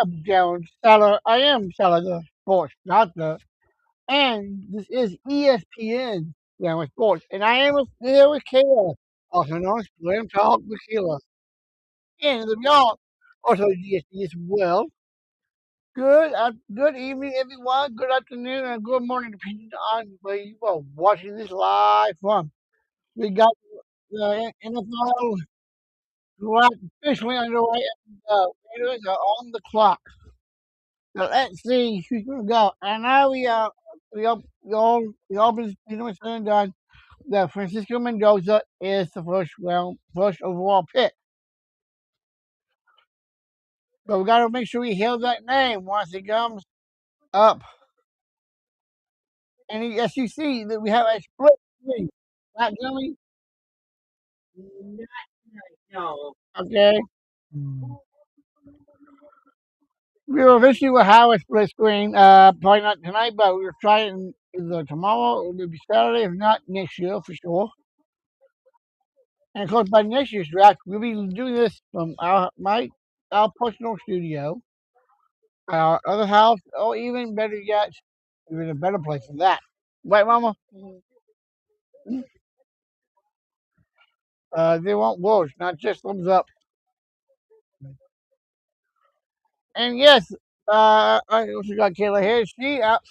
am Darren Salah. I am Salah the Sports Doctor, and this is ESPN Darren Sports, and I am here with Kayla, also known as Slam Talk with Kayla, and the y'all also DSP as well. Good evening, everyone. Good afternoon, and good morning, depending on where you are watching this live from. We got the NFL draft officially underway, and the Raiders are on the clock. So let's see who's gonna go. And now we all been said and done. That Francisco Mendoza is the first overall pick. But we gotta make sure we hear that name once it comes up. And as you see that we have a split screen. Not Jimmy? No. Okay. We eventually will have a split screen. Probably not tonight, but we'll try it either tomorrow or maybe Saturday, if not next year for sure. And of course, by next year's draft, we'll be doing this from our personal studio, our other house, or even better yet, even a better place than that. Right, Mama? They want words, not just thumbs up. And yes, I also got Kayla here.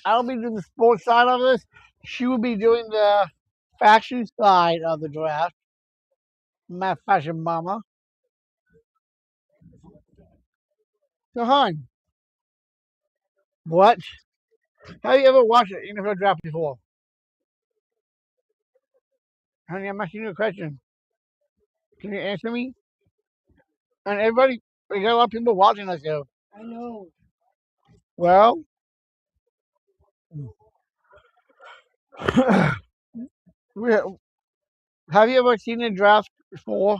I'll be doing the sports side of this. She will be doing the fashion side of the draft. My fashion mama. So, hon, what? Have you ever watched an NFL draft before? Honey, I'm asking you a question. Can you answer me? And everybody, we got a lot of people watching us here. I know. Well, we- have you ever seen a draft before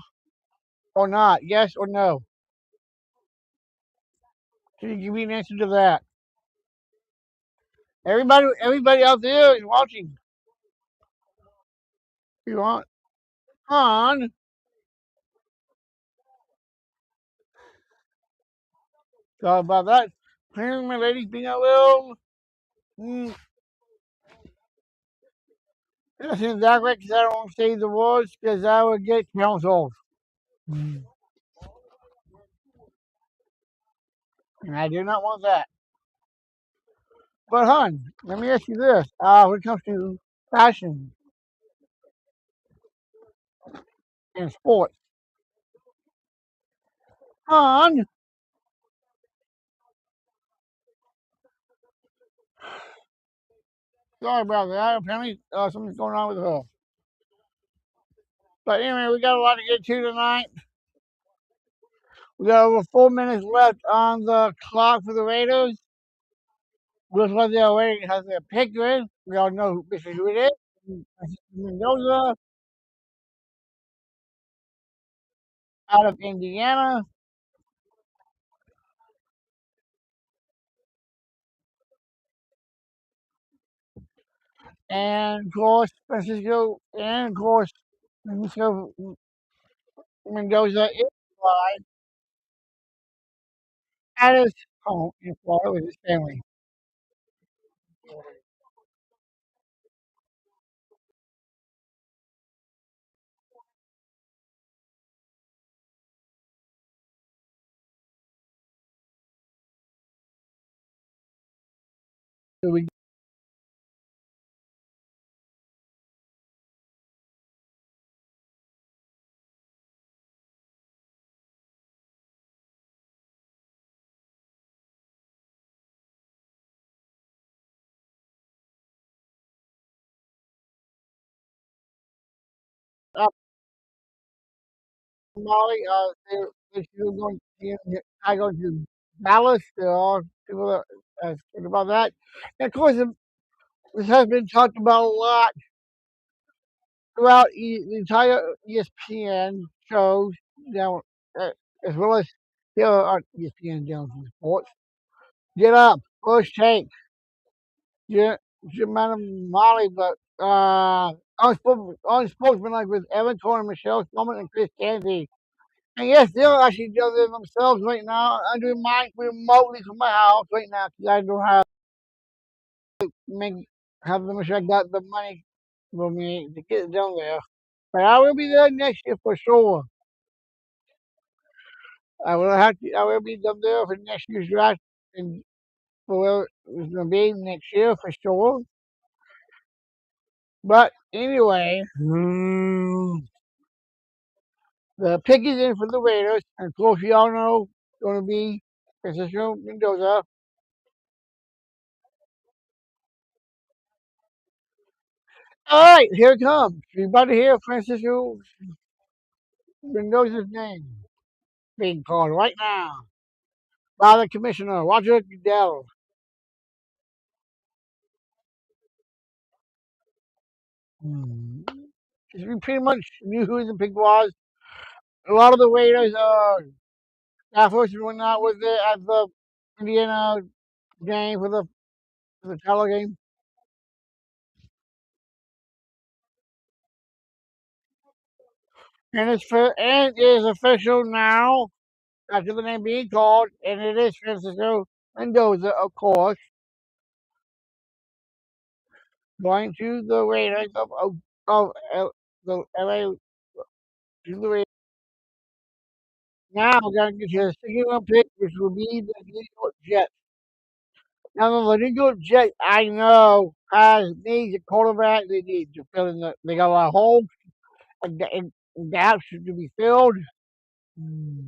or not? Yes or no? Can you give me an answer to that? Everybody out there is watching. You want on? So about that, apparently my lady's being a little innocent that way because I don't want to say the words because I would get counseled. And I do not want that. But, hon, let me ask you this. When it comes to fashion and sports, hon, sorry about that. Apparently, something's going on with her. But anyway, we got a lot to get to tonight. We got over 4 minutes left on the clock for the Raiders. Looks like they're already has their pick in. We all know basically who it is. Mendoza out of Indiana. And of course, Francisco Mendoza is live at his home in Florida with his family. So we up Molly. They're still going. I go to Dallas. There are people that speak about that. And of course, this has been talked about a lot throughout the entire ESPN shows down, uh, as well as here on ESPN down from sports. Get up, first take. Yeah, Madam Molly, but unsportsmanlike with Evan Torrey, Michelle Coleman, and Chris Kennedy. And yes, they'll actually do it themselves right now. I'm doing mine remotely from my house right now because I don't have make have the machine. I got the money for me to get it down there. But I will be there next year for sure. I will have to. I will be down there for next year's draft and for where it's gonna be next year for sure. But anyway, the pick is in for the Raiders, and of course, you all know it's going to be Francisco Mendoza. All right, here it comes. You're about to hear Francisco Mendoza's name being called right now by the commissioner, Roger Goodell. Hmm. We pretty much knew who the pick was. A lot of the Raiders staffers and whatnot was there at the Indiana game for the title game. And it is official now after the name being called, and it is Francisco Mendoza, of course, going to the Raiders of the LA to the Raiders. Now we're going to get to the second round pick, which will be the New York Jets. Now the New York Jets, I know, needs a quarterback. They need to fill in they got a lot of holes and gaps to be filled. Hmm.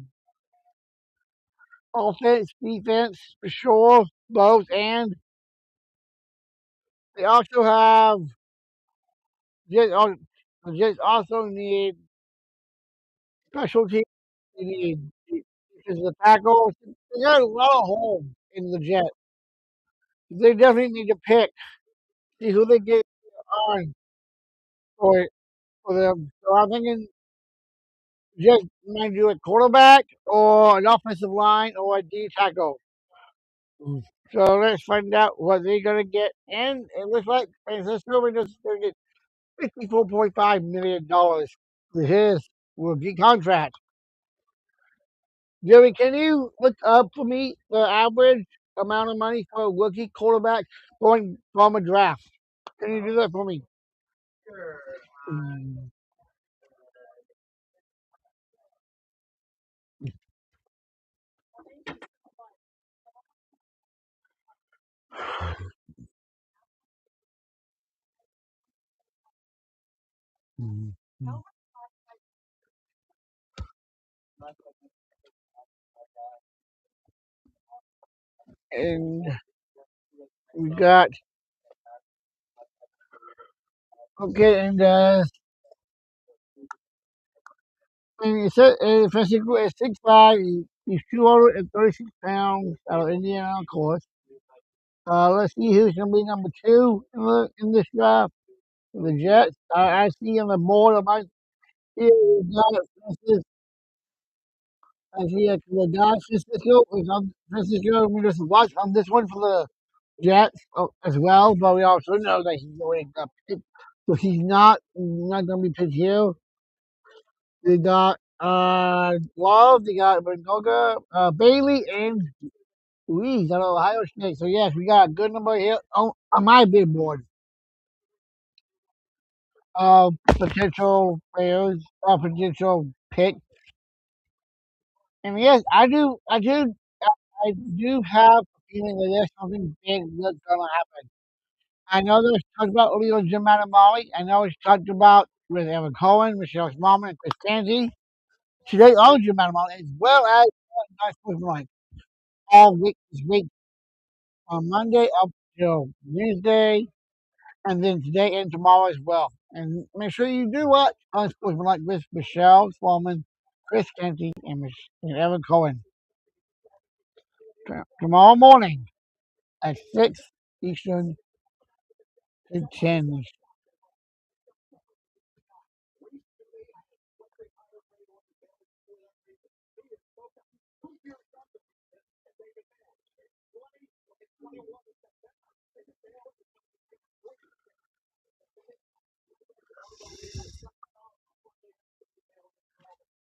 Offense, defense, for sure, both, and they also have Jets. The Jets also need special teams. They need because the tackles. They got a lot of holes in the Jets. They definitely need to pick, see who they get on for them. So I'm thinking just might do a quarterback or an offensive line or a D tackle. Mm. So let's find out what they're gonna get. And it looks like Francisco is gonna get $54.5 million for his rookie contract. Jerry, can you look up for me the average amount of money for a rookie quarterback going from a draft? Can you do that for me? Mm. Mm. And we got okay, and it said Francisco is 6'5". He's 236 pounds out of Indiana, of course. Let's see who's gonna be number two in this draft. The Jets. I see on the board. I might see we got I see the guy Francisco is on Francisco. We just watch on this one for the Jets as well, but we also know that he's already got picked, so he's not gonna be picked here. They got Love, they got Bernoga, Bailey, and Louise out of Ohio State. So yes, we got a good number here on my big board of potential players, potential pick. And yes, I do have a feeling that there's something big that's gonna happen. I know there's talked about Leo Jim Adamali. I know it's talked about with Evan Cohen, Michelle Smallman, and Chris Tansey. Today on Jim Adamali, as well as like all week this week on Monday up till Wednesday, and then today and tomorrow as well. And make sure you do watch Unsportsmanlike with Michelle Swallman, Chris Canty, and Evan Cohen tomorrow morning at 6 Eastern to 10.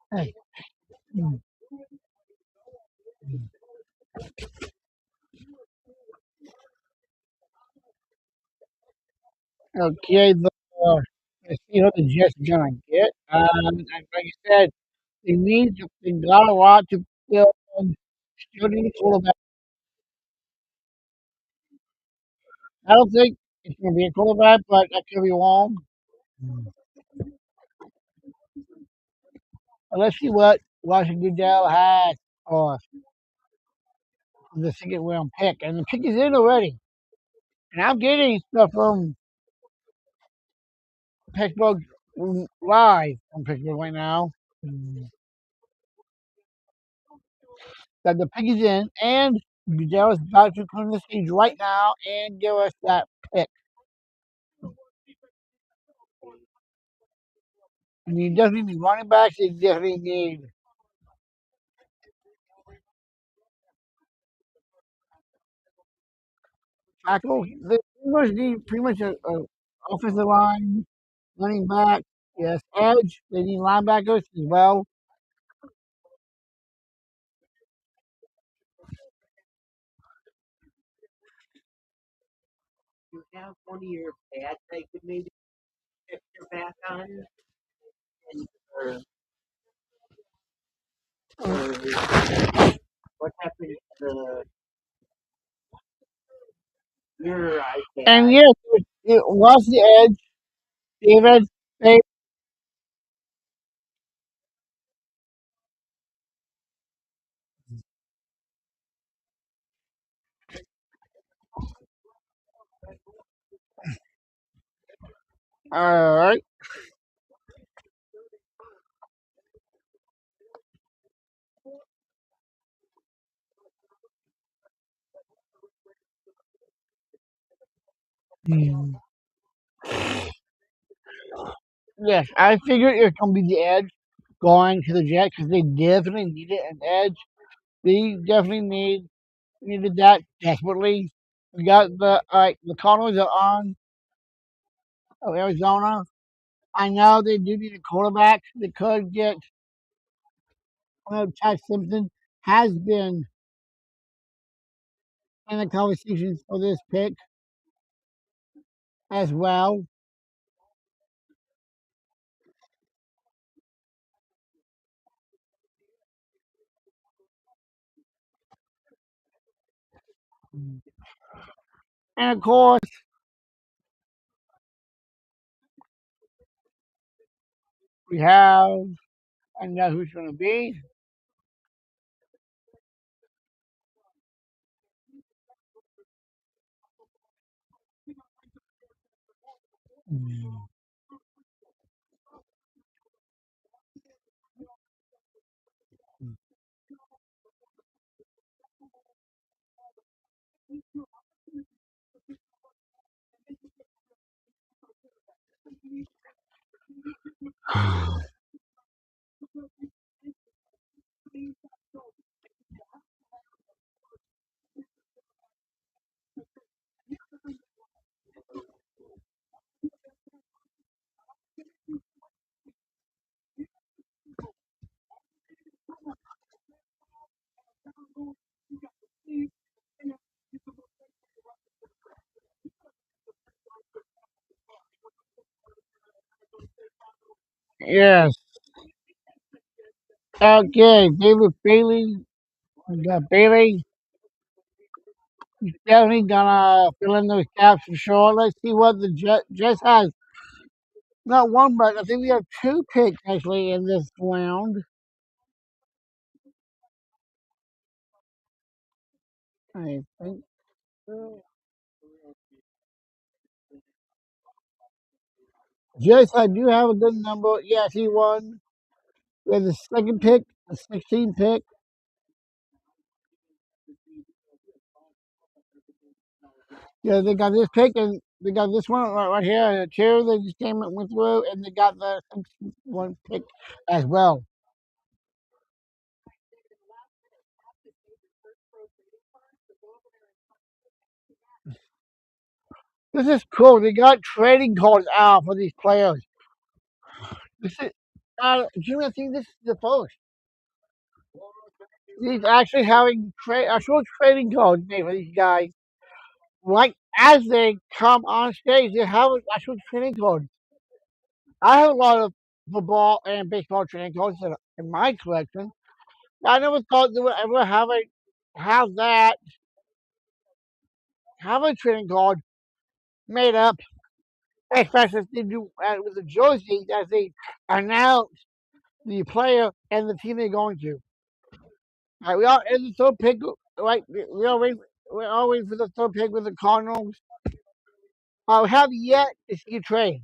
Hey, Okay, let's see what the Jets gonna get. Like you said, they got a lot to fill in. Still need a quarterback. I don't think it's gonna be a quarterback, but I could be wrong. But let's see what Washington Goodell has for the second round pick, and the pick is in already. And I'm getting stuff from Pittsburgh live on Pittsburgh right now. That the pick is in, and Goodell is about to come to the stage right now and give us that pick. And you definitely need running backs. You definitely need tackles. They pretty much a offensive line, running back, yes, edge. They need linebackers as well. And yes, it was the edge, David. They, all right. Yes, I figured it was gonna be the edge going to the Jets because they definitely needed an edge. They definitely needed that desperately. We got the Cardinals are on Arizona. I know they do need a quarterback. They could get Chad Simpson has been in the conversations for this pick as well. And of course, we have I know who's going to be. Yes. Okay, David Bailey. We got Bailey. Definitely gonna fill in those gaps for sure. Let's see what the Jets has. Not one, but I think we have two picks actually in this round. I think. Yes, I do have a good number. Yes, he won. We have the second pick, the 16th pick. Yeah, they got this pick and they got this one right here. The two they just came and went through, and they got the 61 pick as well. This is cool. They got trading cards out for these players. This is, Jimmy, I think this is the first. He's actually having actual trading cards made for these guys. Like as they come on stage, they have actual trading cards. I have a lot of football and baseball trading cards in my collection. I never thought they would ever have that have a trading card made up as fast as they do with the jersey as they announce the player and the team they're going to. We are in the third pick. Right, we're all waiting for the third pick with the Cardinals. We have yet to see a trade.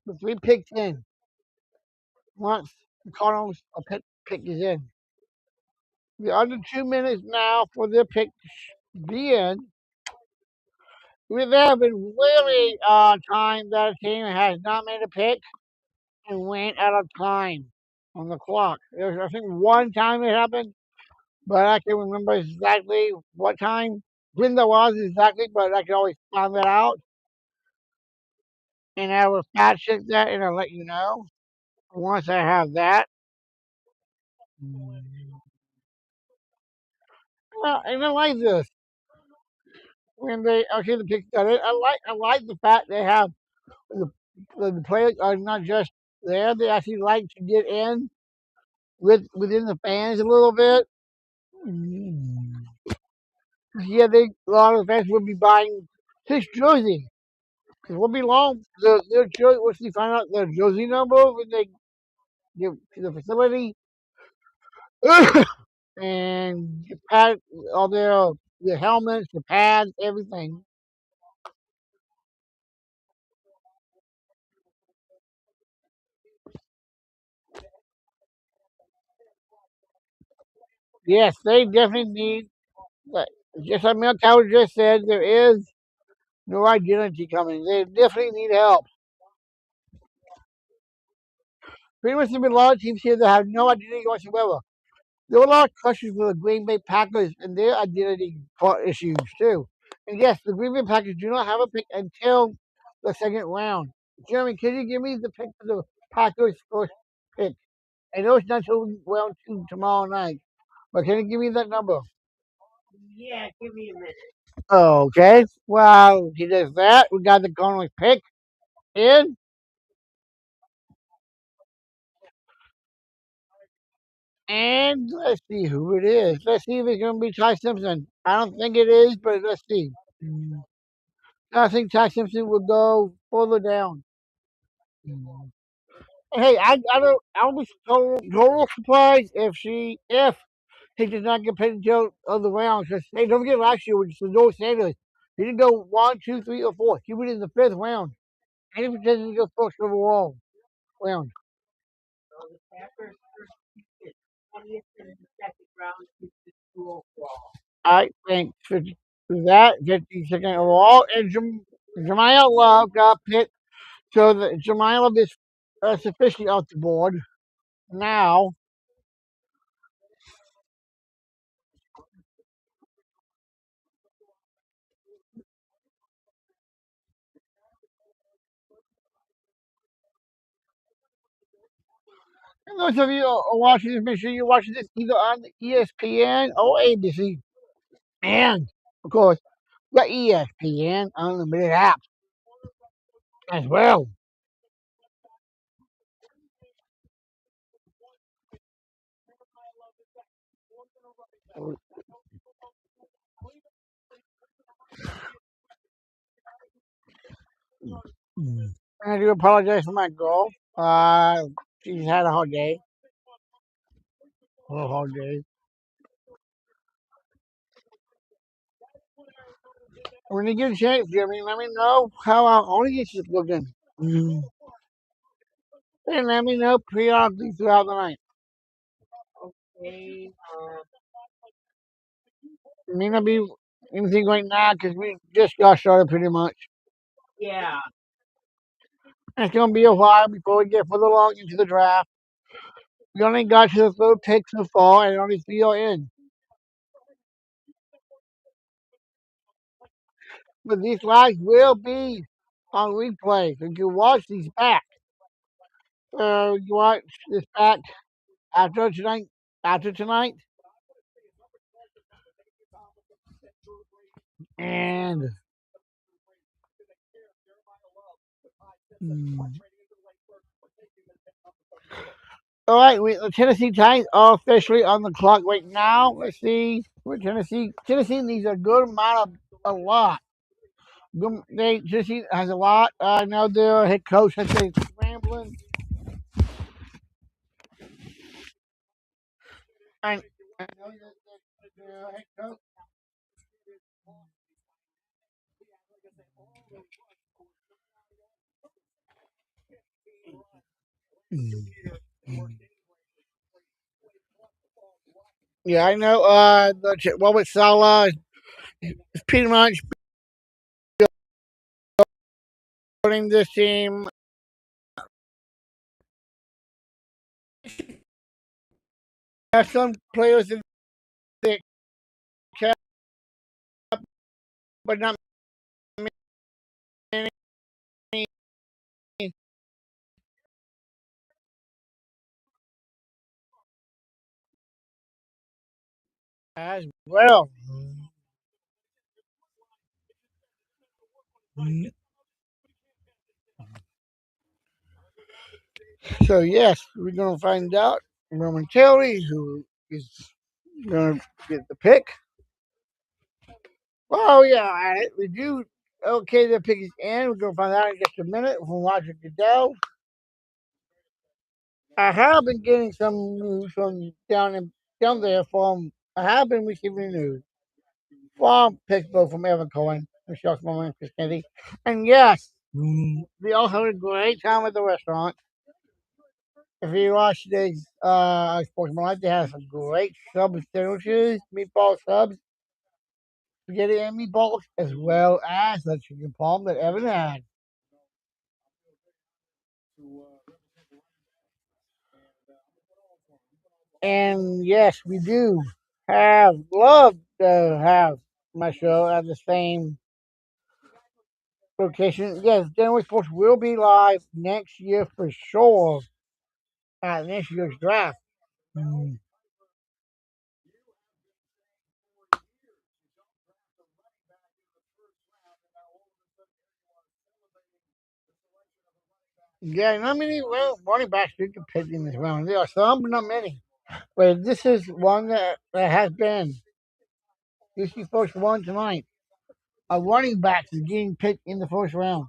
The three picks in. Once the Cardinals pick is in. We're under 2 minutes now for their pick to be in. We've been really time that a team has not made a pick and went out of time on the clock. There was, I think, one time it happened, but I can't remember exactly what time, when that was exactly, but I can always find that out. And I will fact check that and I'll let you know once I have that. And I like this. When they okay the pick started, I like the fact they have the the players are not just there, they actually like to get in within the fans a little bit. Mm. Yeah, they a lot of the fans will be buying his jersey. Cause it won't be long. Their jersey once they find out their jersey number when they get to the facility and get pad all their helmets, the pads, everything. Yes, they definitely need. Like, just like Mel Tower just said, there is no identity coming. They definitely need help. Pretty much there's been a lot of teams here that have no identity whatsoever. There were a lot of questions for the Green Bay Packers and their identity issues too. And yes, the Green Bay Packers do not have a pick until the second round. Jeremy, can you give me the pick for the Packers first pick? I know it's not until round two tomorrow night, but can you give me that number? Okay. Well, he does that. We got the Cardinals pick in. And let's see who it is. Let's see if it's going to be Ty Simpson. I don't think it is, but let's see. Mm. I think Ty Simpson will go further down. Mm. Hey, I don't. I would be total surprised if he did not get picked until other rounds. Because hey, don't forget last year with Sador Sanders, he didn't go one, two, three, or four. He went in the fifth round, and he didn't go first overall round. I think for that 52nd overall, and Jemiah Love got picked, so that Jemiah Love is officially off the board now. And those of you who are watching this, make sure you're watching this either on ESPN or ABC, and of course the ESPN Unlimited app as well. Mm. I do apologize for my girl. She's had a hard day. When you get a chance, Jimmy, let me know how our audience is looking. Mm. And let me know periodically throughout the night. It may not be anything right now because we just got started pretty much. It's going to be a while before we get further along into the draft. We only got to the third pick so far and only three are in. But these lives will be on replay. So you can watch these back. You watch this back after tonight. After tonight. And mm, all right, the Tennessee Titans are officially on the clock right now. Let's see what Tennessee needs a good amount of a lot. Tennessee has a lot. I know their head coach has been scrambling. And I know that their head coach. Yeah, I know. With Salah, it's pretty much building this team. Have some players in the cap, but not many as well. So yes, we're gonna find out momentarily who is gonna get the pick. Oh yeah, we do. Okay, the pick is in. We're gonna find out in just a minute from Roger Goodell. I have been getting some news from down there from. I have been receiving news from Pittsburgh from Evan Cohen, Michelle Smallman, Chris Kennedy, and yes, we all had a great time at the restaurant. If you watch today's Sportsman Life, they have some great sub sandwiches, meatball subs, spaghetti and meatballs, as well as the chicken palm that Evan had. And yes, we do love to have my show at the same location. Yes, January Sports will be live next year for sure at next year's draft. Mm. Yeah, not many running backs you can pick in this round. There are some, but not many. But this is one that has been. This is the first one tonight. A running back is getting picked in the first round.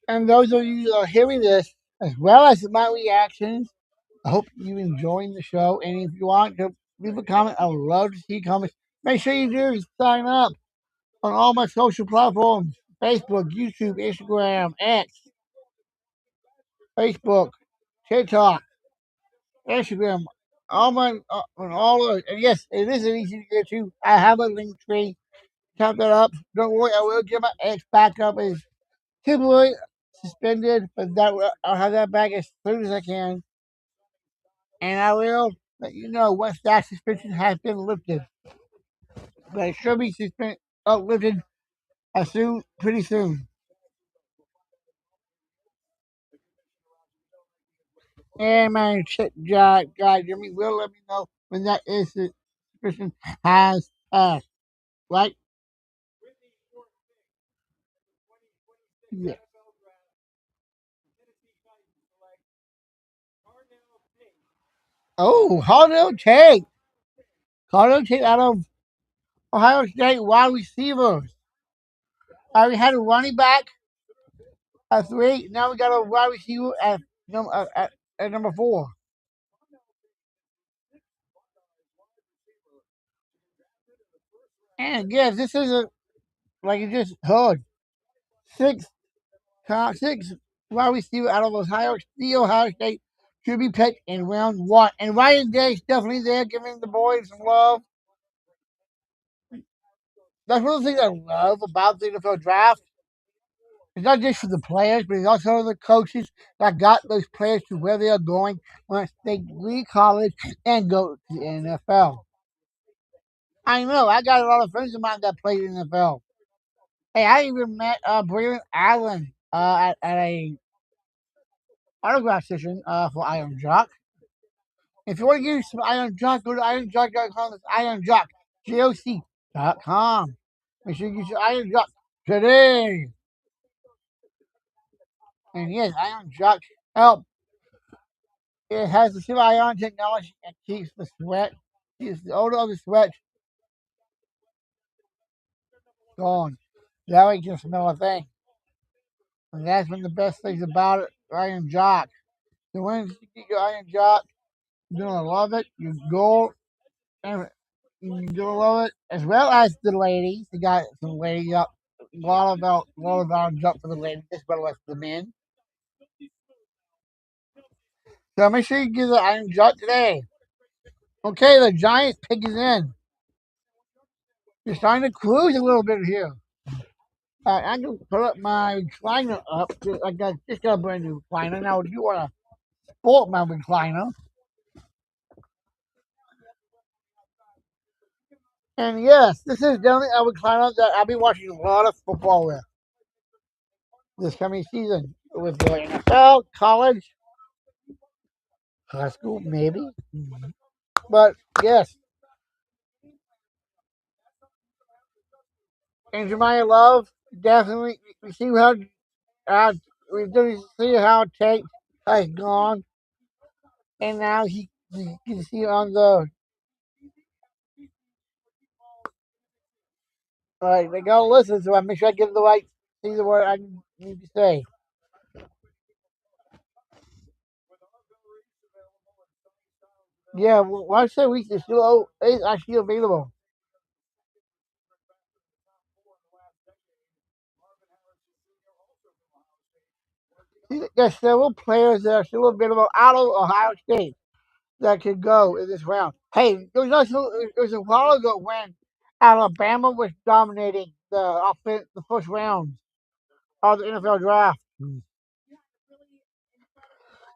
And those of you that are hearing this, as well as my reactions, I hope you enjoying the show. And if you want to leave a comment, I would love to see comments. Make sure you do sign up on all my social platforms: Facebook, YouTube, Instagram, X, Facebook, TikTok, Instagram, all my on all of it. And yes, it is easy to get to. I have a link tree. Tap that up. Don't worry, I will get my X back up. It's temporarily suspended, but I'll have that back as soon as I can, and I will let you know once that suspension has been lifted. But it should be lifted pretty soon. And my check guy Jimmy will let me know when that is the suspension has passed. Right? Yeah. Oh, Hardo Tate out of Ohio State wide receivers. We had a running back at three. Now we got a wide receiver at number four. And yes, this is like you just heard, six six wide receiver out of Ohio State should be picked in round one. And Ryan Day's definitely there, giving the boys some love. That's one of the things I love about the NFL draft. It's not just for the players, but it's also the coaches that got those players to where they are going once they leave college and go to the NFL. I know. I got a lot of friends of mine that played in the NFL. Hey, I even met Braylon Allen at a autograph session for Iron Jock. If you want to get some Iron Jock, go to ironjock.com. That's ironjock, JOC.com. Make sure you get your Iron Jock today. And yes, Iron Jock help. It has the silver ion technology and keeps the sweat, keeps the odor of the sweat gone. That way you can smell a thing. And that's one of the best things about it, Iron Jock. So when you get your Iron Jock, you're gonna love it. You go and you're gonna love it, as well as the ladies. You got some ladies up. A lot of jump for the ladies as well as the men. So make sure you give the Iron Jock today. Okay, the giant pig is in. You're starting to cruise a little bit here. I can put up my recliner up. I just got a brand new recliner. Now, if you want to sport my recliner, and yes, this is definitely a recliner that I'll be watching a lot of football with this coming season with the NFL, college, high school, maybe. But yes, and Jemiah Love definitely. We see how we do see how Tate has gone, and now you can see on the right. They gotta listen, so I make sure I get the right. See the word I need to say. Yeah, well, I say we is still is actually available. There's several players that are still available out of Ohio State that could go in this round. Hey, there was a while ago when Alabama was dominating the first round of the NFL draft. And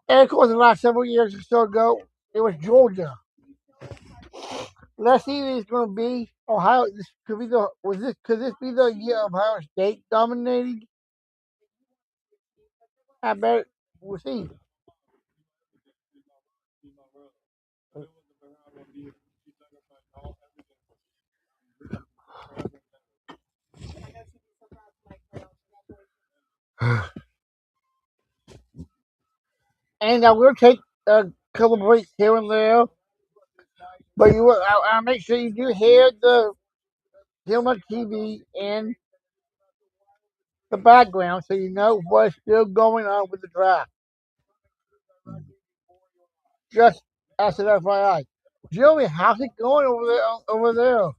of course, the last several years or so ago, it was Georgia. Let's see if it's going to be Ohio. This could be the was this could this be the year of Ohio State dominating? I bet we'll see. And I will take a couple breaks here and there, but I'll make sure you do hear my TV in the background so you know what's still going on with the draft. Just as an FYI. Joey, how's it going over there? Over there?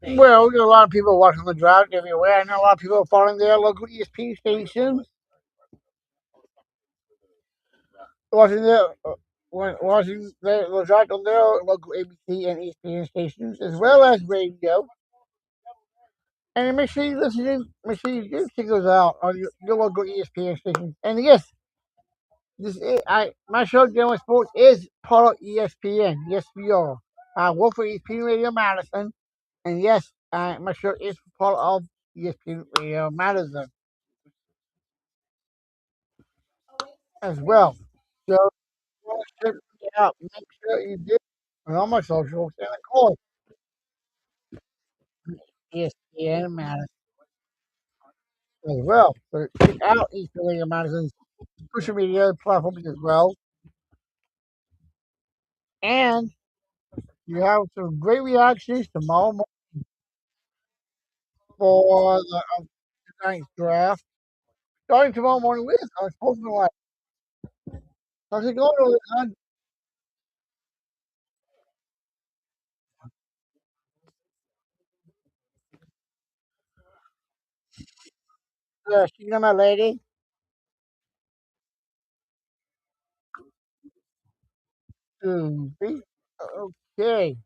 Well, we got a lot of people watching the draft everywhere. I know a lot of people are following their local ESP stations, watching watching the draft on their local ABC and ESPN stations, as well as radio. And make sure you listen in, make sure you do check those out on your local ESPN station. And yes, this is, I my show Dealing with Sports is part of ESPN. Yes, we are. I work for ESPN Radio Madison, and yes, my show is part of ESPN Radio Madison as well. So, check me out. Make sure you do on all my socials, and of course, ESPN Madison as well. So check out ESPN Radio Madison's social media platforms as well. And you have some great reactions tomorrow morning for the tonight's draft. Starting tomorrow morning with sportsmanlike. How's it going over there, son? Yeah, speaking of my lady. 2, 3. Okay.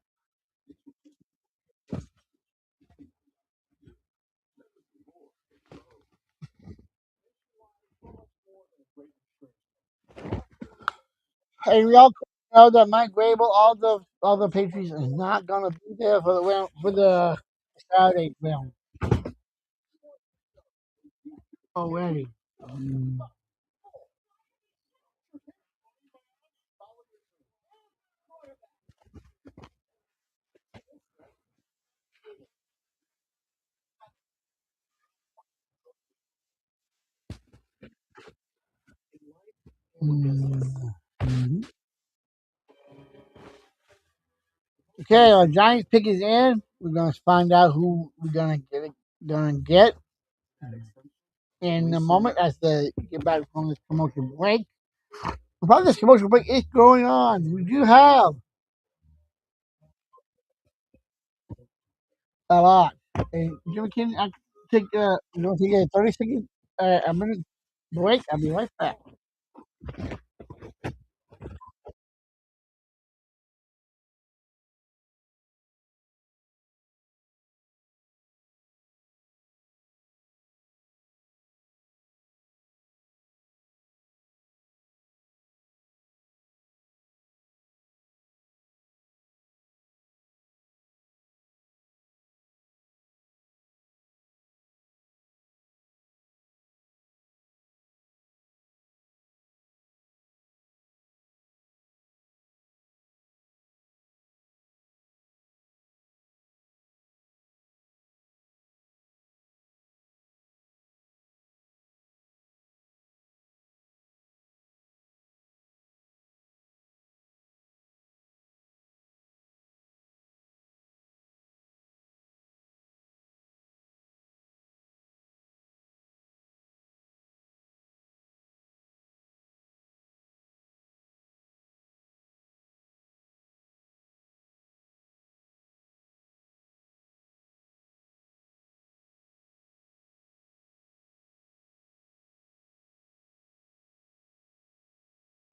And we all know that Mike Grable, all the Patriots, is not gonna be there for the for the Saturday round already. Mm. Mm. Mhm. Okay, our Giants pick is in. We're gonna find out who we're gonna get in a moment as the get back from this commercial break. While this commercial break is going on, we do have a lot. And Jimmy, can I take you want to take a 30-second a minute break? I'll be right back.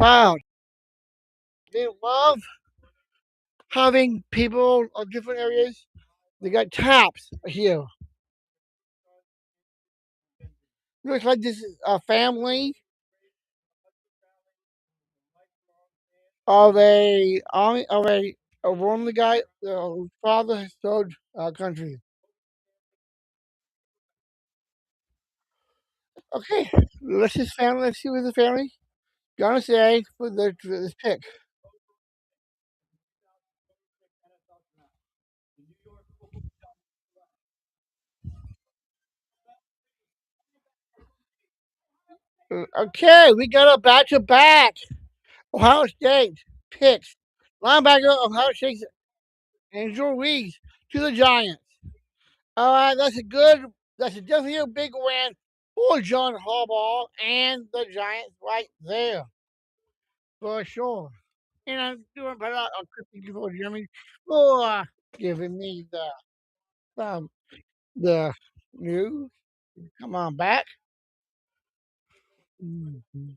Wow, they love having people of different areas. They got taps here. Looks like this is a family of a Roman guy. Whose father has served our country. Okay, let's just family. Let's see what the family gonna say for this pick. Okay, we got a back to back Ohio State picks. Linebacker Ohio State Angel Reese to the Giants. All right, that's a definitely a big win for John Harbaugh and the Giants right there for sure. And I'm doing better. I'll thank you for Jimmy for giving me um, the news. Come on back. Mhm.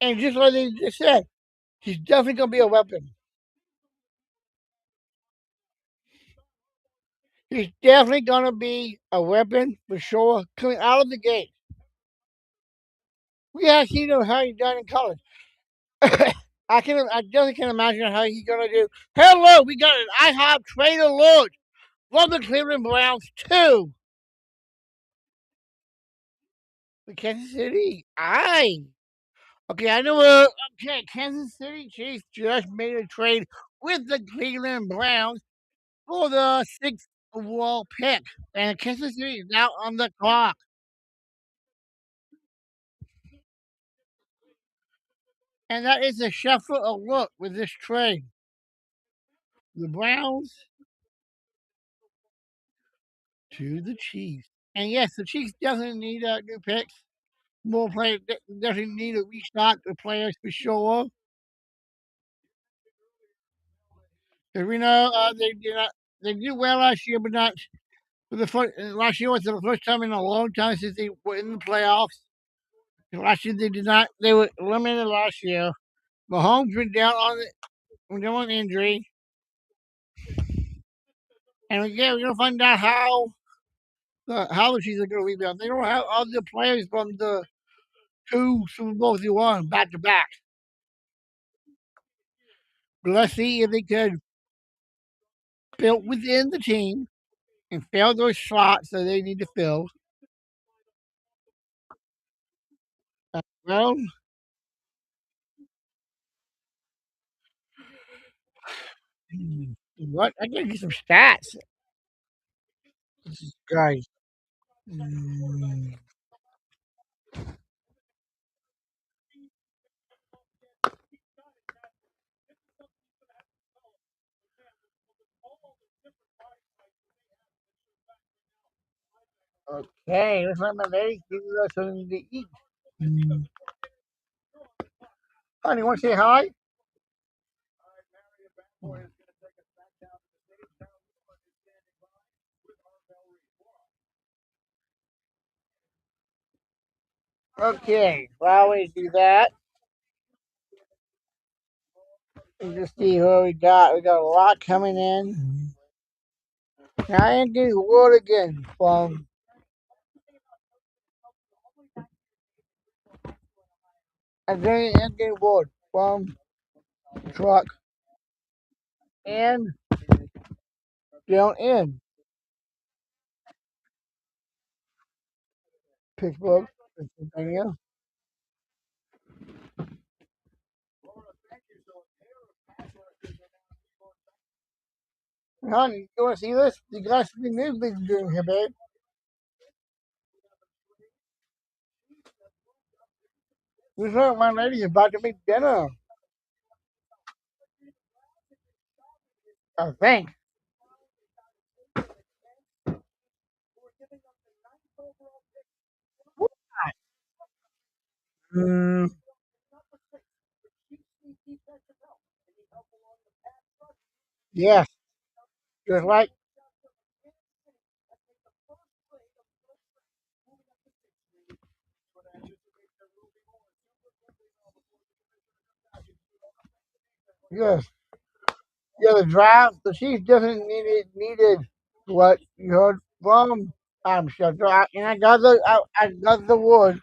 And just like they just said, he's definitely gonna be a weapon. He's definitely gonna be a weapon for sure coming out of the gate. We have seen him how he done in college. I definitely can imagine how he's gonna do. Hello, we got an IHOP trade alert from the Cleveland Browns to the Kansas City. Okay, I know. Okay, Kansas City Chiefs just made a trade with the Cleveland Browns for the sixth overall pick, and Kansas City is now on the clock. And that is a shuffle alert with this trade. The Browns to the Chiefs. And yes, the Chiefs definitely need new picks. More players definitely need to restock the players for sure. 'Cause we know they did not they did well last year, but not for the first. Last year was the first time in a long time since they were in the playoffs. Last year they did not. They were eliminated last year. Mahomes went down on injury, and yeah, we're gonna find out how the Chiefs are gonna rebound. They don't have all the players from the two Super Bowls they won back to back. But let's see if they could build within the team and fill those slots that they need to fill. Well, what? I gotta get some stats, guys. Mm, Okay, let's let my lady give us something to eat. Mm. Honey, want to say hi? Okay, while we do that, we just see who we got. We got a lot coming in. Now I ain't getting wood again from I'm getting wood from truck and down in Pittsburgh, Pennsylvania. Honey, you want to see this? You got some new things doing here, babe. This is my lady's about to make dinner. I think. Mm, yes, just like yes. Yeah, the draft, the Chiefs definitely needed what you heard from Shelter. And I got the word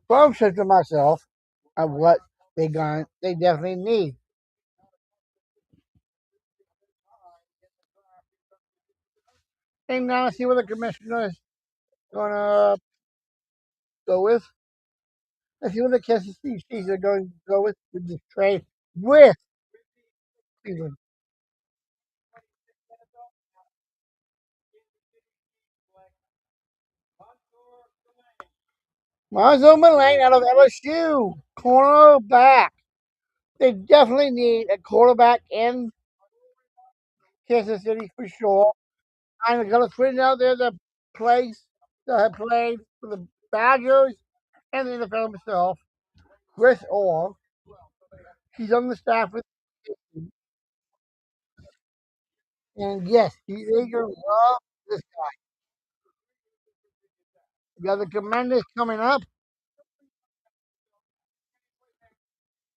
from Shelter myself of what they definitely need. And now let's see what the commissioner is gonna go with. Let's see what the Kansas City Chiefs are going to go with this trade with Cleveland. Monzo Malane out of LSU, cornerback. They definitely need a quarterback in Kansas City for sure. I'm gonna put it out there that plays that have played for the Badgers and the NFL himself, Chris Orr. He's on the staff with, and yes, they're gonna love this. We got the Commanders coming up,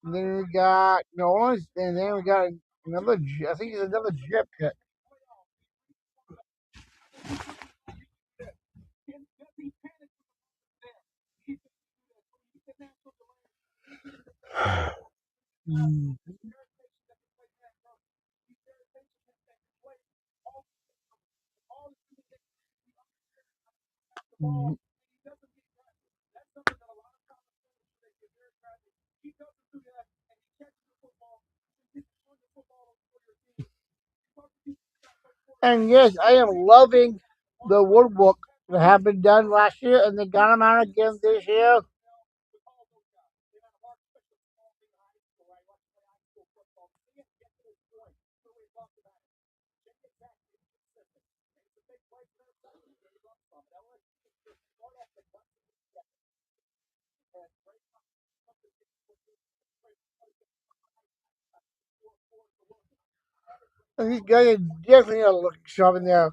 and then we got New Orleans, and then we got another. I think it's another Jet pick. Mm. Mm. And yes, I am loving the woodwork that have been done last year, and they got them out again this year. And these guys are definitely are looking sharp in their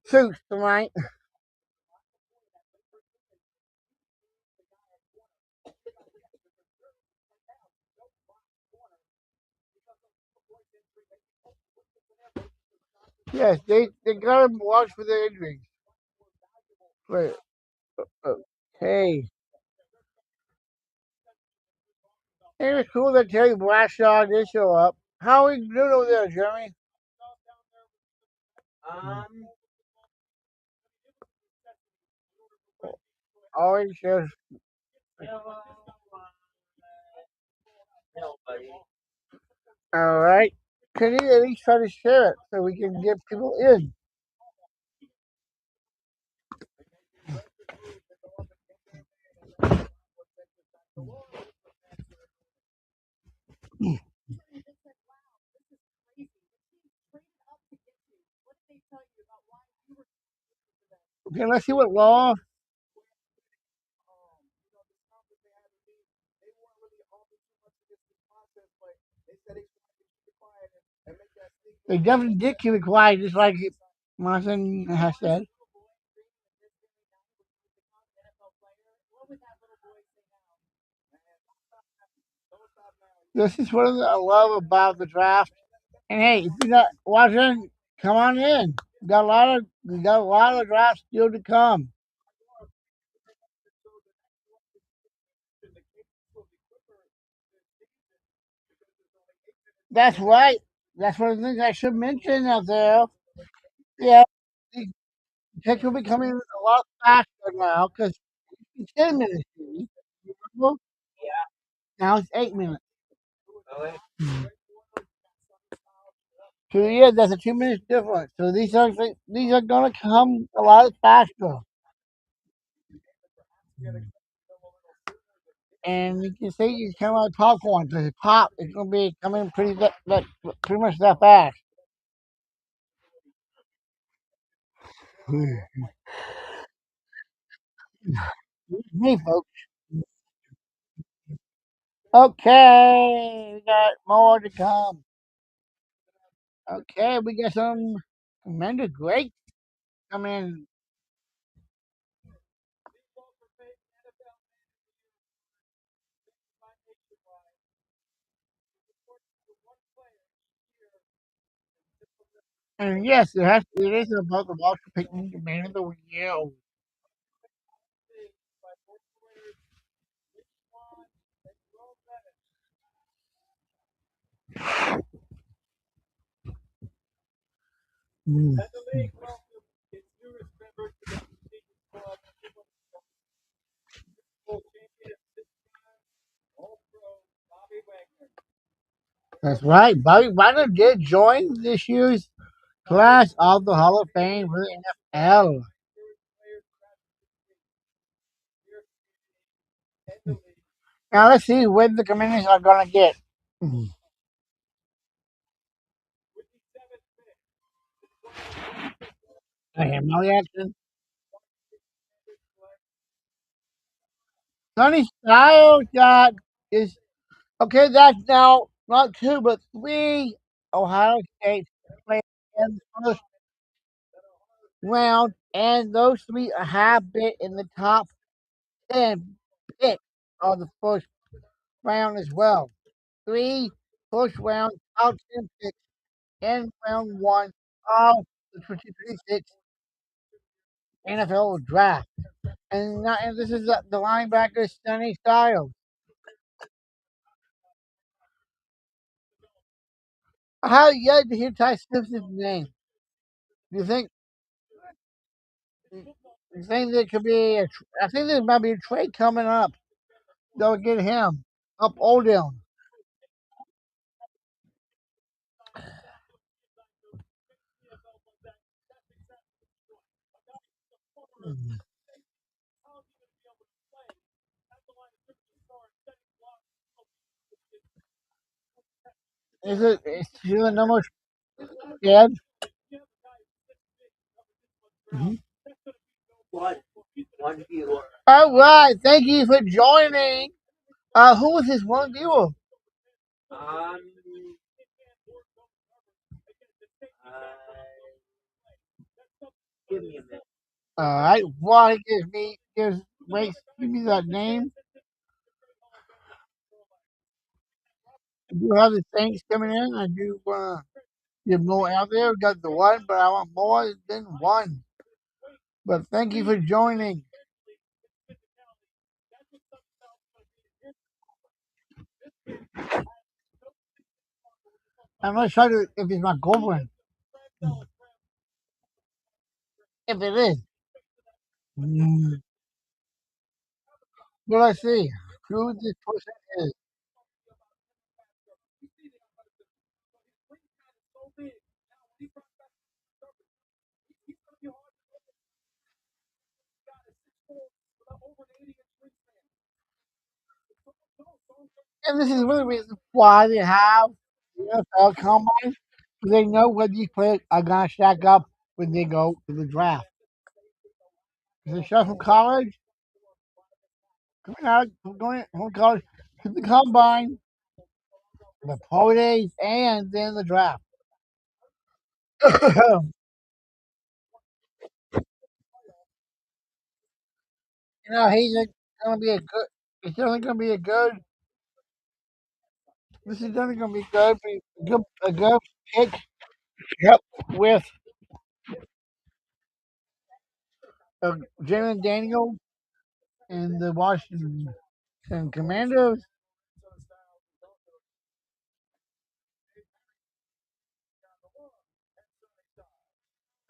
suits tonight. Yes, they got to watch for their injuries. Wait, okay. It was cool that Terry Bradshaw did show up. How are we doing over there, Jeremy? Always says, all right. Can you at least try to share it so we can get people in? Okay, let's see what law. They definitely did keep it quiet, just like Martin has said. This is what I love about the draft. And hey, if you're not watching, come on in. We got a lot of drafts still to come. That's right. That's one of the things I should mention out there. Yeah, the pitch will be coming a lot faster now because it's 10 minutes. Remember? Now it's 8 minutes. So yeah, that's a 2 minutes difference. So these are gonna come a lot faster. And you can see it's kind of like popcorn. So the pop is gonna be coming pretty much that fast. Me folks. Okay, we got more to come. Okay, we got some tremendous great coming. And yes, it is about the Walter Payton the man of the year. Mm. That's right. Bobby Wagner did join this year's class of the Hall of Fame for the NFL. Now let's see what the communities are gonna get. Mhm. Emily Jackson. Sonny Styles got is okay. That's now not two but three Ohio State players in the first round, and those three have been in the top 10 picks of the first round as well. Three first round top 10 picks in round one of the 2026 NFL draft. And this is the linebacker Sonny Styles. How yet to hear Ty Simpson's name? Do you think you think there could be I think there might be a trade coming up that will get him up Odell. Is he the number scared? Mhm. All right, thank you for joining. Who was this one viewer? All right. While he give me that name. I do have the Saints coming in. I do give more out there. We got the one, but I want more than one. But thank you for joining. I'm not sure if it's my girlfriend. If it is, mm, will I see who this person is? And this is one of the reasons why they have the NFL combine. So they know when these players are going to stack up when they go to the draft. If they start from college, coming out, going from college to the combine, the pro days, and then the draft. He's going to be a good. He's definitely going to be a good. This is definitely going to be good. Be a good pick. Yep, with Jalen Daniel and the Washington Commanders.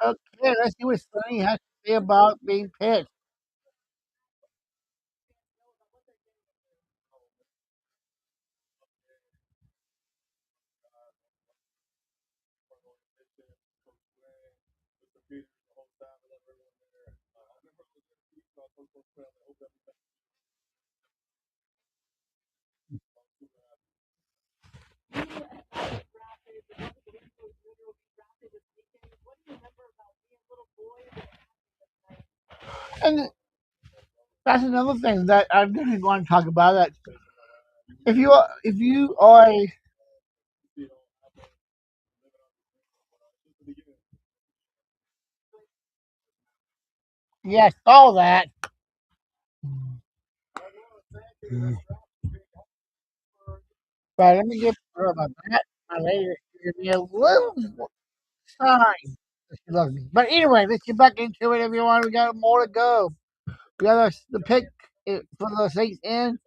Okay, let's see what Sonny has to say about being picked. And that's another thing that I'm definitely going to talk about. That if you are yes, all that. But let me give her about that. My lady give me a little sign that she loves me. But anyway, let's get back into it, everyone. We got more to go. We got the pick for the Saints in,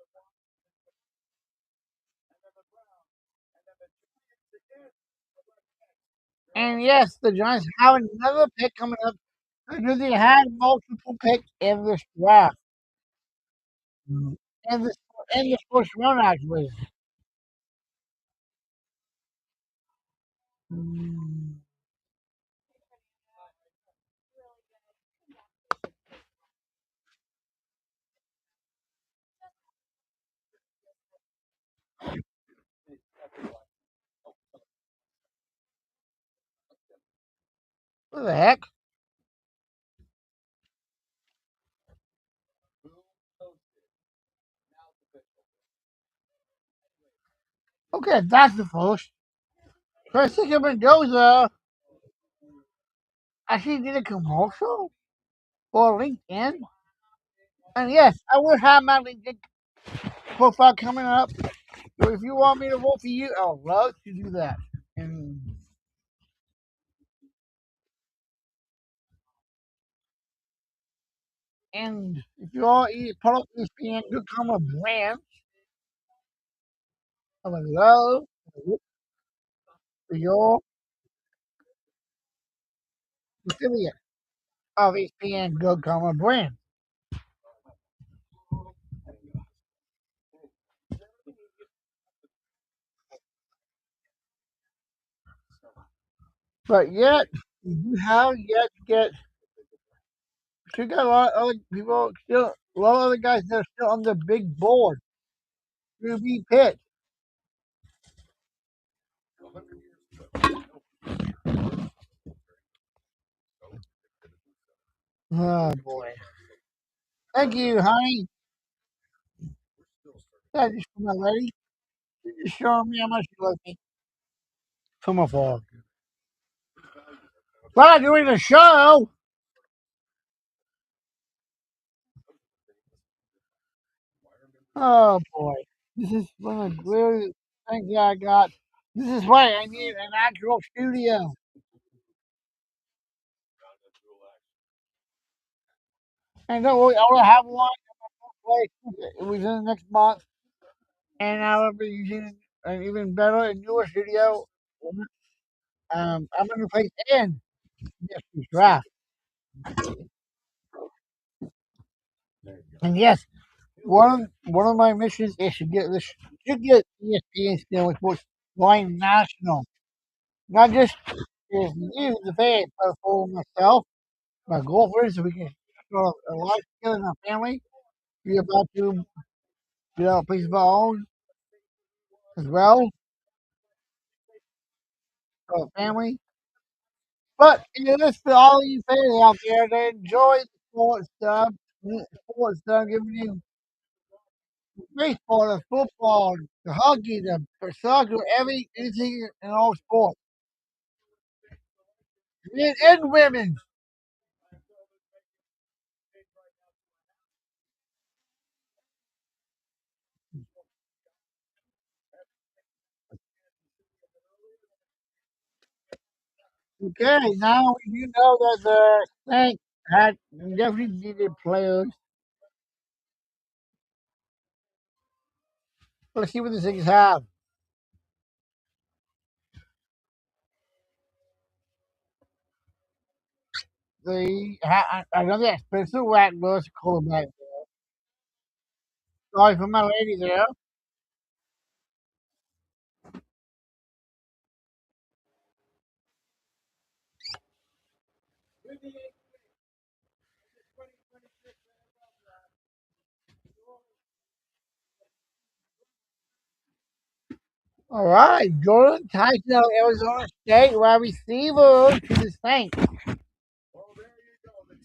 and yes, the Giants have another pick coming up. Because they had multiple picks in this draft, in this first round actually. Mm, what the heck? Okay, that's the first. Francisco Mendoza actually did a commercial for LinkedIn. And yes, I will have my LinkedIn profile coming up. So if you want me to vote for you, I'll love to do that. And if you are part of ESPN, good common brand, I would love to vote for your affiliate of ESPN Good Common Brand. But yet, you have yet to get, still got a lot of other people, still, a lot of other guys that are still on the big board to be picked. Oh boy. Thank you, honey. That is for my lady. You're just showing me how much you love me from afar. Well, doing the show. Oh boy, this is one of the greatest things I got. This is why I need an actual studio. And don't worry, I will have one place within the next month, and I will be using an even better and newer studio. I'm going to replace and yes, draft. And yes, one of my missions is to get ESPN still with sports going national, not just as you, the fans, but for myself, my girlfriend, so we can start a life together in our family. We're about to get out a place of our own as well, for our family. But this for all you fans out there that enjoy the sports stuff, giving you baseball, the football, the hockey, the soccer, anything in all sports, men and women. Okay, now you know that the Saints had definitely needed players. Let's see what the Saints have. I know that Spencer Rattler's quarterback. Sorry for my lady there. All right, Jordan Tyson out of Arizona State, wide receiver to the Saints.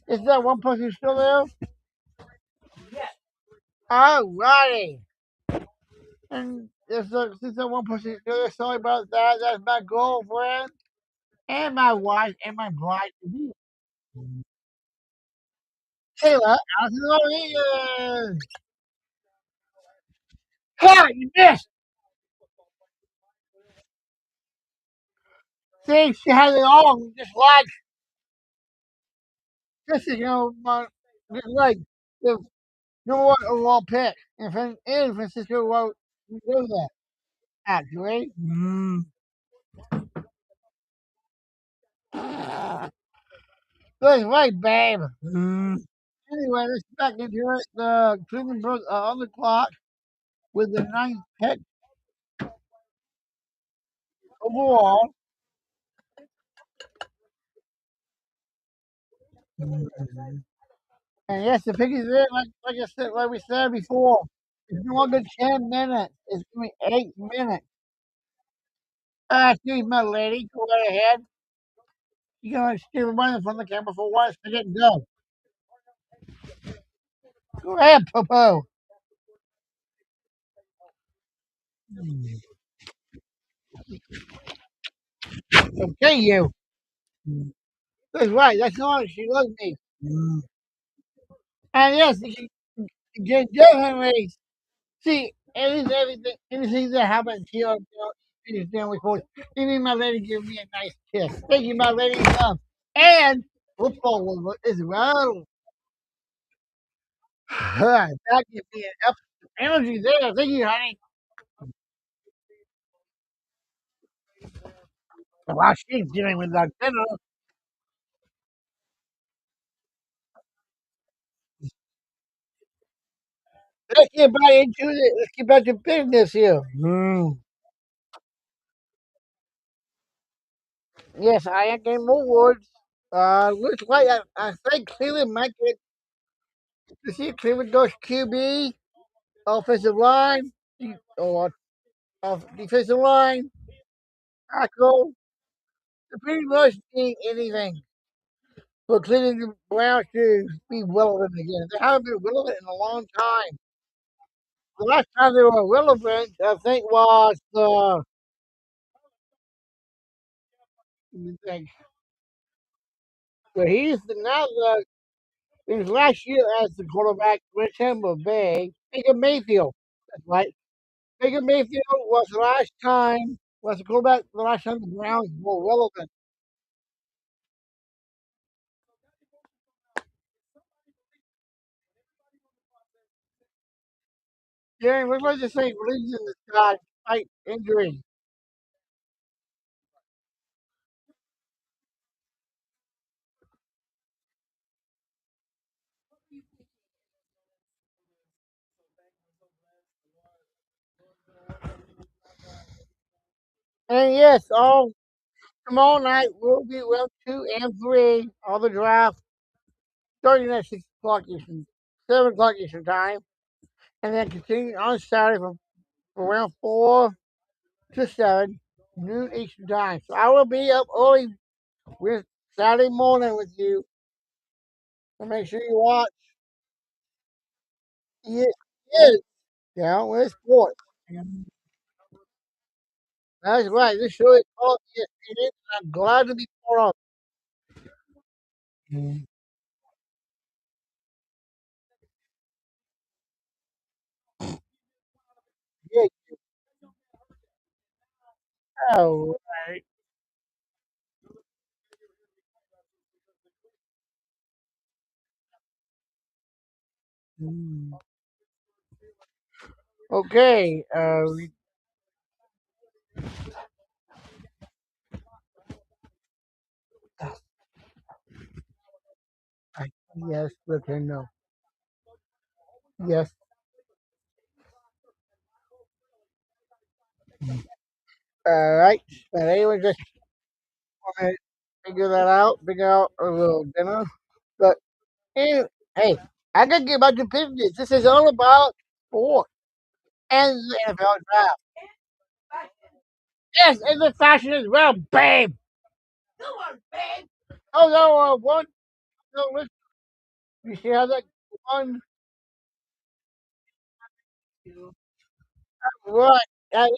Is that one person still there? All righty. And since that one person still there, sorry about that. That's my girlfriend and my wife and my bride to be. Taylor, Allison Rodriguez. Ha! You missed. See, she has it all. This is, just like the number one overall pick. And Francisco wrote, you know that, actually. That's right, babe. Anyway, let's get back into it. The Cleveland Browns are on the clock with the ninth pick overall. And yes, the pick is in, like I said, like we said before. It's no longer 10 minutes. It's going to be 8 minutes. Excuse my lady. Go right ahead. You're going to steal the money from the camera for 1 second. Go. Go ahead, Popo. Okay, you. That's right. That's all. She loves me. And yes, you can definitely see anything that happens here on the family court. Even my lady give me a nice kiss. Thank you, my lady. And football as well. That gives me an up energy there. Thank you, honey. While she's dealing with that dinner, let's get back to business here. Yes, I am getting more words. Looks like I think Cleveland might get to see Cleveland goes QB, offensive line, or defensive line, tackle. They're pretty much need anything for Cleveland Browns to be relevant again. They haven't been relevant in a long time. The last time they were relevant, I think, was let me think. But his last year as the quarterback with Tampa Bay, Baker Mayfield. right? Baker Mayfield was the last time was the quarterback the last time the Browns were relevant. Yeah, looks like this thing religion in the sky despite injury. And yes, all tomorrow night will be round 2 and 3 of the draft, starting at 6 o'clock Eastern, 7 o'clock Eastern time, and then continuing on Saturday from round 4 to 7 noon Eastern time. So I will be up early with Saturday morning with you. So make sure you watch. Yes, yes, down with sports. That's right. This show is called ESPN, and I'm glad to be part of it. Yeah. All right. Mm. Okay. I, yes, okay, no. Yes. All right. But anyway, just want to figure out a little dinner. But anyway, hey, I gotta get back to business. This is all about sport and the NFL draft. Yes, and the fashion as well, babe. Oh no, one. No, listen. You see how that one? Right. I,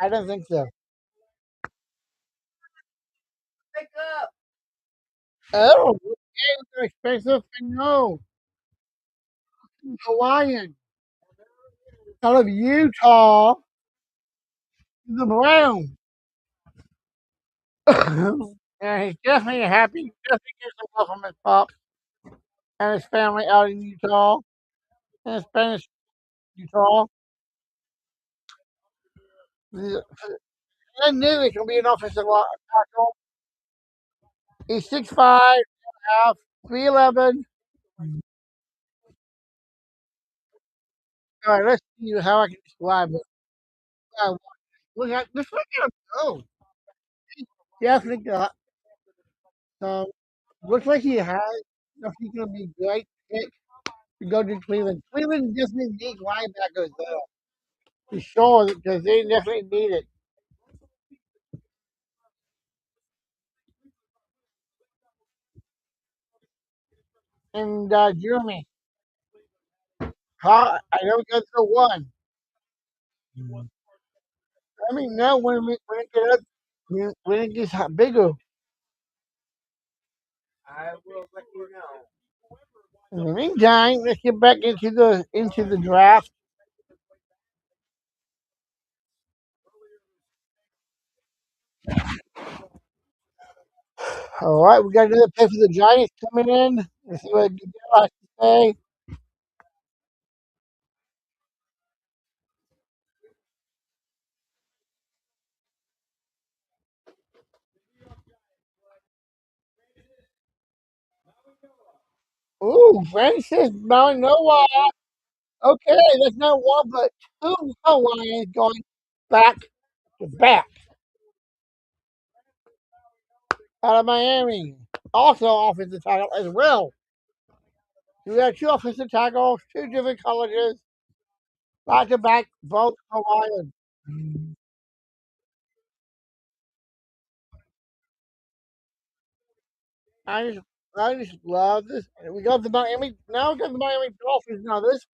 I don't think so. Oh, they're expensive. No, Hawaiian out of Utah, the Brown. And he's definitely happy. Definitely gets some love from his pops and his family out in Utah, in Spanish Utah. I knew he could be an offensive tackle. He's 6'5", half, 311. All right, let's see how I can describe it. Look at this. Look at him go. Definitely got. So looks like he has. He's gonna be great pick to go to Cleveland. Cleveland definitely needs linebackers though, for sure, because they definitely need it. And Jeremy, how I never got to one. I mean, now when it get up, when it gets bigger. In the meantime, let's get back into the draft. All right, we got another pick for the Giants coming in. Let's see what Goodell has to say. Ooh, Francis Manoa. Okay, that's not one, but two Hawaiians going back to back out of Miami. Also, offensive tackle as well. We got two offensive tackles, two different colleges, back to back, both Hawaiian. I just, I just love this. We got the Miami. Now we got the Miami Dolphins. Now this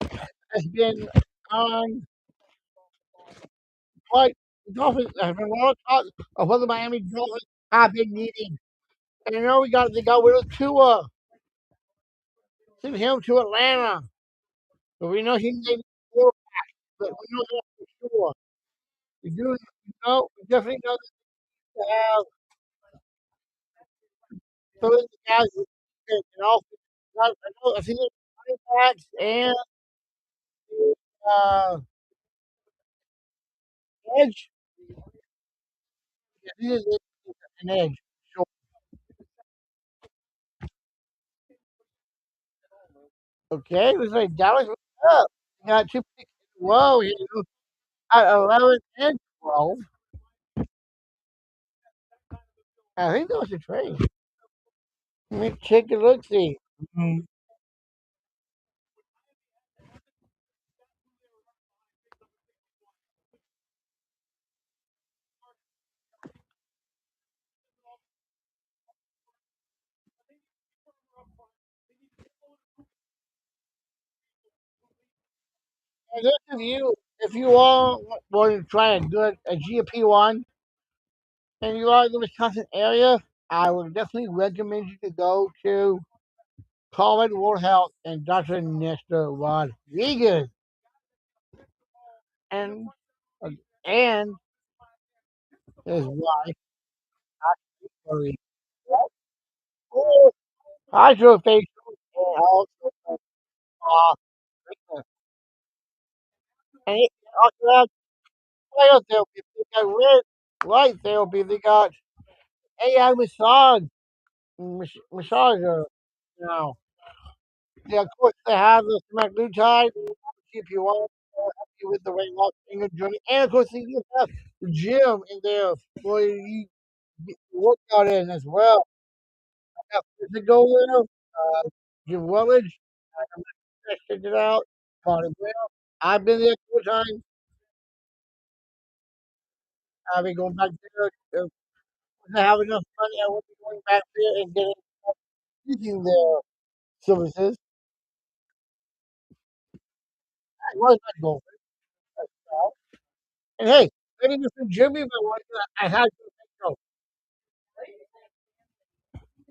has been on quite. The Dolphins have been a lot of talk of what the Miami Dolphins have been needing. And you know they got rid of Tua. Send him to Atlanta. But we know he made four, but we know that for sure. We do know, we definitely know that to have some of the guys who can also, I think it's running backs and uh, edge. Yeah, he is an edge. Sure. Okay, looks like Dallas was up. He got two picks in a row here at 11 and 12. I think that was a trade. Let me check and look see. Mhm. And if you all want to try a GP one and you are in the Wisconsin area, I would definitely recommend you to go to Colin World Health and Dr. Nestor Rodriguez. And and his wife, Marie. Hydrofacial and also uh, and it also has cryotherapy. They got red light therapy. They got AI massager now. Yeah, of course they have the semaglutide if you want help you with the weight loss in your journey. And of course you have the gym in there for you get your workout in as well. Got physical there, your village. I'm check it out. Party well. I've been there 2 times. I'll be going back there. If I have enough money, I will be going back there and getting using their services. I was not going. And hey, maybe this is Jimmy, but I had to think so.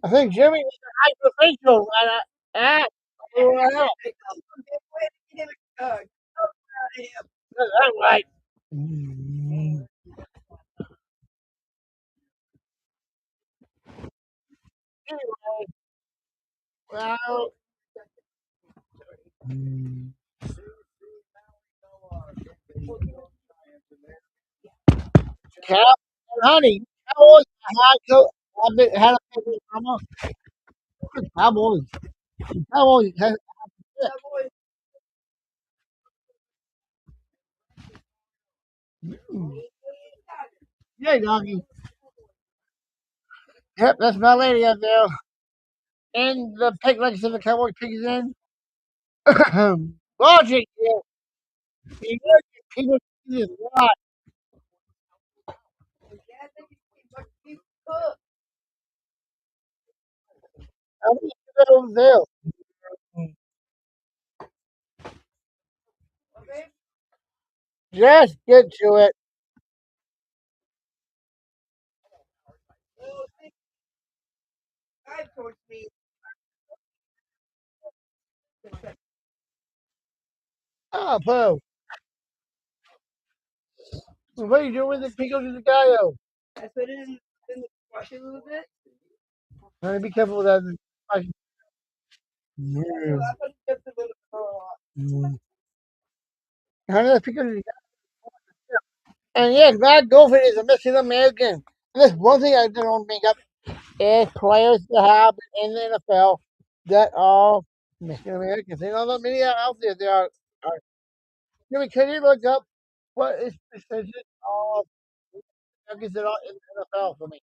I think Jimmy is a hyperfacial. Ah, well, that's right. Mm, Anyway, well, mm, Cap and Honey, Cowboys had had a favorite drama. Cowboys, Cowboys had yeah, doggy. Yep, that's my lady out there. And the pig legs and the cowboy pigs in. Logic, yeah. The American people see this lot. How many of those there? Just get to it. Oh, Pooh. What are you doing with the pickles and the gallo? Be careful with that. Mm. Mm. Honey, the pickles and the gallo. And yes, Matt Goldford is a Mexican American. And that's one thing I don't make up is players that have been in the NFL that are Mexican Americans. There are not many out there. There are. Can you look up what is percentage of Americans that are in the NFL for me?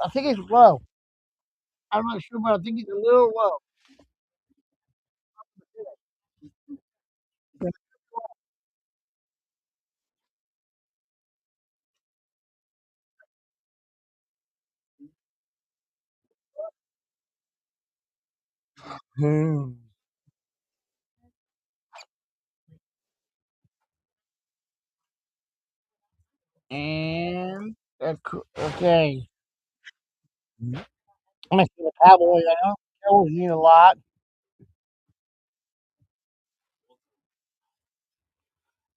I think it's low. I'm not sure, but I think it's a little low. Hmm. And okay. I'm gonna see the Cowboys. I know Cowboys need a lot.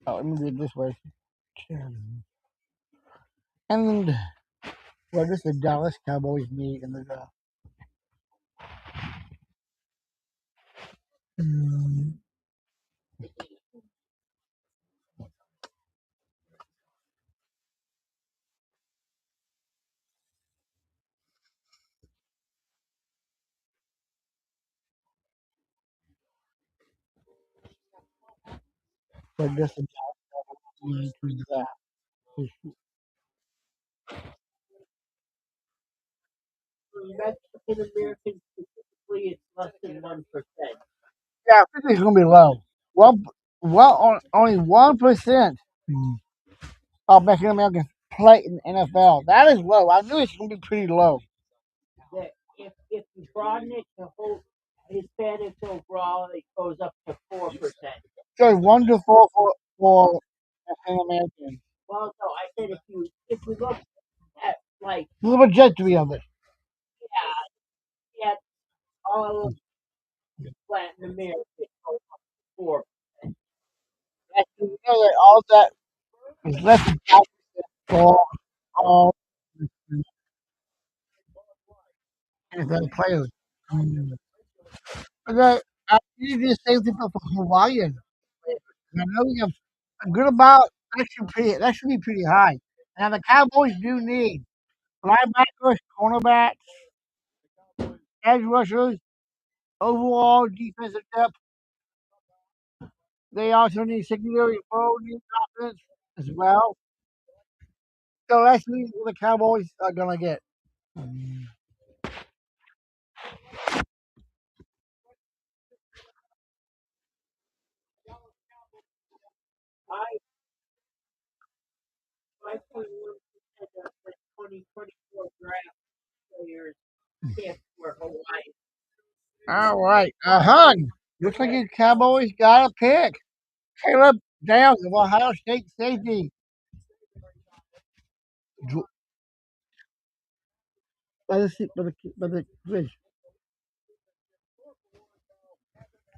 Oh, let me do it this way. And well, this is the Dallas Cowboys need in the draft. But this is the Dallas Cowboys need to draft. That's in American specifically, it's less than 1%. Yeah, I think it's gonna be low. Only 1% of Mexican Americans play in the NFL. That is low. I knew it's gonna be pretty low. That if you broaden it to whole Hispanics overall, it goes up to 4%. So 1 to 4 for Mexican Americans. Well, no, I said if you look at like the trajectory of it. Yeah, all of Latin America goes up to 4. Actually, you know that all that is less than 5% for all NFL players. Mm. Okay, I need the same thing for Hawaiian. And I know we have a good amount. That should be pretty high. Now the Cowboys do need linebackers, cornerbacks, edge rushers, overall defensive depth. They also need secondary forward offense as well. So that's what the Cowboys are gonna get. I 5.1% of the 2024 draft players picked were Hawaii. All right, looks like the Cowboys got a pick. Caleb Downs of Ohio State safety. Dr- by the bridge.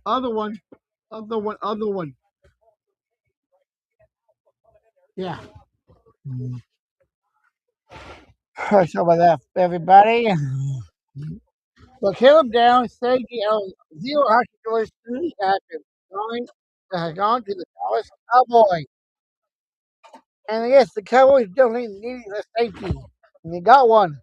Other one, other one. Yeah. Sorry about that, everybody. But Caleb Downs, safety of zero Arkansas student active, going has gone to the Dallas Cowboys. And yes, the Cowboys definitely needed a safety. And they got one.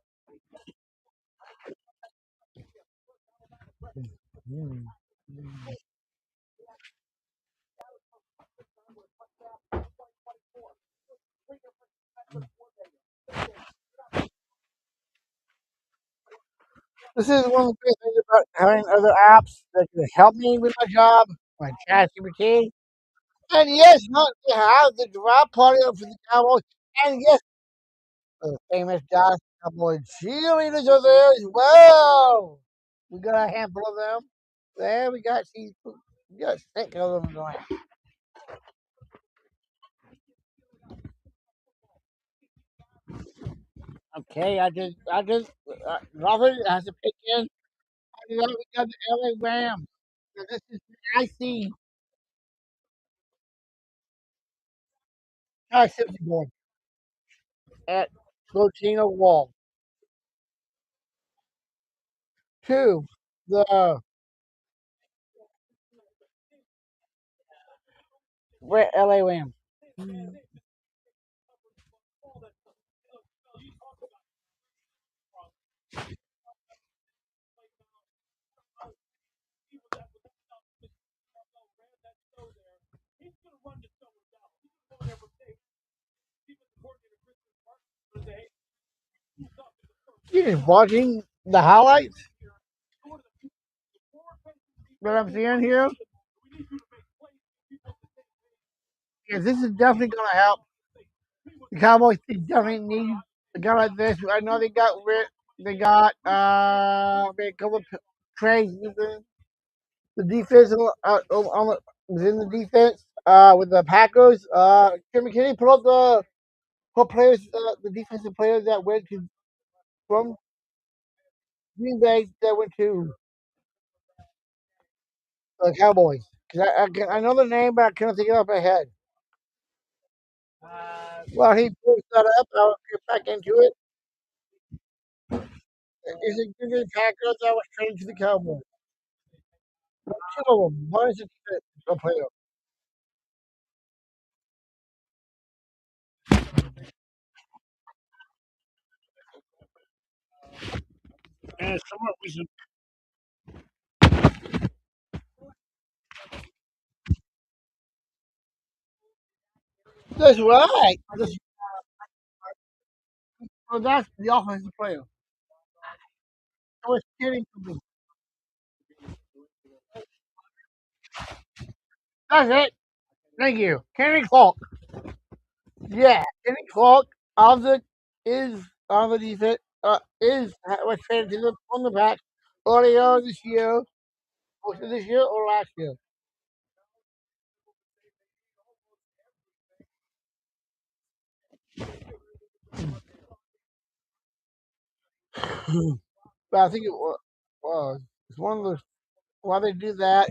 This is one of the great things about having other apps that can help me with my job, like ChatGPT. And yes, not to have the drop party for the Cowboys. And yes, the famous Dallas Cowboy cheerleaders are there as well. We got a handful of them. There we got 6 of them going. Okay, Robert has to pick in. And then we got the LA Rams. So this is the IC safety board at Latino Wall. Two, the LA Rams. You just watching the highlights that I'm seeing here. Yeah, this is definitely going to help. The Cowboys they definitely need a guy like this. I know they got a couple of trades the defense was in the defense with the Packers. Can you pull up the what players the defensive players that went to from Green Bay that went to the Cowboys. 'Cause I know the name, but I couldn't think it off my head. Well, he pulled that up. I'll get back into it. Is it Green Bay Packers that was traded to the Cowboys? Two of them. One is a player. And it's somewhat recent. That's right. Well, that's the offensive player. I was kidding. That's it. Thank you. Kenny Clark. Yeah, Kenny Clark is on the defense. Was traded to the on the back earlier this year. Was it this year or last year? But I think it was. It's one of those. Why they do that?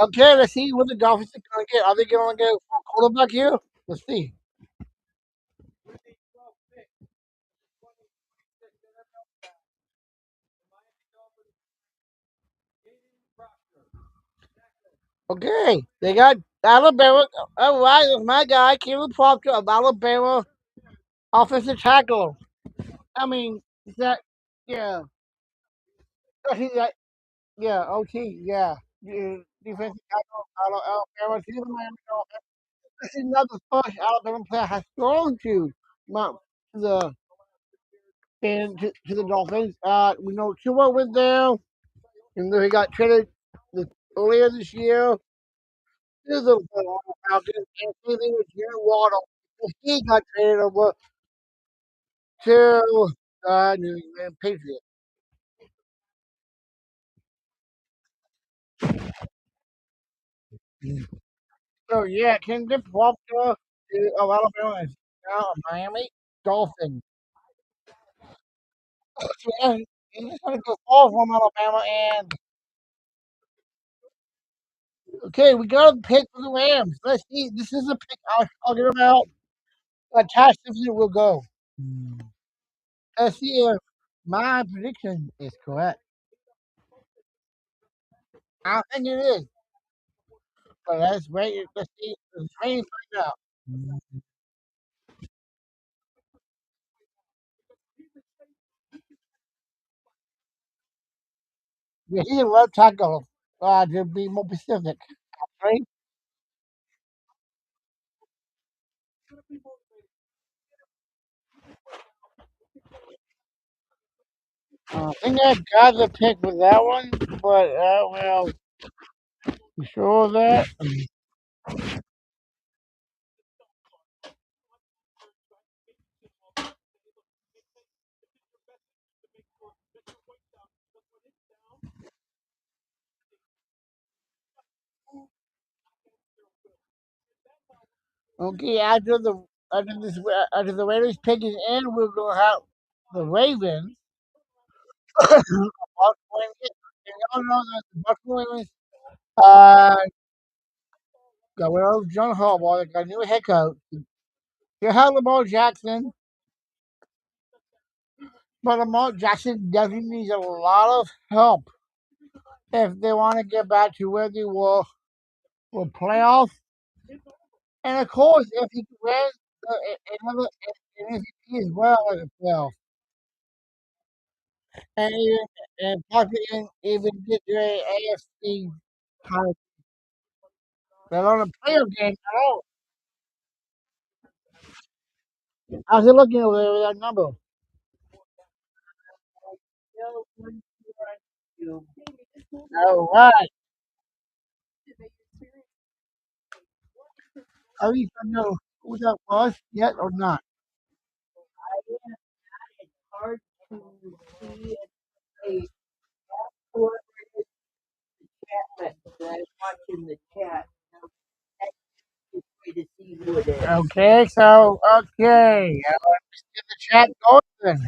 Okay, let's see what the Dolphins are going to get. Are they going to go for a quarterback here? Let's see. Okay, they got Alabama. All right, it's my guy, Caleb Proctor of Alabama, offensive tackle. I mean, is that yeah? He's that yeah? OT yeah. Defensive tackle out of Alabama to the Miami Dolphins. This is not the first Alabama player has thrown to Mount to the to the Dolphins. We know Tua went there, and then he got traded earlier this year to the Falcons. And same thing with Jalen Waddle. He got traded over to New England Patriots. So yeah, Kingdom Proctor of Alabama is now a Miami Dolphin. So yeah, he's just gonna go far from Alabama and okay, we got a pick for the Rams. Let's see. This is a pick I was talking about. Tash Simpson will go. Let's see if my prediction is correct. I think it is, but let's wait. Let's see. Let's wait and find out. Yeah, he's a left tackle. To be more specific, right? I think I got the pick with that one, but well, you sure of that? Okay, after the Raiders pick is in, we're gonna have the Ravens. Baltimore Ravens. And y'all know that the Baltimore Ravens uh got rid of John Harbaugh. They got a new head coach. They have Lamar Jackson, but Lamar Jackson definitely needs a lot of help if they want to get back to where they were with playoffs. And of course, if he wins another an MVP as well as a playoff, and possibly even get to a AFC title, but on a playoff game at all. How's it looking over there with that number? All right. Are you gonna know who that was yet or not? Hard to see a whoever chat that is watching the chat. That's the way to see who it is. Okay, so okay, let's get the chat going then.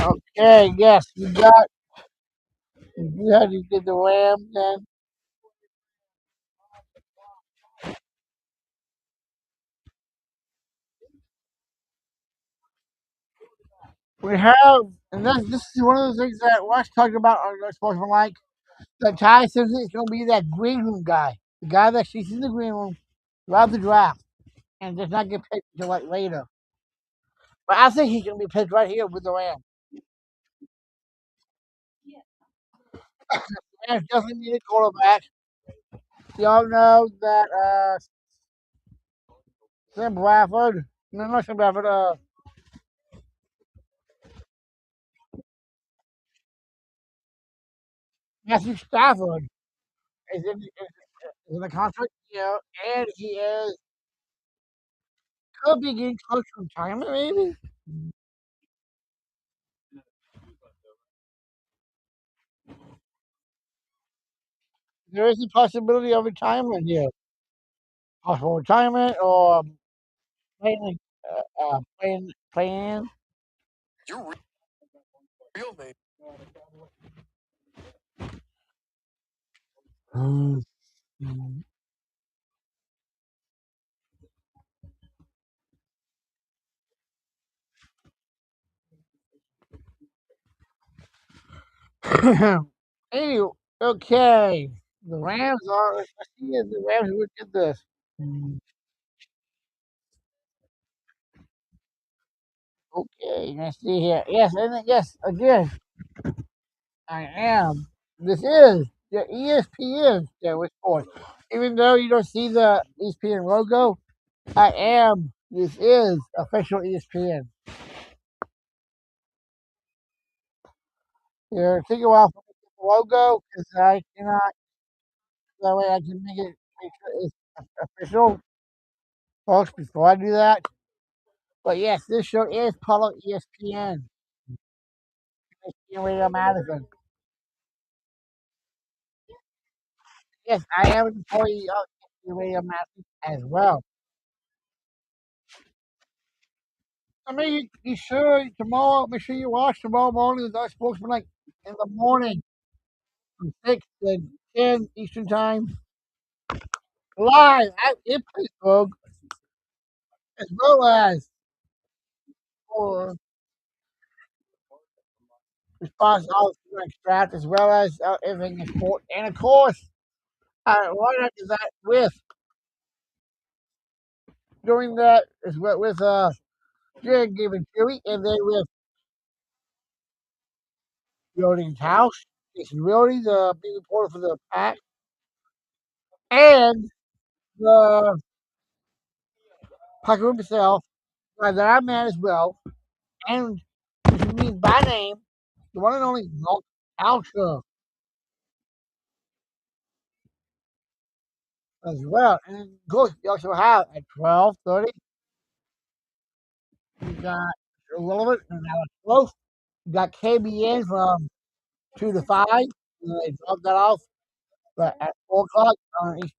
Okay, yes, you had to get the Rams then. We have, and this is one of the things that Russ talked about on the Sportsman Like. The Ty says it's going to be that green room guy, the guy that she's in the green room throughout the draft and does not get picked until like later. But I think he's going to be picked right here with the Rams. The Rams definitely need a quarterback. Y'all know that Sam Bradford, no, not Sam Bradford, Matthew Stafford is in a contract deal, and he could be getting close to retirement, maybe. There is a possibility of retirement here, possible retirement or playing, playing. Your real name. Anyway, okay. The Rams are. Let's see if the Rams would get this. Okay, let's see here. Yes, and yes, again, I am. This is the ESPN with Sports. Even though you don't see the ESPN logo, I am. This is official ESPN. Here, take a while for me to get the logo because I cannot. That way I can make sure it's official, folks. Before I do that, but yes, this show is part of ESPN. ESPN Radio Madison. Yes, I am an employee of ESPN Radio Madison as well. I mean, you sure tomorrow? Make sure you watch tomorrow morning with our spokesman, like in the morning from 6 to 10 Eastern Time, live in Pittsburgh, as well as for response all the draft, as well as everything in sport, and of course, right after that, with doing that is with Jared giving Chewy, and then with Building's house. It's really the big reporter for the Pack, and the Packer himself, that I'm at as well, and if you mean by name, the one and only Mark Alsher as well. And of course, you also have at 12:30, you got Irrelevant and Alex Close. You got KBN from 2 to 5. And they dropped that off. But at 4 o'clock, East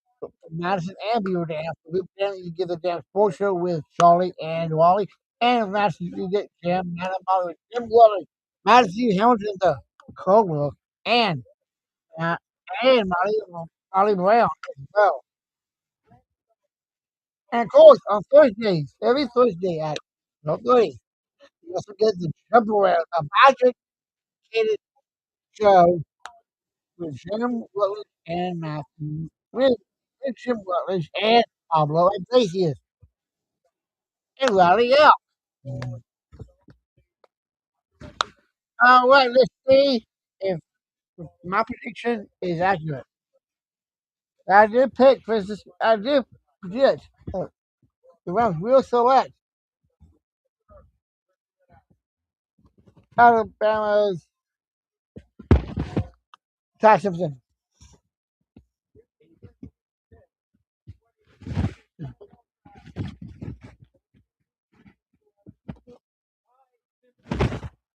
Madison and Beaver Dam. Then you get the damn sports show with Charlie and Wally. And Madison, you get Jim Wally, Madison Hamilton, the co and uh, and Molly Brown as well. And of course, on Thursdays, every Thursday at 12:30, you also get the Temporary, a magic show with Jim Rutledge and Matthew, with Jim Rutledge and Pablo Iglesias and Rowdy out. All right, let's see if my prediction is accurate. I did pick for this. I did predict the Rams will select Alabama's Ty Simpson.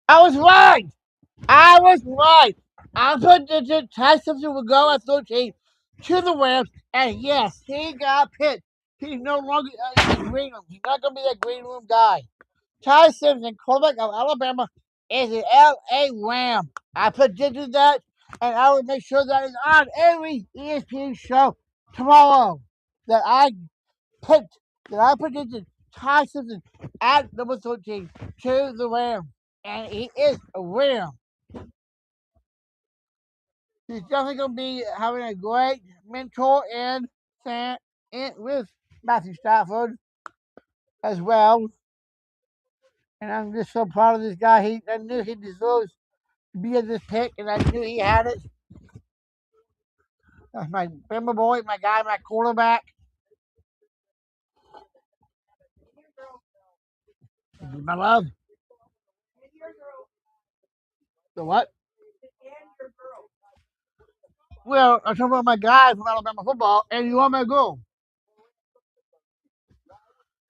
I was right. I was right. I predicted Ty Simpson would go at 13 to the Rams, and yes, he got picked. He's no longer in the green room. He's not going to be that green room guy. Ty Simpson, quarterback of Alabama, is an LA Ram. I predicted that, and I will make sure that is on every ESPN show tomorrow. That I picked, that I predicted Ty Simpson at number 13 to the Ram, and he is a Ram. He's definitely going to be having a great mentor with Matthew Stafford as well. And I'm just so proud of this guy. I knew he deserves to be in this pick, and I knew he had it. That's my Bama boy, my guy, my quarterback. My love. The what? Well, I'm talking about my guy from Alabama football, and you are my girl.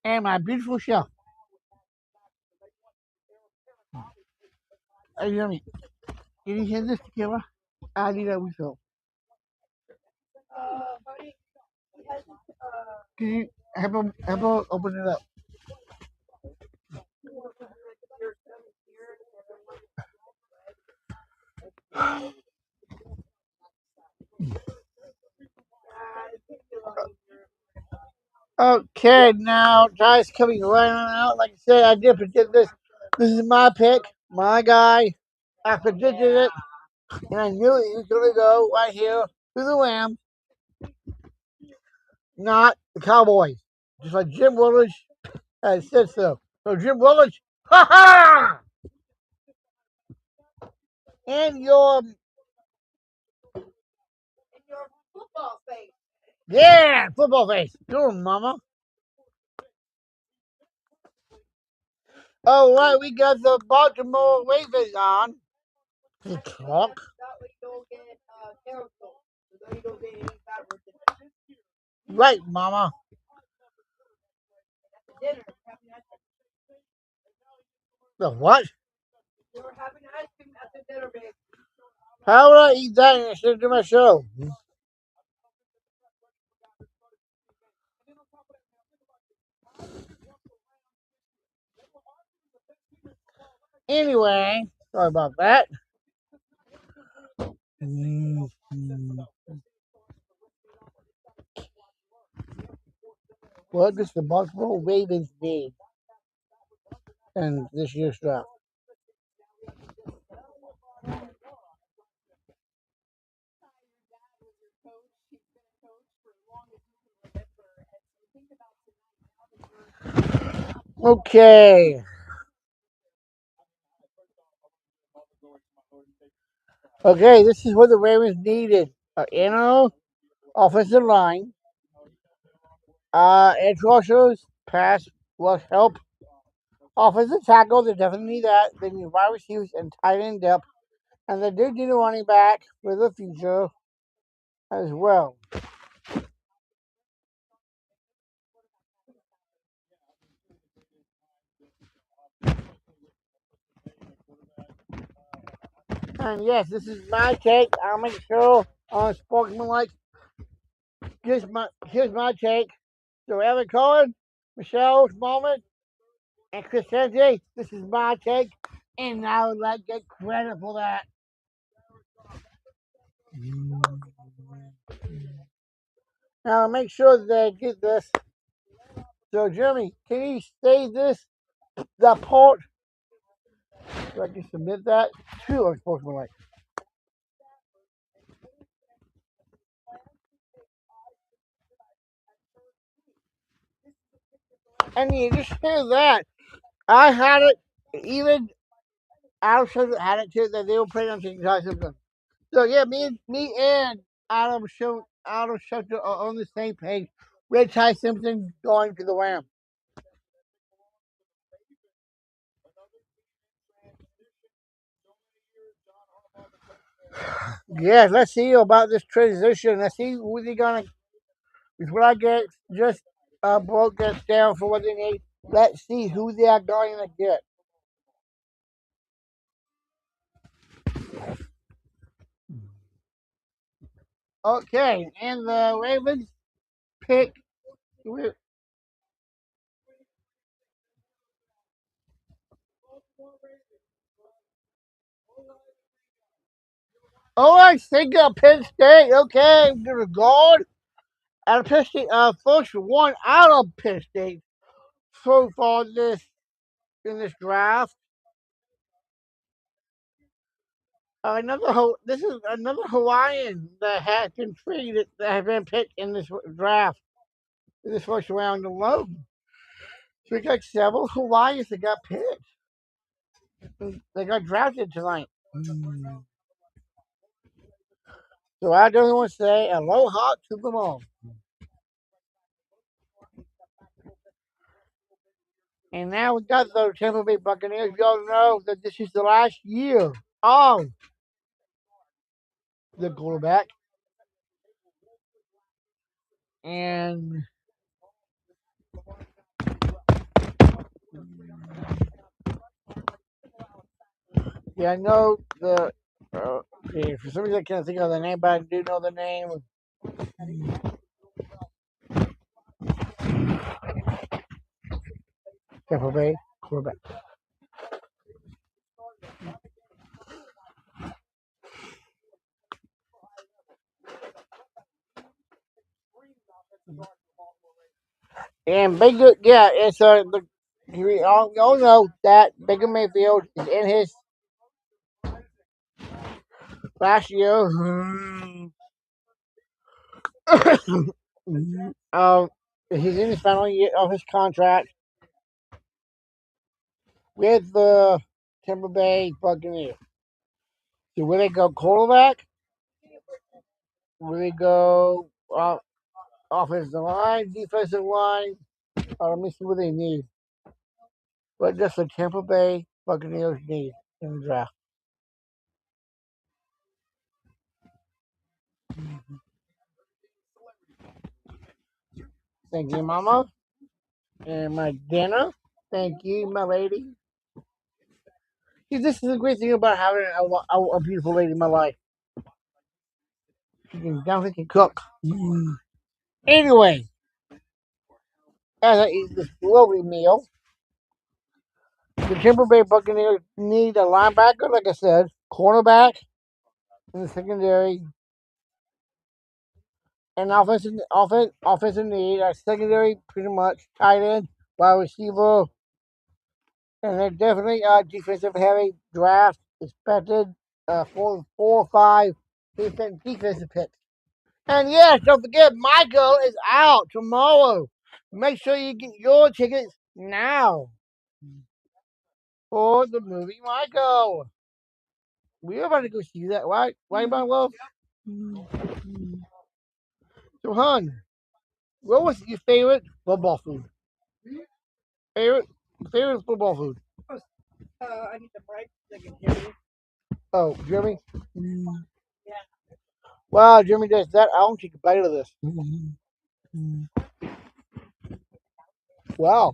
And my beautiful chef. Hey, you hear me? Can you hear this tequila? I need that refill. Can you have him open it up? Okay, now Ty's coming right on out. Like I said, I did predict this. This is my pick, my guy. I predicted it, and I knew he was going to go right here to the Rams, not the Cowboys. Just like Jim Willis has said so. So Jim Willis, ha ha! And your football face. yeah, football face. Your mama. Oh right, we got the Baltimore Ravens on. The clock. Right, mama. The what? They were having ice cream at the dinner, babe. How would I eat that instead of do my show? Anyway, sorry about that. What does the Baltimore Ravens need in this year's draft? Okay. Okay, this is what the Ravens needed. An offensive line, edge rushers, pass rush help, offensive tackle, they definitely need that. They need wide receivers and tight end depth. And they do need a running back for the future as well. And yes, this is my take. I'll make sure on Sportsmanlike. Here's my take. So Evan Cohen, Michelle's moment, and Chris Sente, this is my take. And I would like to get credit for that. Now make sure that they get this. So Jeremy, can you save the port so I can submit that to Unsportsmanlike? And you just hear that. I had it, even Adam Schultz had it too, that they were playing on taking Ty Simpson. So yeah, me and Adam auto sector are on the same page. Red Ty Simpson going to the Rams. Yeah, let's see about this transition. Let's see who they gonna. Is what I get. Just broke this down for what they need. Let's see who they are going to get. Okay, and the Ravens pick. Oh, I think Penn State. Okay, we're going out of Penn State. First one out of Penn State so far this in this draft. This is another Hawaiian that has been treated that has been picked in this draft in this first round alone. So we got several Hawaiians that got picked. They got drafted tonight. So I just want to say aloha to them all. And now we got the Tampa Bay Buccaneers. You all know that this is the last year of the quarterback. And yeah, I know the. Okay, for some reason I can't think of the name, but I do know the name. Tampa Bay quarterback. And Baker, yeah, it's we all know that Baker Mayfield is in his last year. um, he's in his final year of his contract with the Tampa Bay Buccaneers. So will they go quarterback? Will they go offensive line, defensive line? Let me see what they need. What does the Tampa Bay Buccaneers need in the draft? Thank you, Mama. And my dinner. Thank you, my lady. See, this is a great thing about having a beautiful lady in my life. She can definitely cook. Anyway, as I eat this lovely meal, the Tampa Bay Buccaneers need a linebacker, like I said, cornerback in the secondary, and offensive need. A secondary, pretty much tight end, wide receiver, and they're definitely defensive heavy draft expected. Four or five defensive picks. And yes, don't forget, Michael is out tomorrow. Make sure you get your tickets now for the movie Michael. We're about to go see that, right? Right, my love? So, hon, what was your favorite football food? Favorite favorite football food? I need the mic so I can hear you. Oh, Jeremy? Wow, Jeremy does that. I want to take a bite of this. Wow.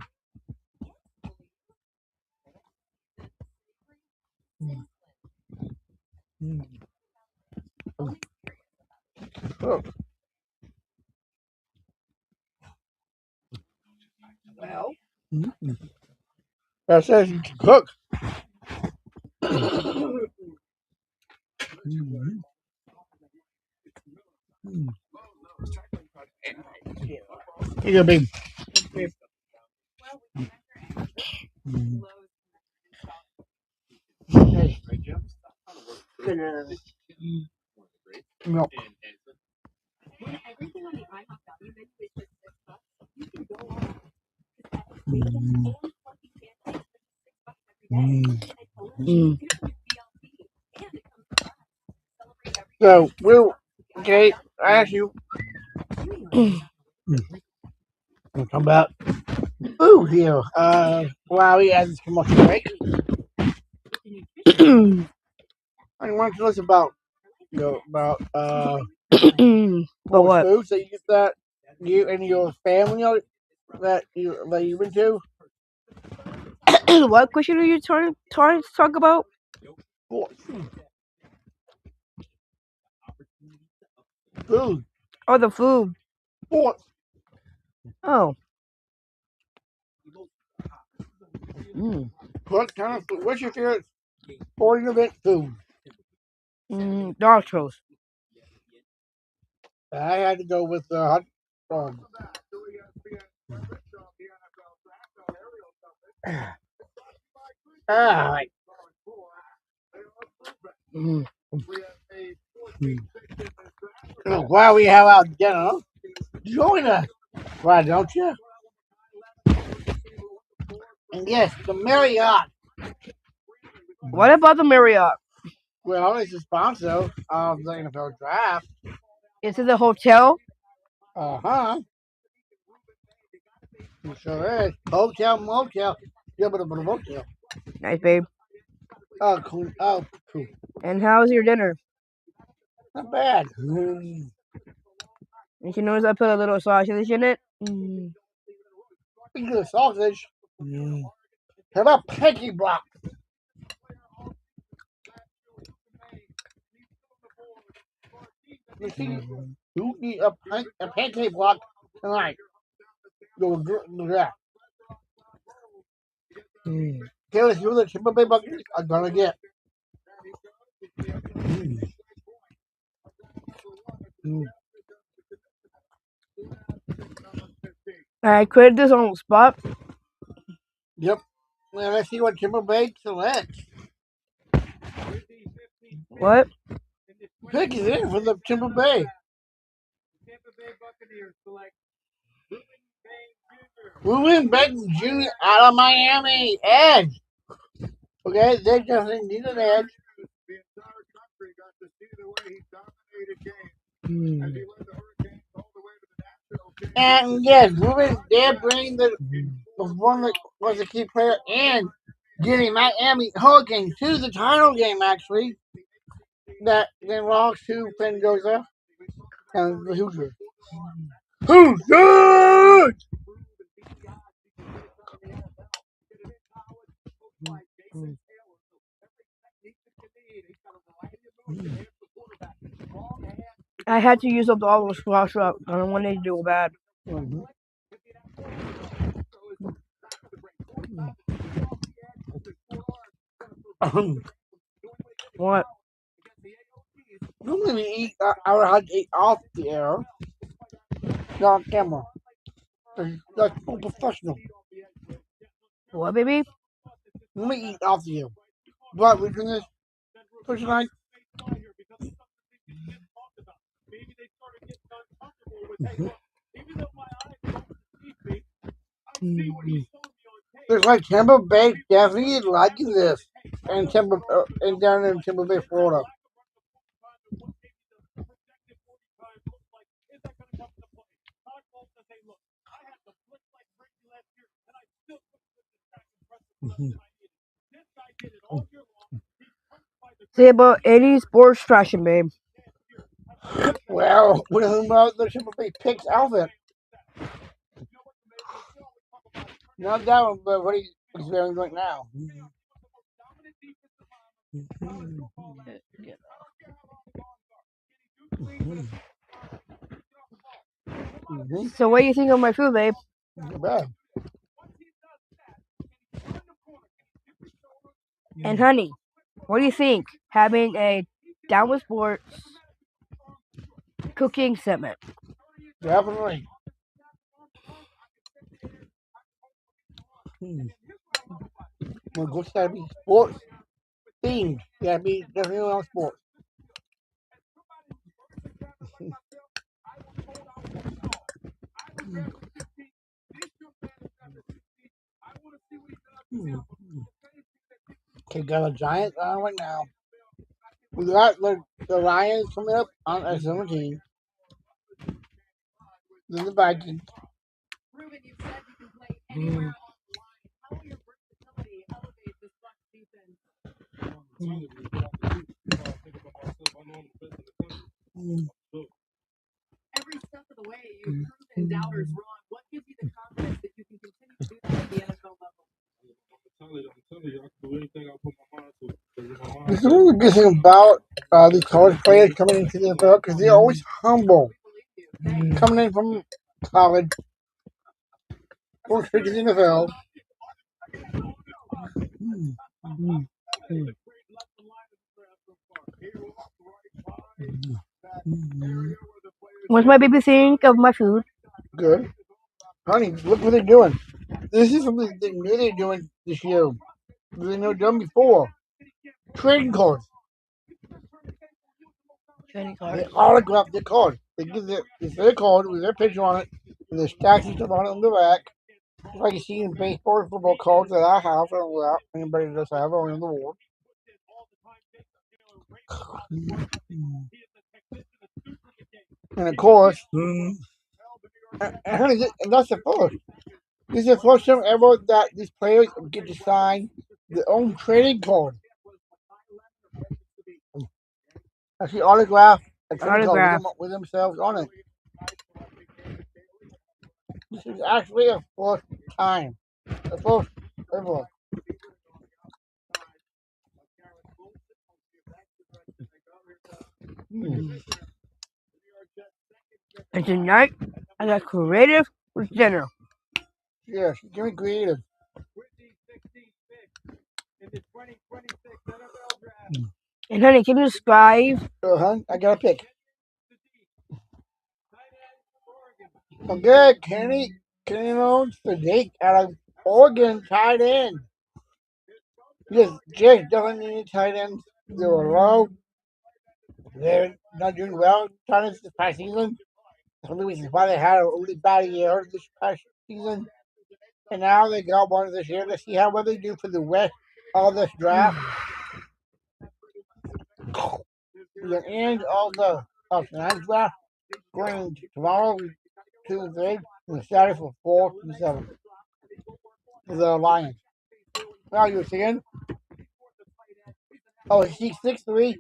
Oh. Well, That says you can cook. Here you go, babe. Hey, milk. Mm. So, we'll, okay, I asked you, We'll come about food here. While we had this commercial break, I want to listen about But sports what? foods that you and your family that you've been to. What question are you trying to talk about? Sports food. Oh, the food. Sports. Oh. Mm. What kind of food? What's your favorite sporting event food? Nachos. I had to go with hot dog. Ah, Mm. while we have our dinner, join us. Why don't you? And yes, the Marriott. What about the Marriott? Well, it's a sponsor of the NFL draft. Is it the hotel? Uh-huh. It sure is. Hotel, motel. Yeah, but a motel. Nice, babe. Oh, cool. Oh, cool. And how's your dinner? Not bad. And you notice I put a little sausage in it? Speaking of sausage, how about pancake block? You see, you eat a pancake block tonight. You'll do that. Tell us who the Tampa Bay Buccaneers are gonna get. I created this on the spot. Yep. Well, let's see what Tampa Bay selects. What? Pick is in for the Tampa Bay. Ruben Beckton Jr. out of Miami. Edge. Okay, they definitely need an edge. And yes, Ruben did bring the one that was a key player and getting Miami Hurricanes to the title game actually. That then lost to Pendoza and the Hoosiers. Hoosiers! I had to use up all those squash up. I don't want to do it bad. What? Normally we eat our hot eat off the air, not on camera. That's so professional. What, baby? Let me eat off the air. But we're doing this for tonight. Looks like Tampa Bay definitely liking this, and down in Tampa Bay, Florida. Say about any sports trashing, babe. Well, we're talking about the Tampa Bay Pigs outfit. Not that one, but what he's wearing right now. So what do you think of my food, babe? Not bad. And honey, what do you think? Having a Down with Sports cooking segment. Definitely. Well, it's gotta be sports themed. Gotta be definitely on sports. Okay, got a Giants on right now. We got the Lions coming up on at 17. than the Vikings. Mm. Mm. This is what the good thing about these college players coming into the NFL because they're always humble. Coming in from college, going straight to the NFL. Mm. Mm. Mm. Mm. What's my baby think of my food? Good. Honey, look what they're doing. This is something they knew they're doing this year. They never done before. Trading cards. Trading They cards. autograph their card. They give their card with their picture on it, and there's stacks and stuff on it on the back. Like you see in baseball and football cards that I have, I don't know that anybody does have on the wall. And of course, and that's the first. This is the first time ever that these players get to sign their own trading card. Actually, autograph a trading card Autograph. with themselves on it. This is actually a first time. The first ever. Mm. And tonight, I got creative with dinner. Yes, give me creative. And honey, can you describe? I got a pick. Okay, Kenny Owens, the Jake out of Oregon tight end. Yes, Jake doesn't need tight ends. They were low. They're not doing well tight ends this past season. That's one of the reasons why they had a really bad year this past season. And now they got one this year. Let's see how well they do for the rest of this draft. The end of the tonight's draft. Going tomorrow, 2 and 3, and Saturday for 4 and 7. The Lions. Now you're seeing? Oh, he's 6'3"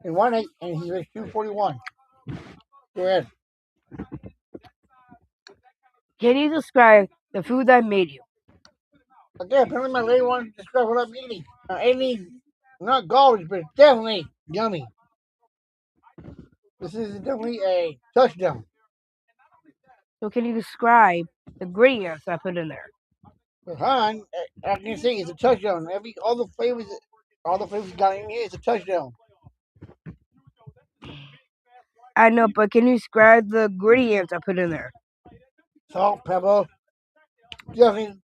and 1'8", and he's 241. Go ahead. Can you describe the food I made you? Okay, apparently my lady wanted to describe what I'm eating. Eating, not garbage, but it's definitely yummy. This is definitely a touchdown. So can you describe the ingredients I put in there? For Han, I can see it's a touchdown. All the flavors got in here is a touchdown. I know, but can you describe the ingredients I put in there? Salt, pepper, definitely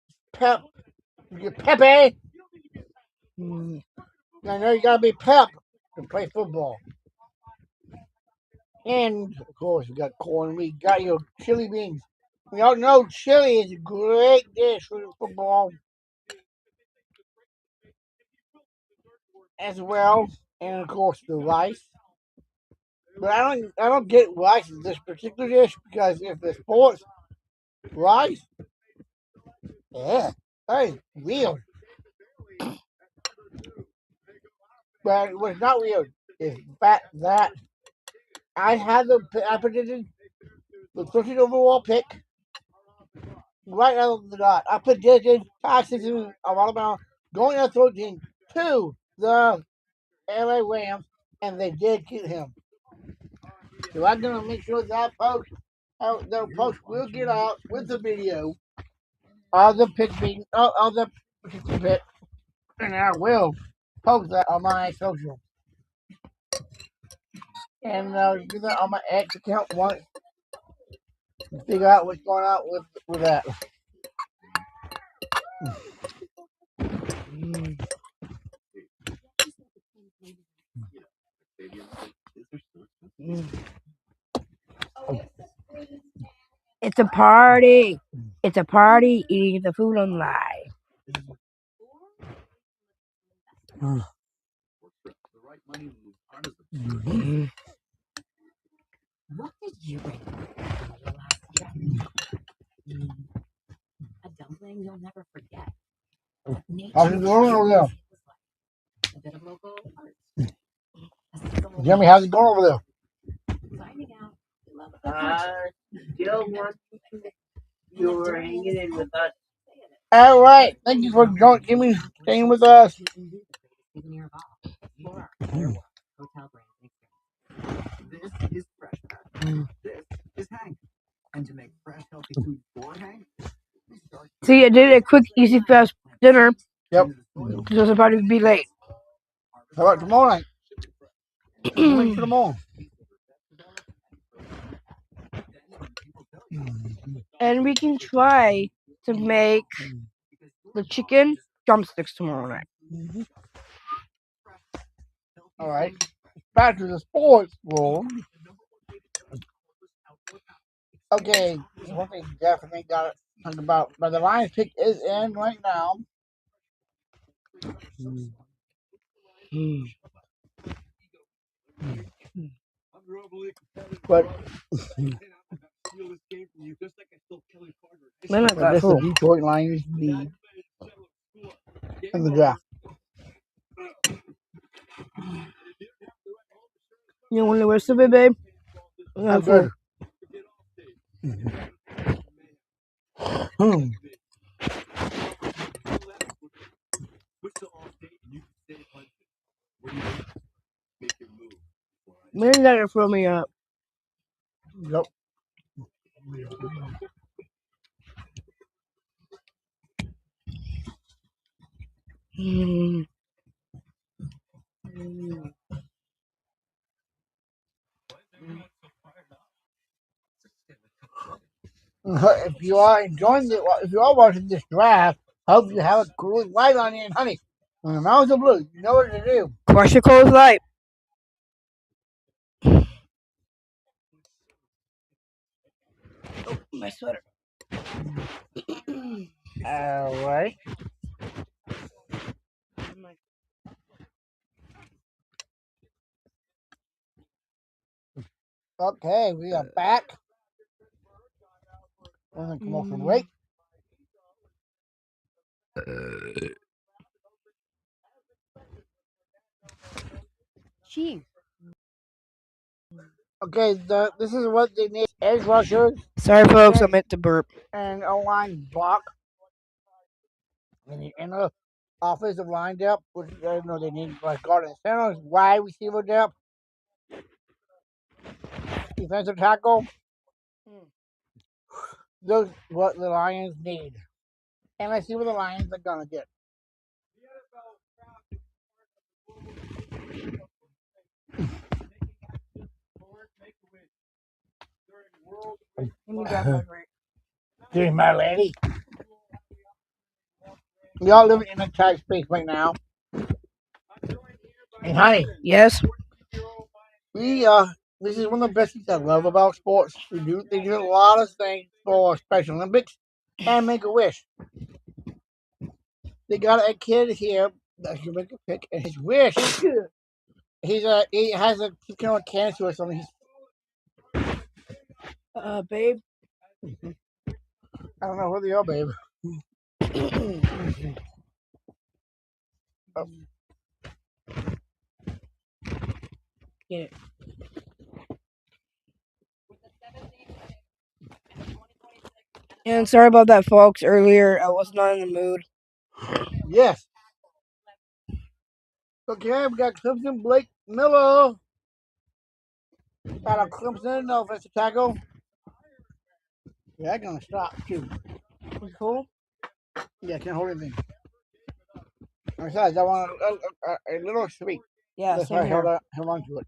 you get peppy. Mm. I know you gotta be pep to play football. And of course, you got corn. We got your chili beans. We all know chili is a great dish for football as well, and of course the rice. But I don't get rice in this particular dish because if it's sports rice, yeah, that is weird. But what's not weird is the fact that I predicted the 13th overall pick right out of the dot. I predicted Tyson of Alabama going at 13 to the LA Rams, and they did get him. So I'm gonna make sure that post will get out with the video of the pick being of the particular pick, and I will post that on my social and do that on my X account once to figure out what's going on with that. It's a party. It's a party eating the food on live. Mm. How's it going over there? Jimmy, how's it going over there? Still want you were hanging in with us. All right. Thank you for Jimmy staying with us. See, I did a quick, easy, fast dinner Yep. because I was about to be late. How about tomorrow night? What do you make for tomorrow? And we can try to make the chicken drumsticks tomorrow night. All right. Back to the sports world. Okay. One thing definitely got to talk about. But the Lions pick is in right now. But Then I got this the full. Detroit Lions lead in the draft. You want the rest of it, babe? I I'm got good. full. Maybe that'll fill me up. Yep. Mm. If you are enjoying it, if you are watching this draft, hope you have a cooling light on you and honey. When the mountains are blue, you know what to do. Crush your clothes light. Oh, my sweater. All right. Okay, we are back. We're going to come off the break. Cheese. Okay, this is what they need: edge rushers Sorry, folks, I and, meant to burp. and O-line block. And the inner offensive line depth, which I know they need like guard and center, wide receiver depth, defensive tackle. Those what the Lions need. And let's see what the Lions are gonna get. Here's my lady. We all living in a tight space right now. And honey, Yes? we this is one of the best things I love about sports. They do a lot of things for Special Olympics and Make a Wish. They got a kid here that can make a pick, and his wish he has a kind of cancer or something. Babe. I don't know who they are, babe. Oh. Get it. And sorry about that, folks. Earlier, I was not in the mood. Yes. Okay, we got Clemson Blake Miller out of Clemson, offensive tackle. Yeah, I'm gonna stop too. Cool? Yeah, can't hold anything. Besides, I want a little sweet. Yeah, That's same why I here. held on to it.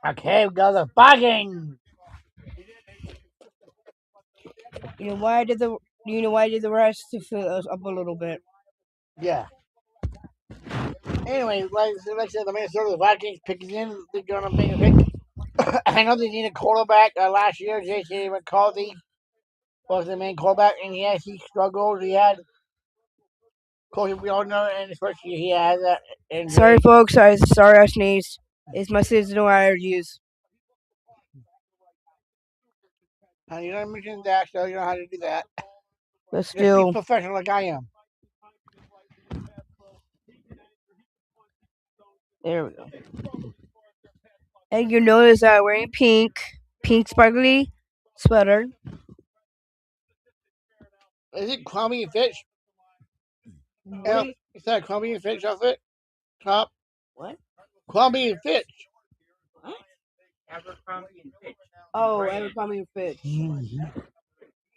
Okay, we got the Vikings. You know why I did the rest to fill us up a little bit? Yeah. Anyway, like I said, the Minnesota Vikings picking in. They're gonna make a pick. I know they need a quarterback. Last year, J.J. McCarthy was the main quarterback, and yes, he struggled. He had, of course, we all know, in his first year, he had that injury. Sorry, folks. Sorry, I sneezed. It's my seasonal allergies. You don't mention that, so you know how to do that. But Just be still, professional like I am. there we go. And you notice that I'm wearing pink sparkly sweater. Is it Crummy and Fitch? What? Is that Crummy and Fitch outfit? Top? What? Crummy and Fitch. Oh, Abercrombie and Fitch.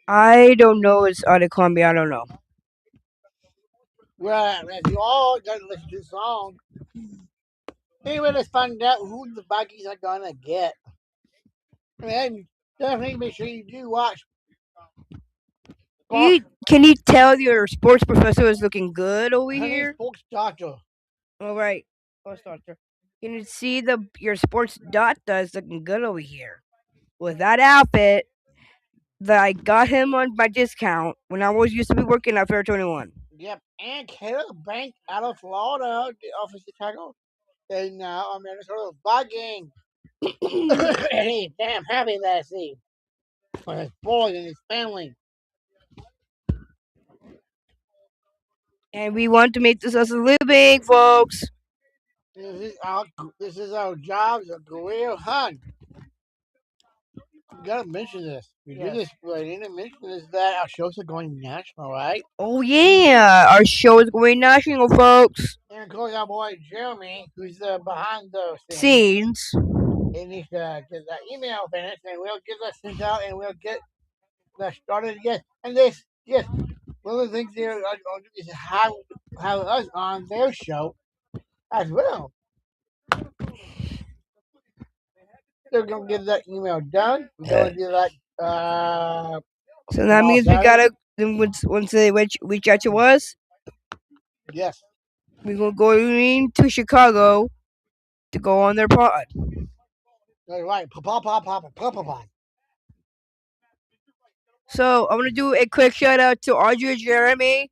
I don't know. It's Abercrombie. I don't know. Well, if you all got to listen to the song. Anyway, let's find out who the Vikings are going to get. And definitely make sure you do watch. Can you tell your sports professor is looking good over Her name's here? Sports Doctor. All right, sports doctor. Can you see your sports doctor is looking good over here with that outfit that I got him on my discount when I was used to be working at Fair 21. Yep, and Caleb Bank out of Florida, the offensive tackle. They now are Minnesota Vikings. And he's damn happy that see for his boys and his family. And we want to make this as a living, folks. This is our job as a career hunt. You gotta mention this. We do this, but I didn't mention this that our shows are going national, right? Oh yeah, our show is going national, folks. And of course, our boy Jeremy, who's behind the Scenes. he needs to get that email finished, and we'll get that sent out, and we'll get that started again. And yes, one of the things they're going to do is have us on their show as well. They're going to get that email done. We're going to do that. So that means we gotta once they reach out to us. Yes. We're gonna go to Chicago to go on their pod. That's right. Pa. So I'm gonna do a quick shout out to Audrey and Jeremy.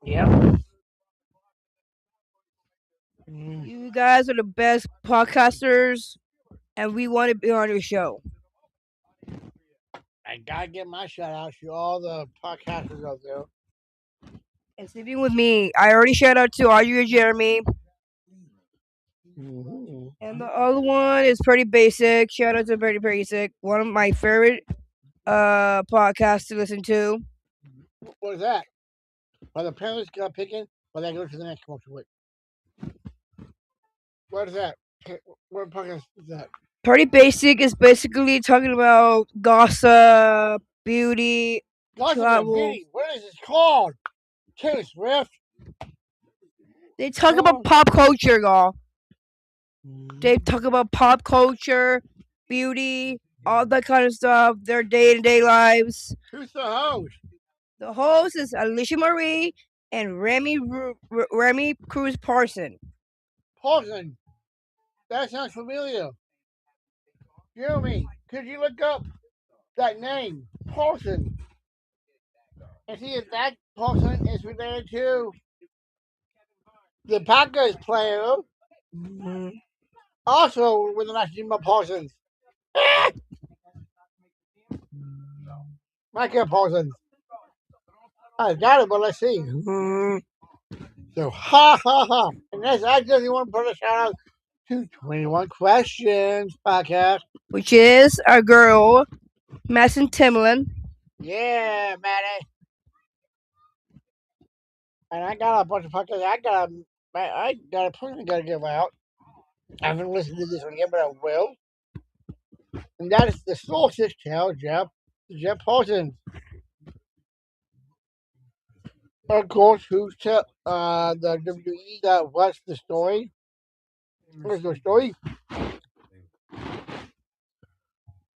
Yep. You guys are the best podcasters, and we want to be on your show. I gotta get my shout out to all the podcasters out there. And sitting with me, I already shout out to Audrey and Jeremy. Mm-hmm. And the other one is pretty basic. Shout out to Pretty Basic, one of my favorite podcasts to listen to. What is that? Are the parents gonna pick in, or they go to the next commercial break? What is that? What podcast is that? Pretty Basic is basically talking about gossip, beauty, travel. Beauty. What is this called? Taylor Swift. They talk about pop culture, y'all. They talk about pop culture, beauty, all that kind of stuff, their day-to-day lives. Who's the host? The host is Alicia Marie and Remy Cruz Parson. Parson. That sounds familiar. Jeremy, could you look up that name, Parson, and see if that Parson is related to the Packers player? Mm-hmm. Also with the last name of Parsons. Michael Parsons. I got it, but let's see. Mm-hmm. So, ha. And that's, I just want to put a shout out to 21 Questions podcast. Which is our girl, Madison Timlin. Yeah, Maddie. And I got a bunch of podcasts. I got a person got to give out. I haven't listened to this one yet, but I will. And that is the Solstice Tale, Jeff Parsons. Of course, who's the WWE that watched the story. Where's the story?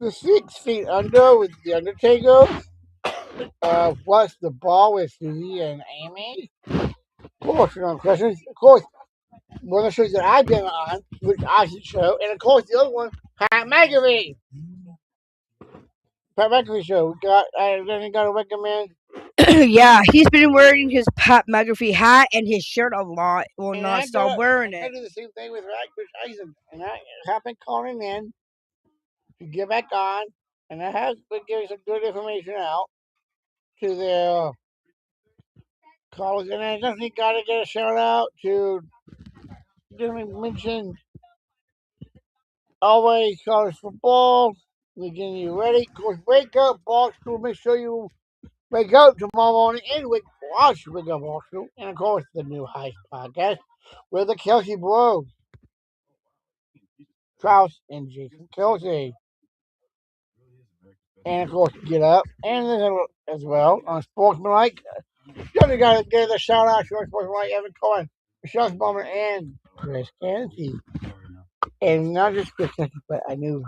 The 6 Feet Under with The Undertaker. What's the Ball with Susie and Amy? Of course, questions. Of course, one of the shows that I've been on, which I should show, and of course the other one, Pat McAfee. Pat McAfee show. I got to recommend. Yeah, he's been wearing his Pat McAfee hat and his shirt a lot. Will not stop wearing it. I do the same thing with Chris Eisen, and I have been calling in to get back on and I have been giving some good information out to their callers. And I definitely got to get a shout out to definitely mention always college football. We're getting you ready. Of course, wake up, Barstool. Make sure you wake up tomorrow morning and watch Wake Up Barstool. And of course, the new Heist podcast with the Kelsey Bros, Strauss and Jason Kelsey. And of course, Get Up. And then as well on Sportsmanlike. You got to give a shout out to Sportsmanlike, Evan Cohen, Michelle Bummer, and Chris Kennedy. And not just Chris Kennedy, but I knew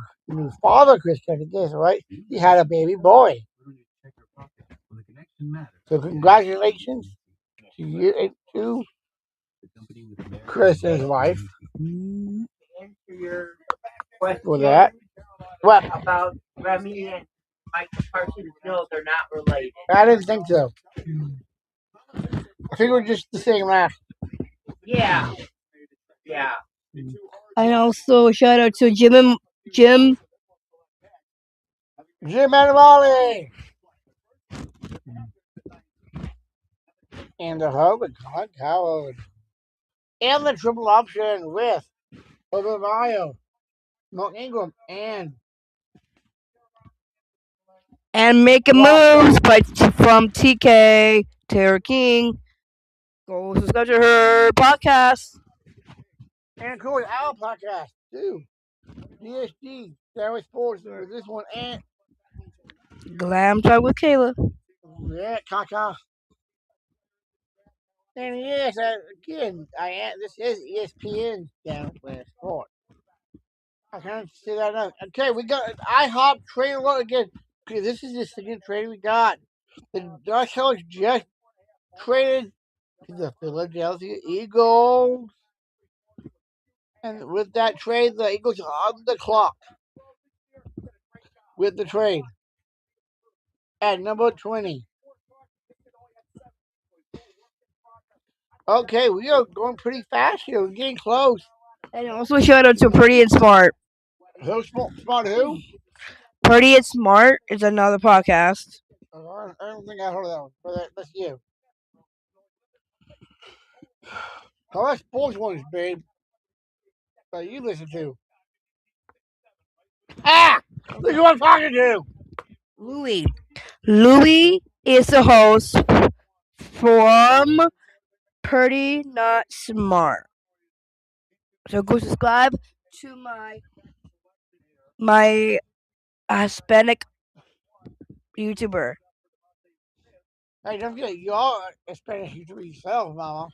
father Chris Kennedy. Guess right? He had a baby boy. So congratulations to you and to Chris and his wife Answer your question for that. What? about Remy and Michael Parsons. No, they're not related. I didn't think so. I think we're just the same laugh. Yeah. Yeah. And also shout out to Jim Animale and the hub and Colin Coward. And the triple option with Obermeyer, Mark Ingram, and making moves from TK Tara King. Go subscribe to her podcast. And of course our podcast too. DSG, Sarah Sports, this one and Glam Talk with Kayla. yeah, Kaka. And yes, again, this is ESPN down with sport. I can't see that enough. Okay, we got an IHOP trade alert again. Okay, this is the second trade we got. The Dutch Hells just traded to the Philadelphia Eagles. And with that trade, the Eagles are on the clock with the trade at number 20. Okay, we are going pretty fast here. We're getting close. And also shout out to Pretty and Smart. Who smart who? Pretty and Smart is another podcast. I don't think I heard of that one, but that's you. How about sports ones, babe? That you listen to? Ah! Look who I'm talking to! Louie. Louie is the host from Pretty Not Smart. So go subscribe to my Hispanic YouTuber. Hey, don't forget, you are a Spanish YouTuber yourself, Mama.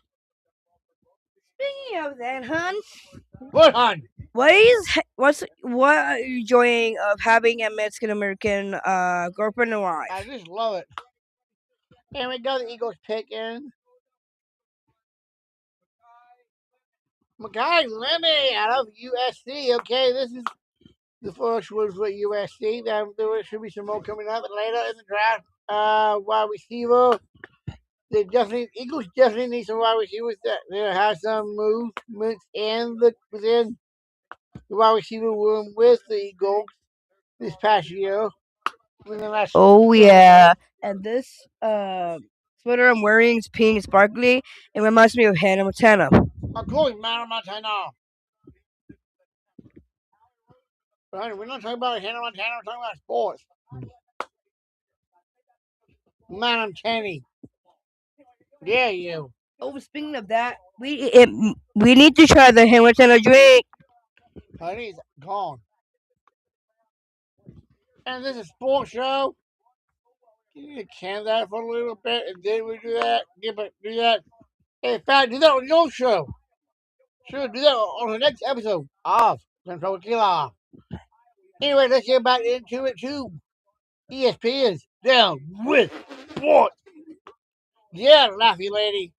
Speaking of that, hun, What, hon? what are you enjoying of having a Mexican American girlfriend and wife? I just love it. And we got the Eagles pick in. Makai Lemmy out of USC. Okay, this is the first one for USC. There should be some more coming up later in the draft. Wide receiver. Eagles definitely need some wide receivers that have some movements within the wide receiver room with the Eagles this past year. Oh yeah, and this sweater I'm wearing is pink and sparkly. It reminds me of Hannah Montana. Of course, Hannah Montana. But honey, we're not talking about Hannah Montana. We're talking about sports. Madam Tanny. Yeah, you. Oh, speaking of that, we need to try the Hannah Montana drink. Honey's gone. And this is a sports show. You need to can that for a little bit, and then we do that. Do that. Hey, in fact, do that on your show. Sure, do that on the next episode of Central Killer. Anyway, let's get back into it too. ESPN's down with sports. Yeah, laughy lady.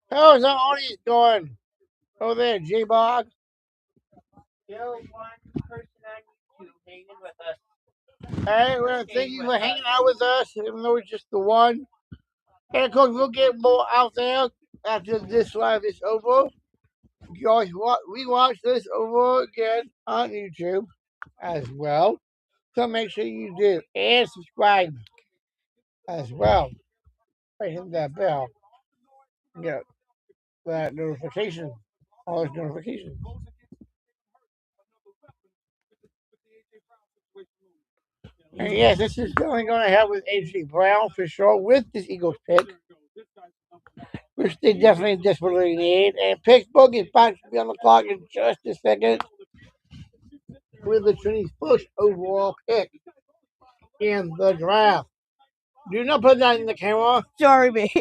How's the audience going? Oh, there, J-Bog. Still one person on YouTube hanging with us. Hey, well, thank you for hanging out with us, even though it's just the one. And of course, we'll get more out there after this live is over. You always rewatch this over again on YouTube as well. So make sure you do and subscribe as well. Right, hit that bell. Get that notification. All those notifications. And yes, this is only going to have with A.J. Brown for sure with this Eagles pick, which they definitely desperately need. And Pittsburgh is about to be on the clock in just a second with the Trinity first overall pick in the draft. Do not put that in the camera. Sorry, me.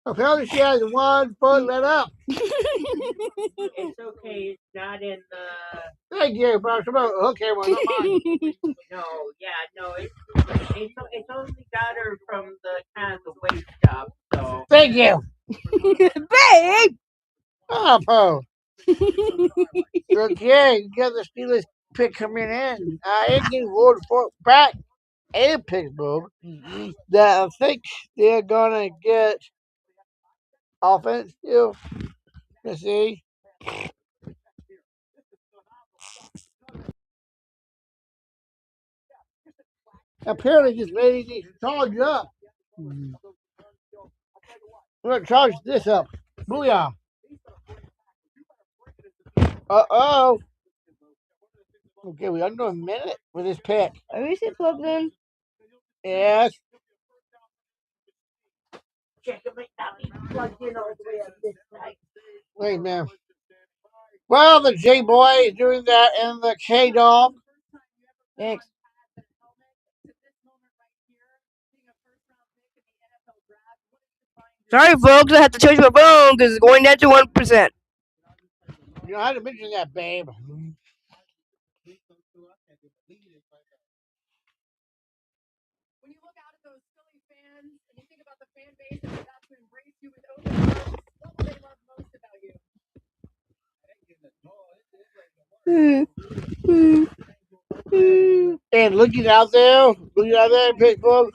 Apparently, she has 1 foot let up. It's okay. It's not in the. Thank you, but I'm about her camera, not mine. No, yeah, no. It's only got her from the kind of the waist up. So. Thank you. Babe! Oh, Poe. Okay, you got the Steelers pick coming in. It getting rolled for back in Pittsburgh. That I think they're gonna get offense still. Let's see. Apparently, this lady needs to charge up. We're gonna charge this up. Booyah. Uh-oh. Okay, we under a minute with this pick. Are you still plugged in? Yes. Check it might not be plugged in all the way on this side. Wait, man. Well, the J Boy is doing that, and the K Dog. Thanks. Sorry, folks. I have to charge my phone because it's going down to 1%. You know, I had to mention that, babe. When you look out at those Philly fans and you think about the fan base that's about to embrace you with open arms, what will they love most about you? And looking out there in Pittsburgh,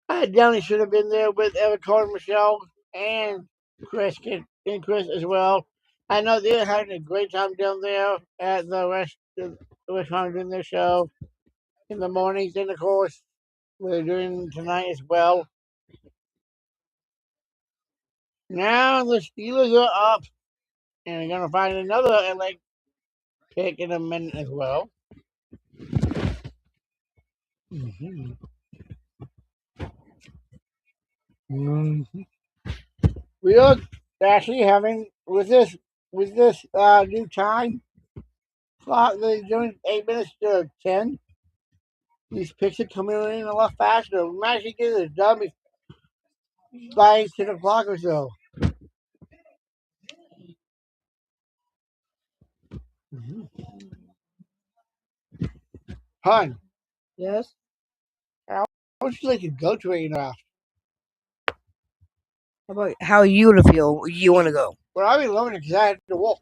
I definitely should have been there with Evercole and Michelle and Chris as well. I know they're having a great time down there at the restaurant doing their show in the mornings, and of course, what they're doing tonight as well. Now the Steelers are up, and they're gonna find another LA pick in a minute as well. Mhm. Mhm. We are actually having with this new time clock. They're doing 8 minutes to 10. These picks are coming in a lot faster. We might actually get it done by 10 o'clock or so. Mhm. Hun, Yes? how would you like to go to it draft? How about how you to feel? You want to go? Well, I'll be alone because I had to walk.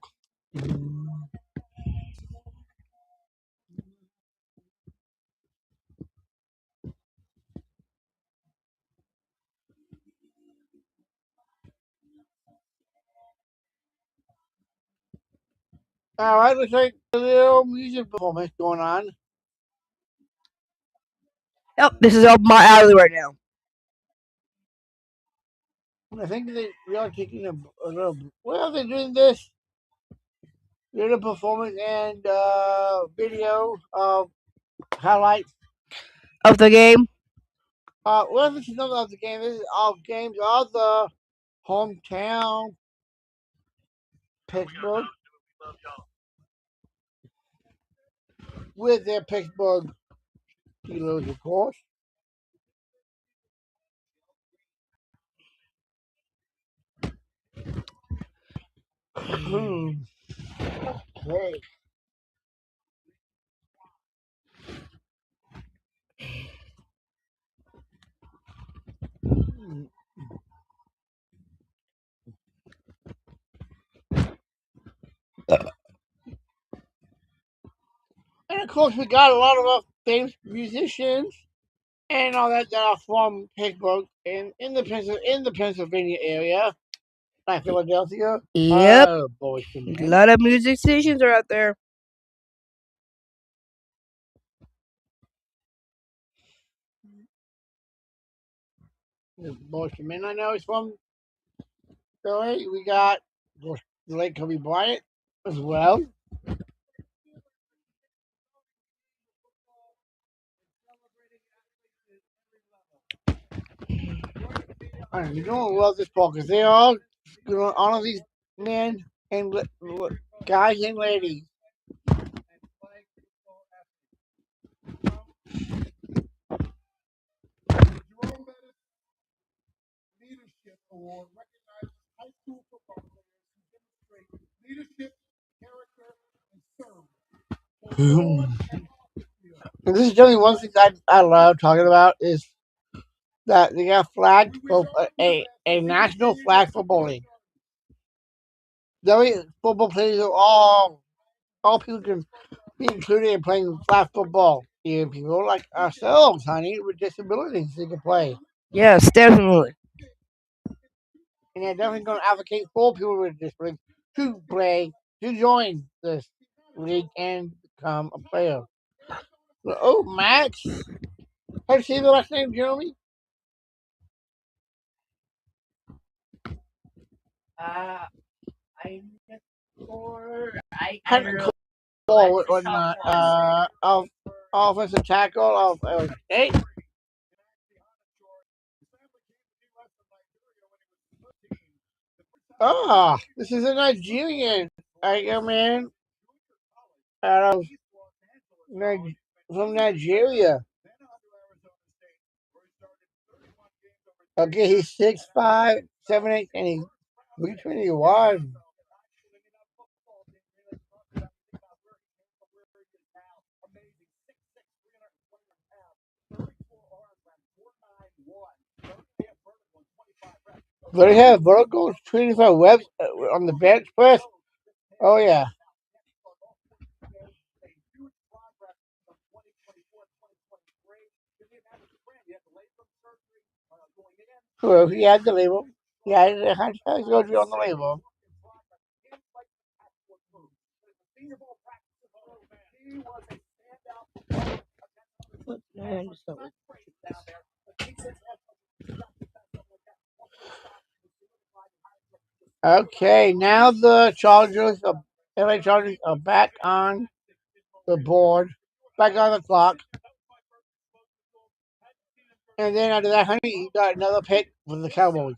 All right, looks like a little music performance going on. Yep, this is up my alley right now. I think we are taking a little. Well, they're doing this. They're doing a performance and video highlights. Of the game? Well, this is not of the game. This is all games of the hometown Pittsburgh with their Pittsburgh Steelers, of course. Okay. And of course, we got a lot of our famous musicians and all that are from Pittsburgh and in the Pennsylvania area. At Philadelphia? Yep. Boys to A Men. lot of music stations are out there. The Boys to Men I know is from Philly. We got the late Kobe Bryant as well. And you're gonna love this ball because they all, all of these men and guys and ladies. Leadership Award recognizes high school football players who demonstrate leadership, character, and service. And this is the only one thing I love talking about is that they got flag for a national flag for bowling. The football players are all people can be included in playing flag football. Even people like ourselves, honey, with disabilities, they can play. Yes, definitely. And they're definitely going to advocate for people with disabilities to play, to join this league and become a player. So, oh, Max. How do you say the last name, Jeremy? I'm for I Kind don't of know. cool, whatnot. Of offensive tackle of hey. Ah, this is a Nigerian. I come in out of from Nigeria. Okay, he's 6'5", 7'8", and he's 321. They have vertical 25 webs on the bench press. Oh yeah. Well, he had the label. Yeah, the hashtag going to be on the label. Okay, now the LA Chargers are back on the board, back on the clock. And then after that, honey, you got another pick with the Cowboys.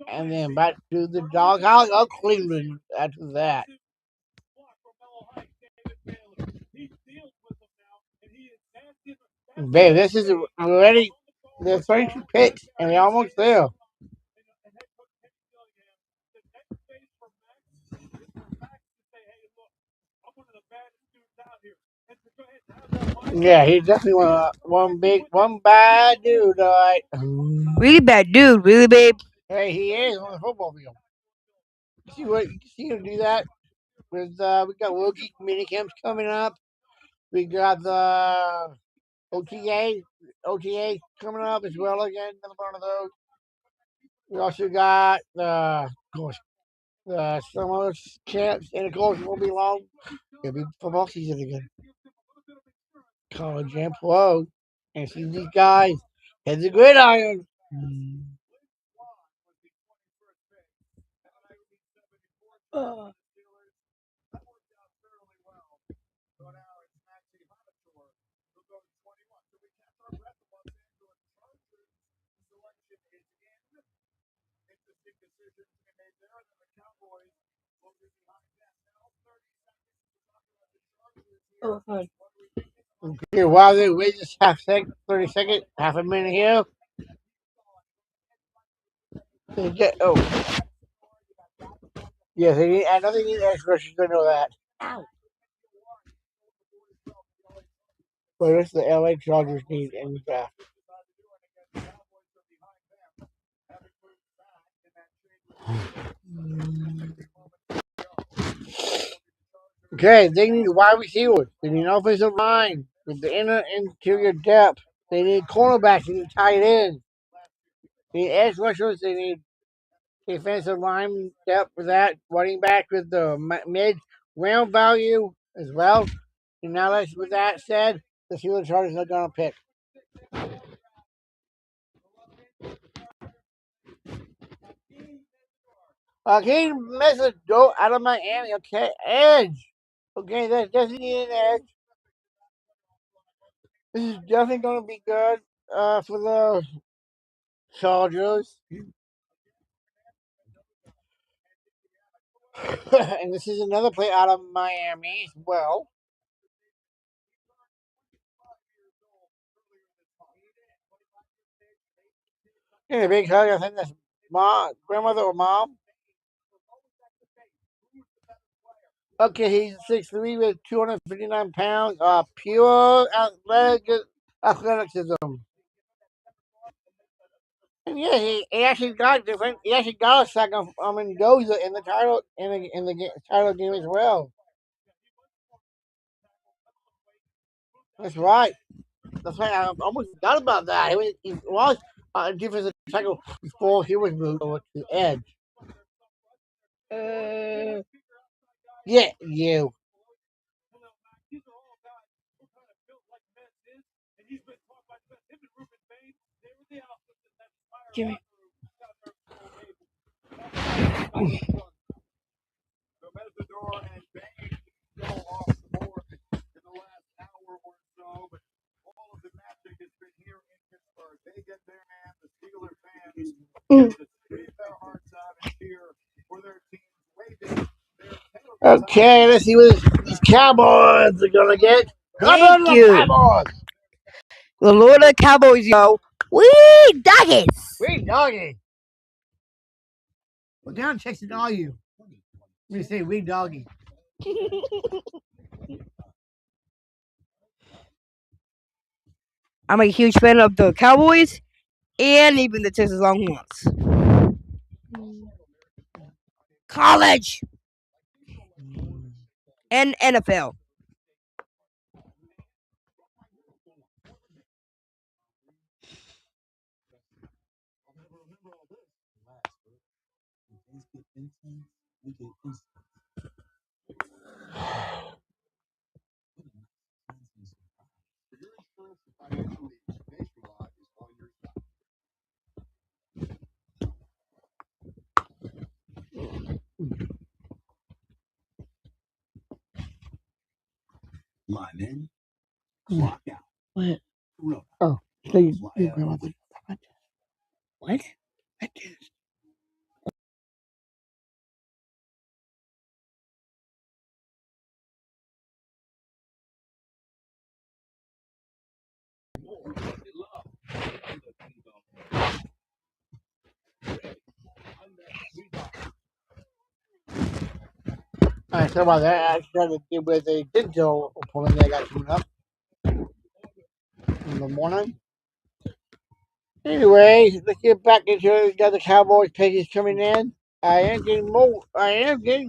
And then back to the doghouse of Cleveland after that. Babe, this is already, there's 32 picks, and they're almost there. Yeah, he's definitely one bad dude, all right. Really bad dude, really, babe. Hey, he is on the football field. You see him do that? With we got rookie mini camps coming up. We got the OTA coming up as well again. Another one of those. We also got the summer camps, and of course it won't be long. It'll be football season again. College and pro, and see these guys head the gridiron. Oh, fun. Okay, while they wait just 30 seconds, half a minute here. Yes, they need, I know they need edge rushers to know that. Ow. But it's the LA Chargers need in the draft. Okay, they need wide receivers. They need offensive line with the interior depth. They need cornerbacks. They need tight ends. They need edge rushers. They need defensive line depth for that. Running back with the mid round value as well. And now, with that said, let's see what the Chargers are going to pick. Okay, message go out of Miami. Okay, edge. Okay, that's definitely an edge. This is definitely going to be good for the Chargers. And this is another play out of Miami as well. And a big hug. I think that's grandmother or mom. Okay, he's 6'3" with 259 pounds. Pure athleticism. And yeah, he actually got different. He actually got a sack of Mendoza in the title title game as well. That's right. That's right. I almost forgot about that. He was a defensive tackle before he was moved over to edge. Yeah, you. Jimmy. Okay, let's see what these Cowboys are gonna get. Thank you. Cowboys. The Lord of the Cowboys, yo. Wee doggies. Wee doggy. Well, down texting all you. Let me say wee doggy. I'm a huge fan of the Cowboys and even the Texas Longhorns. College and NFL. Line in, clock out. What? Oh, so you grandmother. What? That is. All right, so about that, I tried to do with a digital opponent that I got coming up in the morning. Anyway, let's get back into it. Got the Cowboys pages coming in. I am getting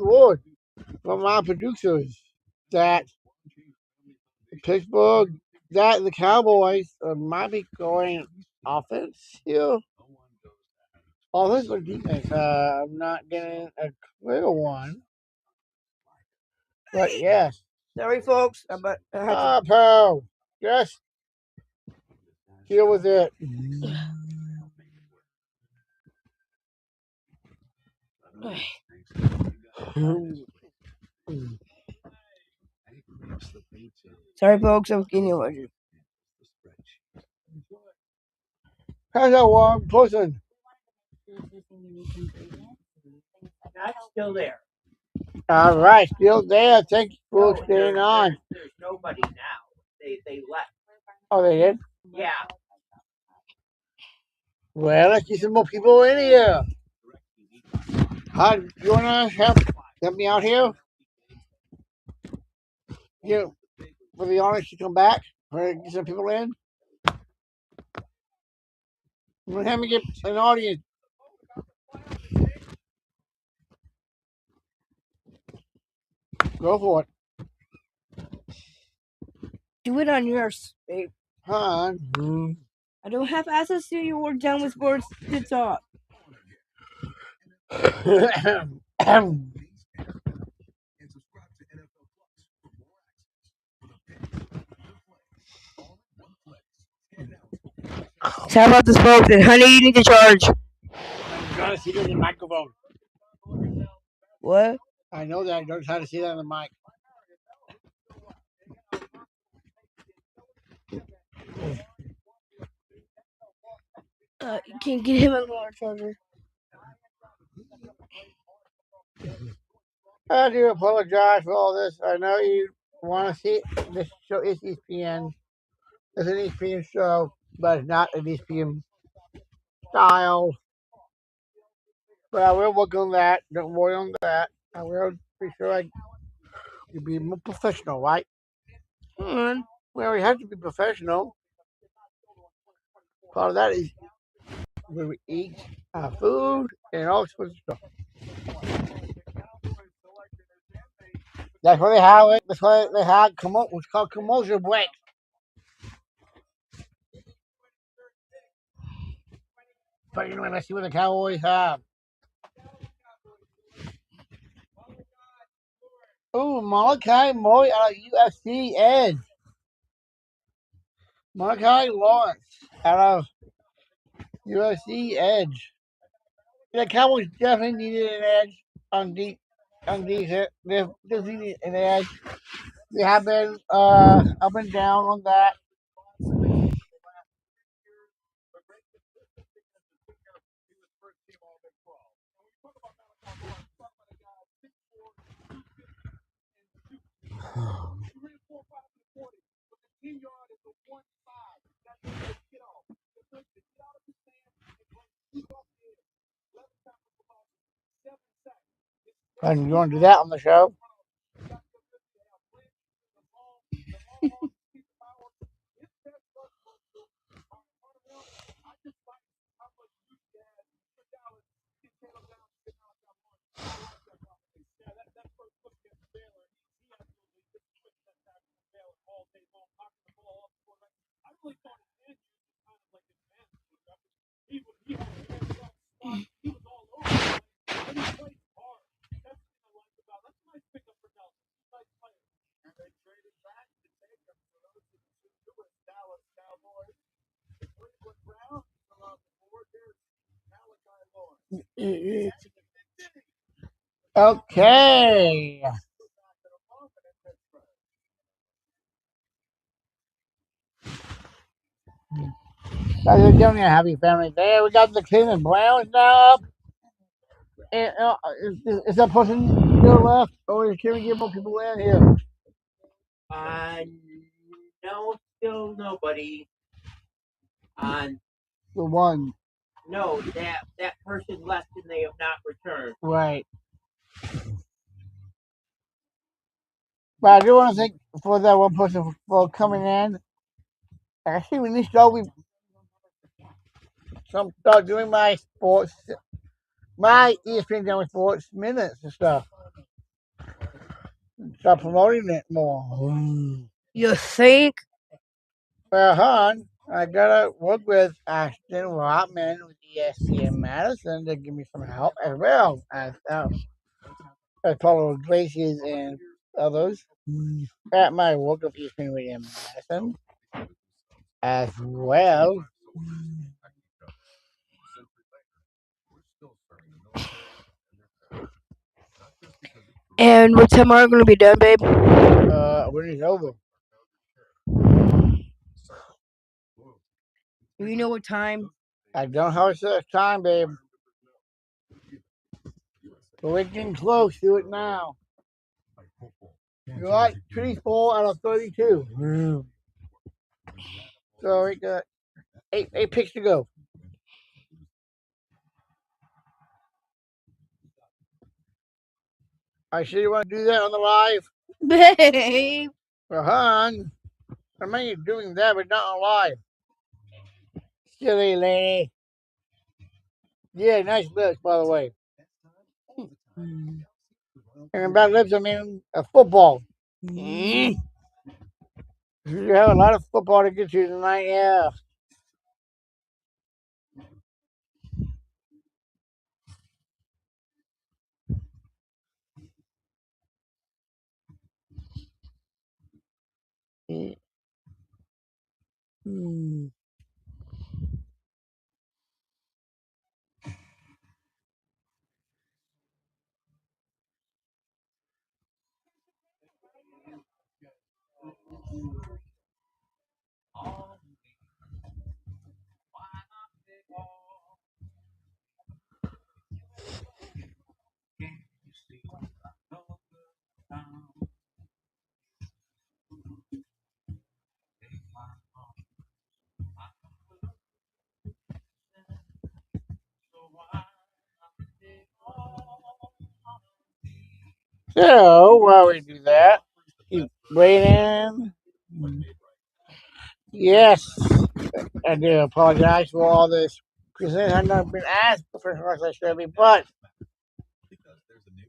word from my producers that Pittsburgh, that the Cowboys might be going offense here. Offense or defense? I'm not getting a clear one. But yes. Sorry, folks. But I had to. Pal. Just deal with it. Sorry, folks. I'm getting allergic. How's that one person? Not still there. All right, still there. Thank you for staying on. There's nobody now. They left. Oh, they did? Yeah. Well, let's get some more people in here. Hi, you wanna help me out here? Yeah, for the honest to come back, or get some people in. We're gonna get an audience. Go for it. Do it on yours, babe. Huh? I don't have access to your Done with Sports to talk. Sorry about the smoke. And honey, you need to charge. I'm trying to see that in the microphone. What? I know that. I don't try to see that on the mic. You can get him a large charger. I do apologize for all this. I know you want to see this show is ESPN. It's an ESPN show, but it's not an ESPN style. But I will work on that. Don't worry on that. I will be sure I can be more professional, right? Well, we have to be professional. Part of that is where we eat our food and all sorts of stuff. That's why they have it. That's why they have what's called commercial break. But you know, let's see what the Cowboys have. Oh, Malachi Moy out of USC Edge. Malachi Lawrence out of USC Edge. The Cowboys definitely needed an edge on defense. They just needed an edge. They have been up and down on that. And you want to do that on the show? Okay. Guys, we're doing a happy family day. We got the Cleveland Browns now up. And, is that person still left? Or can we get more people in here? Uh, no, still nobody. On The one. no, that person left and they have not returned. Right. But I do want to thank for that one person for coming in. Actually, when this show, we start doing my sports, my ESPN Down Sports minutes and stuff. Start promoting it more. You think? Well, hon, I gotta work with Ashton Rotman with ESPN Madison to give me some help as well as Paulo Iglesias and others at my work of ESPN Radio Madison as well. And what time are we gonna be done, babe? When it's over. Do you know what time? I don't have a set time, babe. But we're getting close to it now. You're like 24 out of 32. So we got eight picks to go. I sure you want to do that on the live? Babe. Well, hon, I mean you're doing that, but not on live. Silly lady. Yeah, nice lips, by the way. And about lips, I mean football. You have a lot of football to get to tonight, yeah. So while we do that, keep waiting. Yes, I do apologize for all this because it had not been asked for Christmas Chevy, but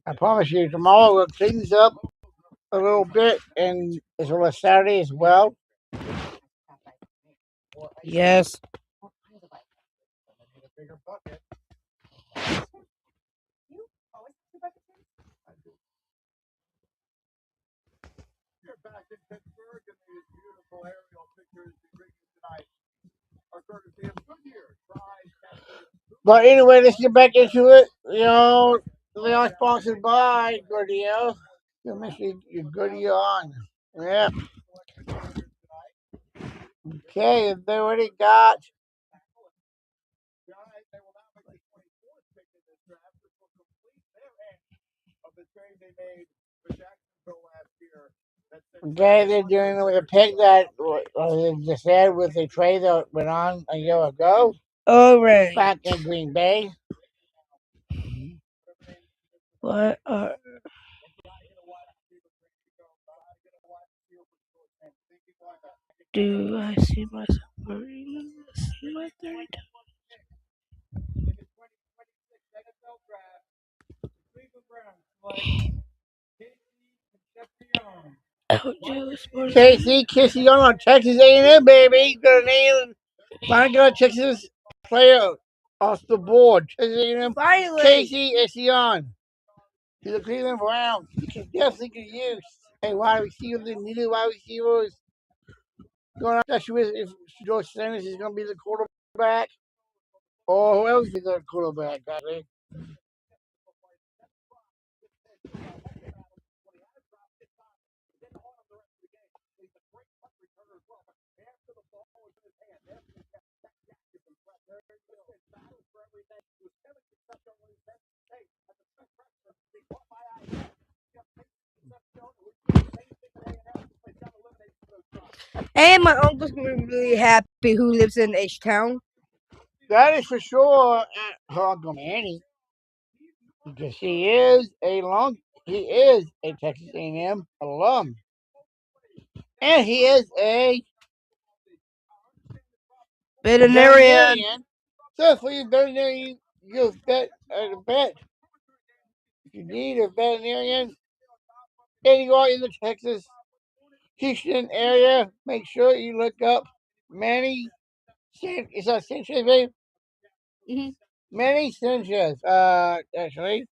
I promise you tomorrow we'll clean this up a little bit and as well as Saturday as well. Yes. But anyway, let's get back into it. They are sponsored by Goodyear. So make sure your Goodyear on. Yeah. Okay, they already got. Okay, they're doing it with a pick that they just said with a trade that went on a year ago Alright. back in Green Bay. What do I see myself wearing? See my 30. Casey Kissy on Texas A&M, baby. Gonna name finally got a Texas player off the board. Texas A&M. Finally. Casey Ession. He's a Cleveland Brown. He can definitely get used. Hey, wide receivers, they needed wide receivers. Going out especially if George Sanders is going to be the quarterback. Or who else is the quarterback, guys? And my uncle's gonna be really happy who lives in H Town. That is for sure her Uncle Manny. Because he is a Texas A&M alum. And he is a Veterinarian. So for you veterinarian, you bet a bet. If you need a veterinarian anywhere in the Texas Houston area, make sure you look up Manny. Is that Sanchez, babe? Mm-hmm. Manny Sanchez. Actually,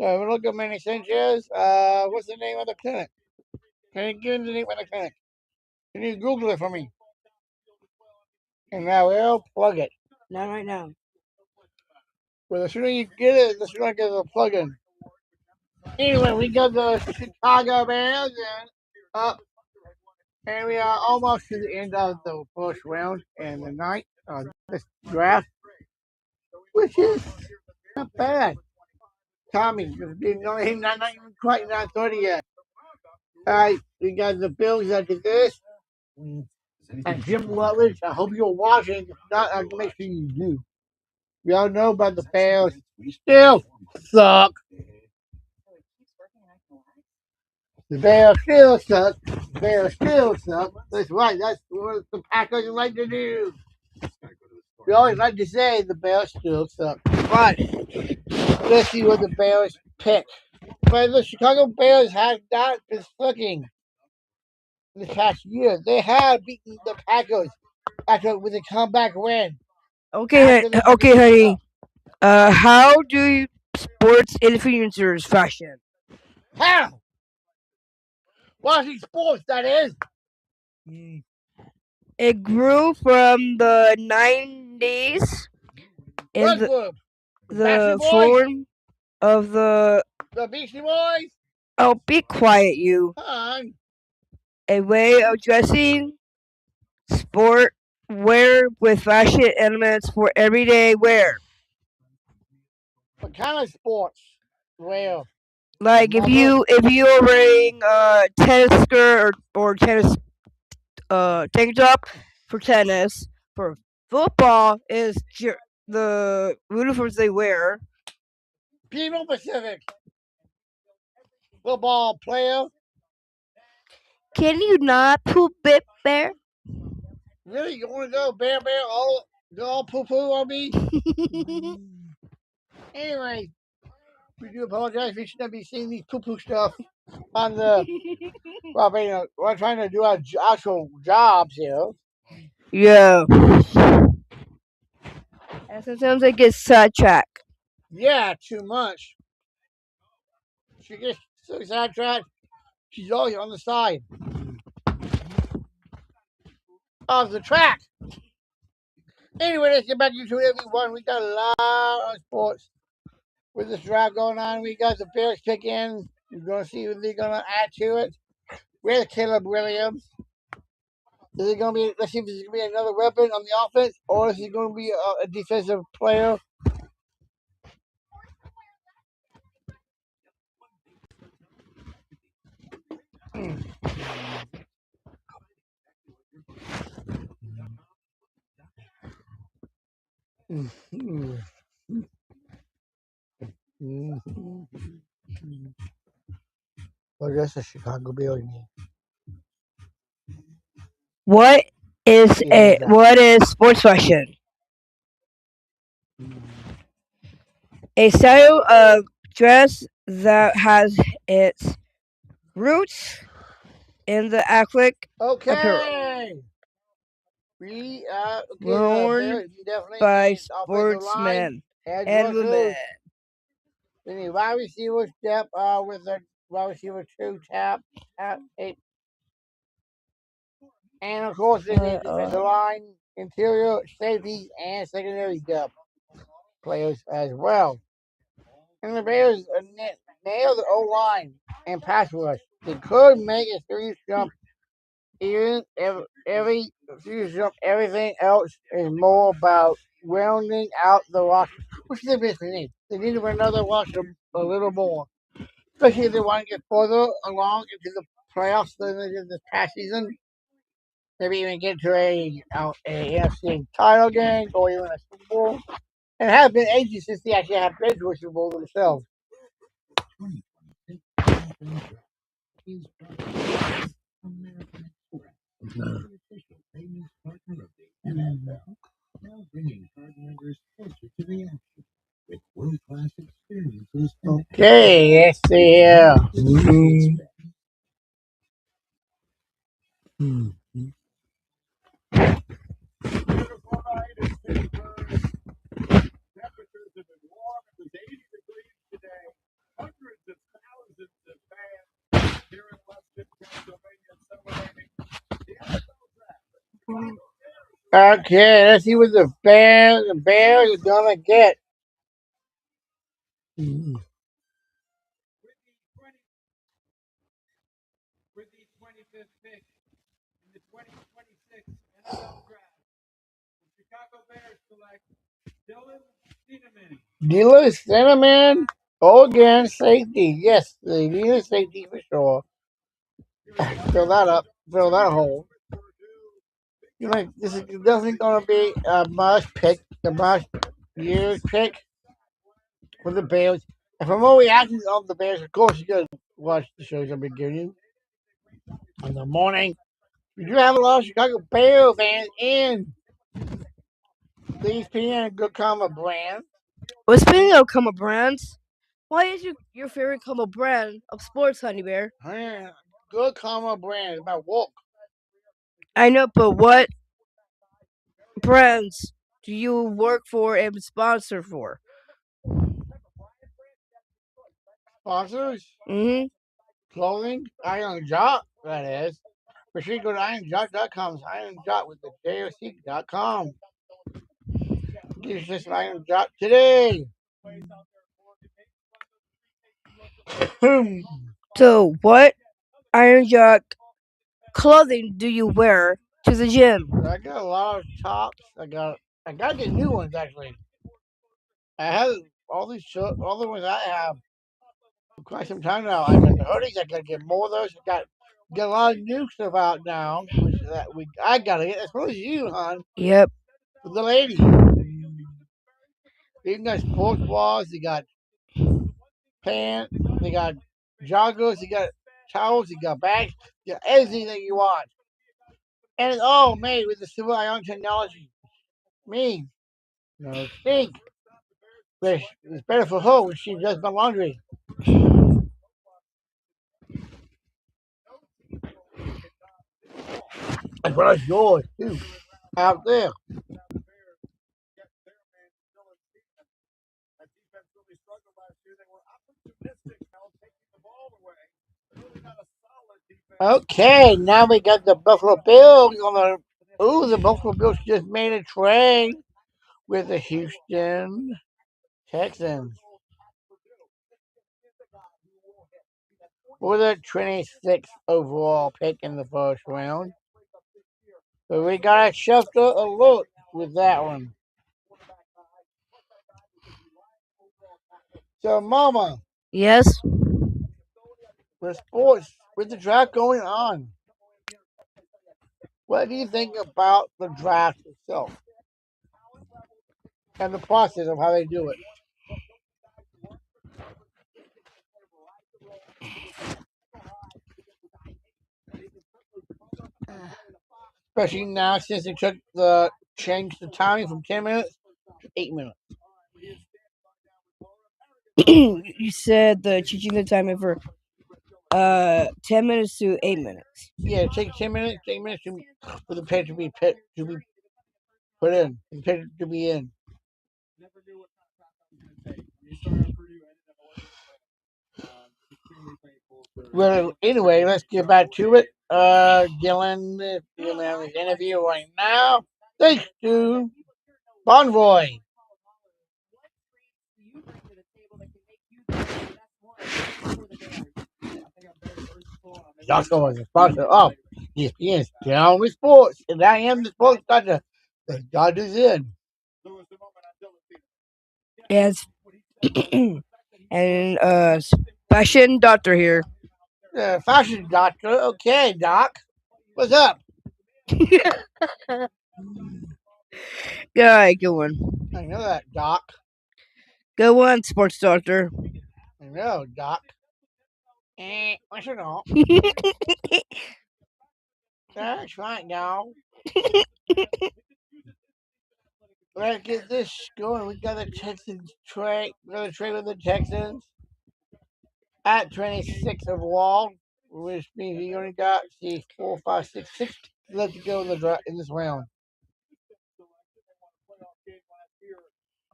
so we look up Manny Sanchez. What's the name of the clinic? Can you give me the name of the clinic? Can you Google it for me? And I will plug it. Not right now. Well, the sooner you get it, the sooner I get the plug in. Anyway, we got the Chicago Bears up, and we are almost to the end of the first round and the ninth of this draft, which is not bad. Tommy, not even quite 9:30 yet. All right, we got the Bills that did this. And Jim Rutledge, I hope you're watching. If not, I'll make sure you do. We all know about the Bears. We still suck. The Bears still suck. The Bears still suck. That's right. That's what the Packers like to do. We always like to say the Bears still suck. But let's see what the Bears pick. But the Chicago Bears have not been sucking this past year. They have beaten the Packers with a comeback win. Okay, honey. How do sports influencers fashion? How? Watching sports, that is. It grew from the 90s in What group? The Backstreet the Boys? form of the. The Beastie Boys? Oh, be quiet, you. Huh? A way of dressing sport wear with fashion elements for everyday wear. What kind of sports? Well, Like another if you are wearing a tennis skirt or tennis tank top for tennis, for football is the uniforms they wear. People Pacific football player. Can you not poop it bear? Really? You want to go bear all poo poo on me? Anyway, we do apologize. We shouldn't be seeing these poo poo stuff on the. Well, I mean, we're trying to do our actual jobs here. Yeah. And sometimes I get sidetracked. Yeah, too much. She gets so sidetracked. She's always on the side of the track. Anyway, let's get back into it, everyone. We got a lot of sports with this draft going on. We got the Bears pick in. We're going to see what they're going to add to it. Where's Caleb Williams? Is it going to be, let's see if it's going to be another weapon on the offense, or is he going to be a defensive player? Well, that's a Chicago Bears name. What is sports fashion? A style of dress that has its roots in the athletic apparel Okay. We okay. The worn Bears definitely by need offensive line, sportsmen edge and women. rushers. They need wide receiver step with the wide receiver two tape, and of course they need defensive line, interior safety, and secondary depth players as well. And the Bears nailed the O line and pass rush. They could make a serious jump. Even every serious jump, everything else is more about rounding out the roster, which they basically need. They need to run another roster a little more, especially if they want to get further along into the playoffs than they did this past season. Maybe even get to a NFC title game or even a Super Bowl. And it has been ages since they actually have played to a Super Bowl themselves. Okay, let's see here. Okay, let's see what the Bears are gonna get. Dealer Cinnamon. Oh, again, safety. Yes, the dealer safety for sure. Fill that up. Fill that hole. You know, this is definitely going to be a must pick. The must year's pick for the Bears. And for more reactions of the Bears, of course, you got to watch the shows I've been giving you in the morning. We do have a lot of Chicago Bears fans in the ESPN Good Karma brand. Well, speaking of Kuma brands, why is your favorite Kuma brand of sports, Honey Bear? Good Karma brand. It's about woke. I know, but what brands do you work for and sponsor for? Sponsors, Mm-hmm. clothing, iron job, that is. Make sure you go to ironjot.com. It's ironjot with the JOC.com. Get yourself an iron jot today. So, what Iron Jock clothing do you wear to the gym? I got a lot of tops. I gotta get new ones actually. I have all all the ones I have for quite some time now. I got the hoodies. I gotta get more of those. Got a lot of new stuff out now, which I gotta get. As well as you, hon, Yep. for the ladies. You got sports bras. You got pants. They got joggers. You got towels. You got bags. You got everything that you want, and it's all made with the silver ion technology. Me, no stink. But it's better for her when she does my laundry. As well as yours too, out there. Okay, now we got the Buffalo Bills on the. Ooh, the Buffalo Bills just made a trade with the Houston Texans for the 26th overall pick in the first round. So we got a Schefter alert with that one. So, Mama, Yes. with sports, with the draft going on, what do you think about the draft itself and the process of how they do it? Especially now since they changed the timing from 10 minutes to 8 minutes. You said the changing the timer for 10 minutes to 8 minutes. Yeah, take 10 minutes, 8 minutes for the page to be put in, for the page to be in. Well, anyway, let's get back to it. Dylan, you have his interview right now. Thanks to Bonvoy. Joshua was a sponsor of ESPN's Down with Sports, and I am the sports doctor. The Dodgers in. Yes. And fashion doctor here. Fashion doctor. Okay, Doc. What's up? Alright, good one. I know that, Doc. Go on, sports doctor. I know, Doc. What's it all? That's right, now. Let's get this going. We got the Texans trade. We're gonna trade with the Texans at 26 overall, which means we only got 4, 5, 6 left to go in in this round.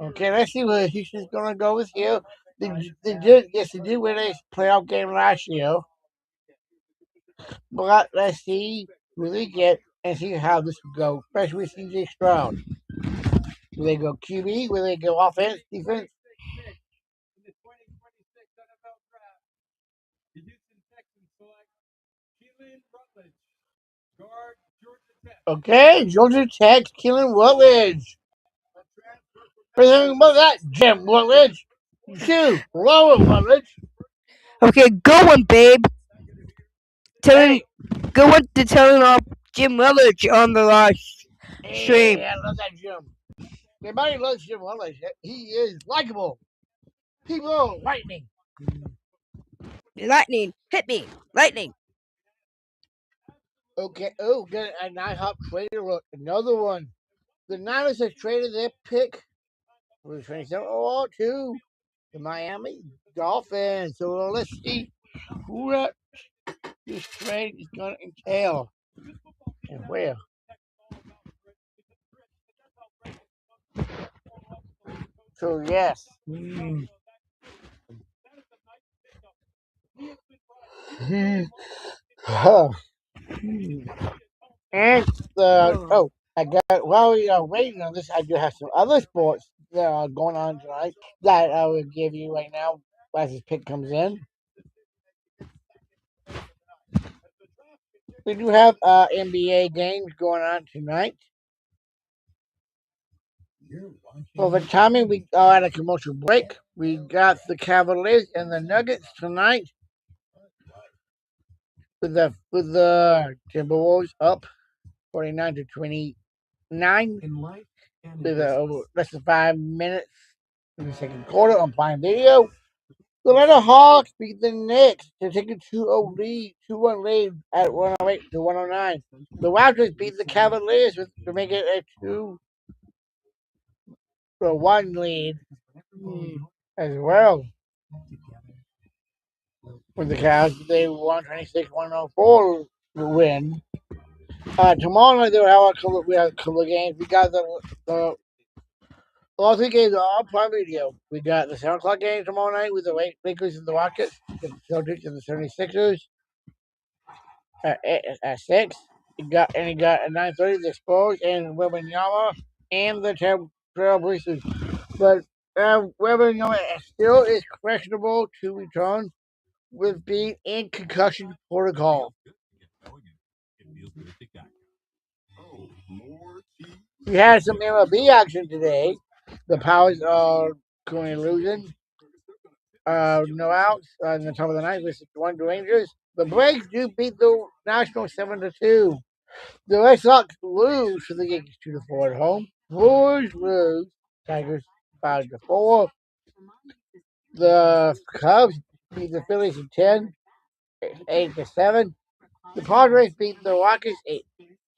Okay, let's see what Houston's gonna go with here. They did win a playoff game last year. But let's see who they get and see how this will go, especially with CJ Stroud. Will they go QB? Will they go offense, defense? Okay, Georgia Tech, Keelan Rutledge. What do you think about that, Jim Rutledge? Two, lower Rutledge. Okay, go on, babe. Hey, Go on to telling off Jim Willage on the last stream. hey, I love that Jim. Everybody loves Jim Rutledge. He is likable. People like me. Lightning, hit me, lightning. Okay, oh, good. A Nighthawk trader look. Another one. The Niners have traded their pick for the 27 to the Miami Dolphins. So let's see who this trade is going to entail and where. So, yes. And Oh. I got while we are waiting on this, I do have some other sports that are going on tonight that I will give you right now as this pick comes in. We do have NBA games going on tonight. For the timing, we are at a commercial break. We got the Cavaliers and the Nuggets tonight with the Timberwolves up 49-29 with less than 5 minutes in the second quarter on Prime Video. The Atlanta Hawks beat the Knicks to take a 2-1 lead at 108-109. The Raptors beat the Cavaliers to make it a 2-1 lead as well. With the Cavs, they won 26-104 win. Tomorrow night we have a couple of games. We got the all three games are on Prime Video. We got the 7 o'clock game tomorrow night with the Lakers and the Rockets, the Celtics and the 76ers at 6. You got at 9:30 the Spurs and Wembanyama and the Trail Blazers. But Wembanyama still is questionable to return with being in concussion protocol. We had some MLB action today. The Powers are currently losing. No outs in the top of the ninth with 1 Rangers. The Braves do beat the Nationals 7-2. The Red Sox lose to the Yankees 2-4 at home. Brewers lose. Tigers 5-4. The Cubs beat the Phillies in 10, 8-7. The Padres beat the Rockies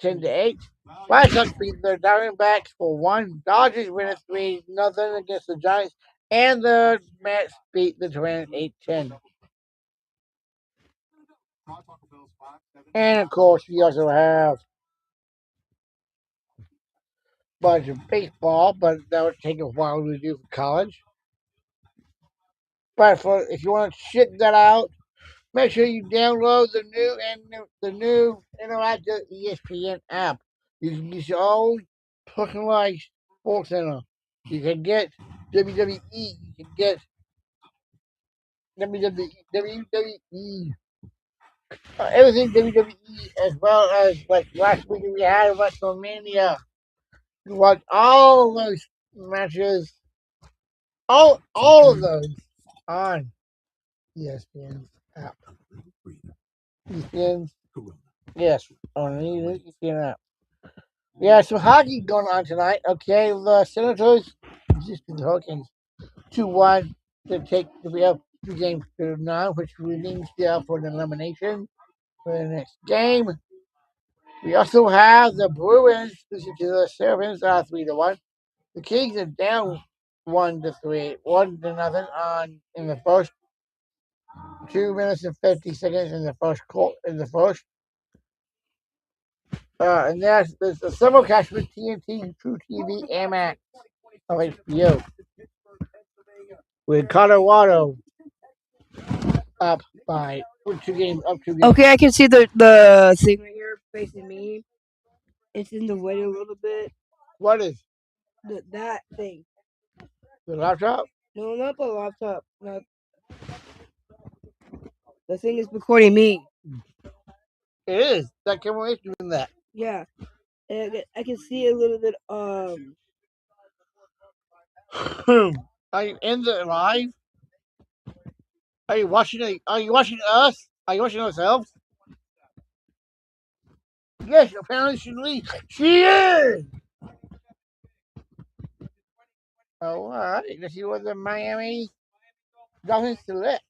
10-8. White Sox beat the Diamondbacks for 1. Dodgers win 3-0 against the Giants. And the Mets beat the Twins 8-10. And of course, we also have a bunch of baseball, but that would take a while to do for college. But if you want to check that out, make sure you download the new interactive ESPN app. You can get your own personalized sports center. You can get WWE. You can get WWE. Everything WWE, as well as like last week we had WrestleMania. You watch all of those matches, all of those on ESPN's app. ESPN's yes, on the ESPN app. Yeah, so hockey going on tonight. Okay, the Senators just the Hurricanes 2-1 to be up 2 games to none, which means they are for the elimination for the next game. We also have the Bruins losing to the Servants 3-1. The Kings are down 1-3, 1-0 on in the first 2 minutes and 50 seconds in the first quarter. And there's the simulcast with TNT, True TV, and Max of HBO. With Colorado up by 2 games, up 2 games. Okay, I can see the thing right here facing me. It's in the way a little bit. What is That thing. the laptop? No, not the laptop. Not the thing is recording me. It is. That camera is doing that. Yeah, I can see a little bit. Are you in the live? Are you watching it? Are you watching us? Are you watching ourselves? Yes, apparently she is. Oh, all right. Let's see what the Miami Dolphins select.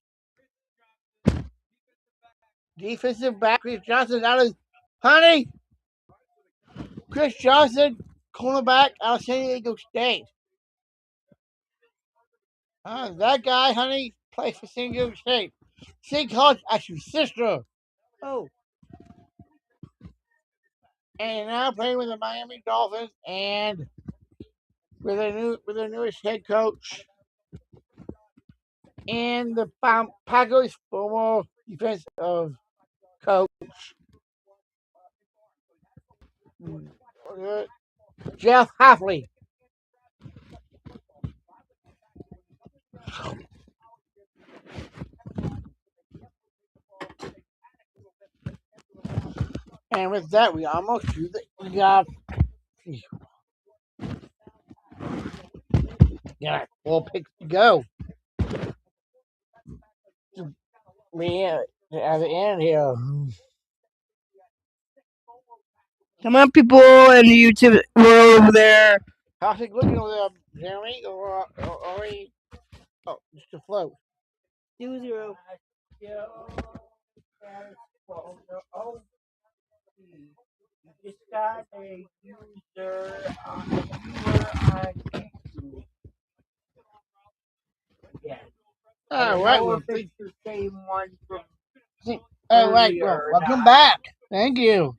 Defensive back Chris Johnson out of honey. Chris Johnson, cornerback out of San Diego State. That guy, honey, plays for San Diego State. Same college as your sister. Oh, And now playing with the Miami Dolphins and with their newest head coach and the Packers former defensive coach Jeff Halfley. And with that, we almost do the. We got 4 picks to go. We at the end here. Come on, people in the YouTube world over there. How's it looking over there, Jeremy? Or are we? Oh, just a float. 2-0. Oh, you just got a user on YouTube. Yeah. I All don't right, know well, if it's the same one from all right, well, earlier or welcome not. back. Thank you.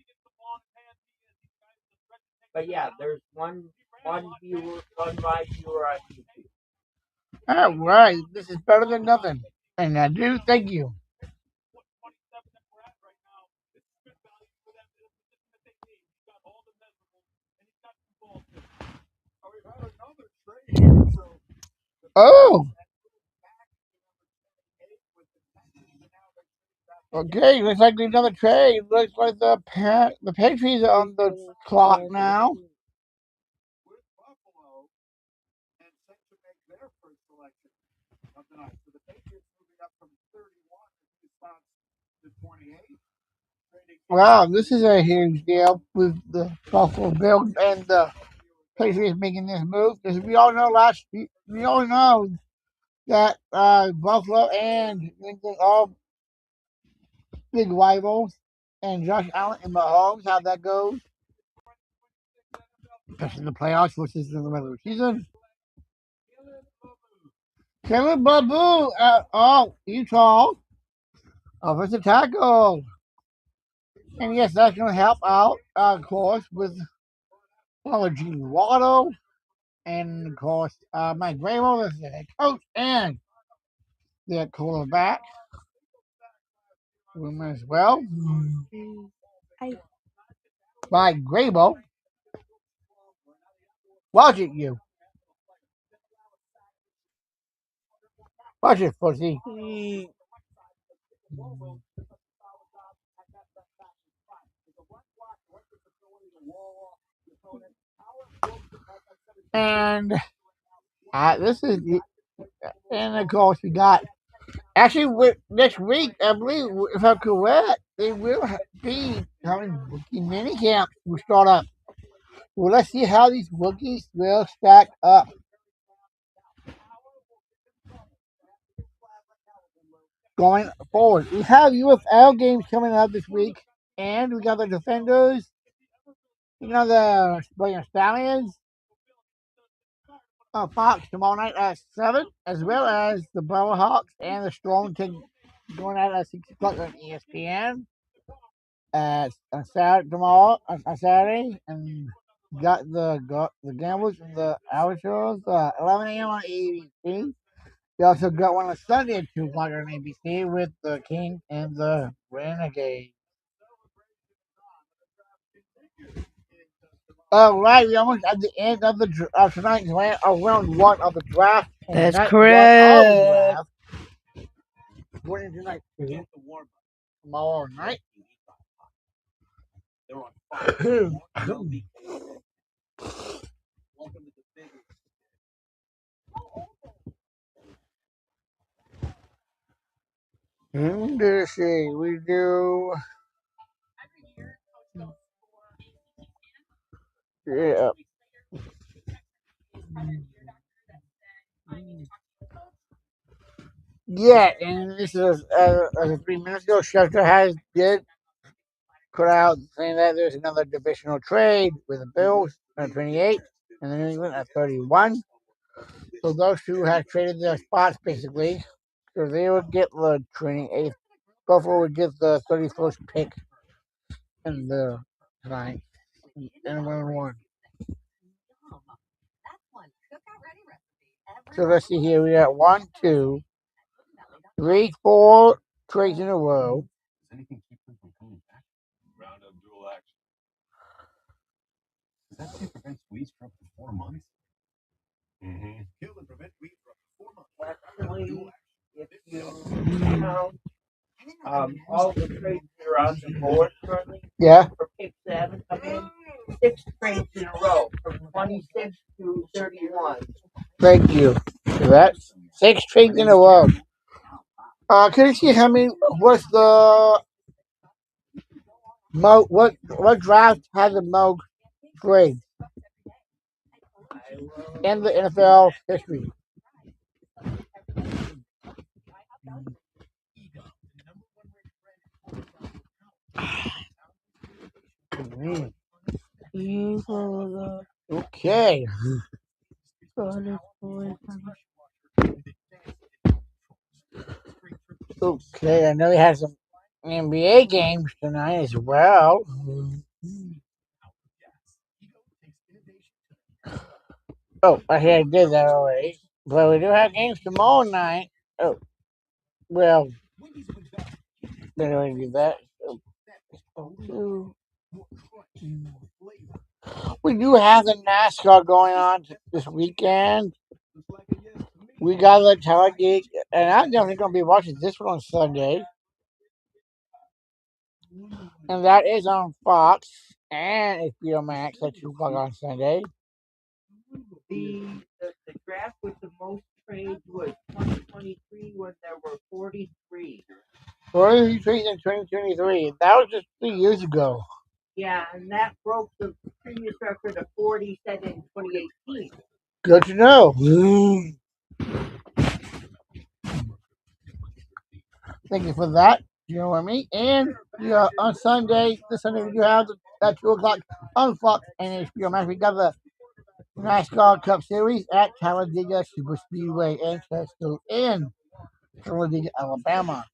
But yeah, there's one viewer, one live viewer on YouTube. All right, this is better than nothing, and I do thank you. Oh, okay. Looks like another trade. Looks like the Patriots are on the clock now. Wow, this is a huge deal with the Buffalo Bills and the Patriots making this move because we all know that Buffalo and New England are big rivals, and Josh Allen and Mahomes, how that goes, especially in the playoffs versus in the regular season. Kevin Babu Utah, offensive tackle. And yes, that's going to help out, of course, with Gene Waddle, and of course, Mike Grable, the head coach, and the quarterback room as well. Mike Grable. Watch it, you. Watch it, pussy. And this is, and of course, we got, actually, next week, I believe, if I'm correct, they will be having rookie mini camps will start up. Well, let's see how these rookies will stack up. Going forward, we have UFL games coming up this week, and we got the Defenders, the Stallions Fox tomorrow night at 7, as well as the Hawks and the Strong going out at 6 o'clock on ESPN on Saturday tomorrow on Saturday, and got the Gamblers and the Amateurs 11 a.m. on ABC. We also got one on Sunday at 2 o'clock on ABC with the King and the Renegade. All right, we almost at the end of tonight's round 1 of the draft. And That's night 1 of the correct. draft. Going into night 2 tomorrow night. Let's see, we do. Yeah. Yeah, and this is 3 minutes ago. Schefter did put out saying that there's another divisional trade with the Bills at 28 and the New England at 31. So those two have traded their spots basically. So they would get the 28th. Buffalo would get the 31st pick in the tonight. And 1-1. So let's see here. We got 1, 2, 3, 4 trades in a row. Actually, if you count all the trades that are on the board currently Yeah. for pick 7 come in, 6 trades in a row from 26 to 31. Thank you for that. 6 trades in a row. Can you see how many? What's the what draft has the most trades in the NFL history? Mm, okay. Okay, I know he has some NBA games tonight as well. Oh, I hear I did that already. But we do have games tomorrow night. Oh, well, didn't really do that. We do have the NASCAR going on this weekend. We got the Target, and I'm definitely going to be watching this one on Sunday. And that is on Fox and HBO Max at 2 o'clock on Sunday. The draft with the most trades was 2023 when there were 43. 43 in 2023. That was just 3 years ago. Yeah, and that broke the previous record of 40 set in 2018. Good to know. Thank you for that. You know what I mean? And on Sunday, this Sunday, we do have at 2 o'clock on Fox and HBO Max. We got the NASCAR Cup Series at Talladega Super Speedway in Chester in Talladega, Alabama.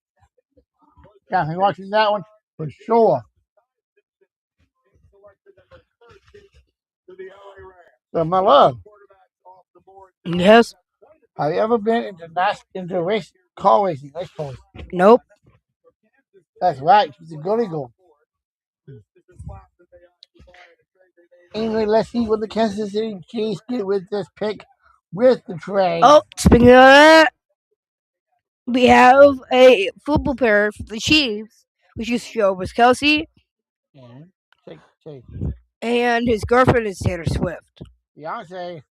Definitely watching that one for sure. So, my love, Yes. have you ever been into car racing? Race cars? Nope. That's right. She's a good eagle. Anyway, let's see what the Kansas City Chiefs get with this pick with the trade. Oh, speaking of that, we have a football player for the Chiefs, which is Travis Kelsey, Yeah. Take. and his girlfriend is Taylor Swift. Beyonce.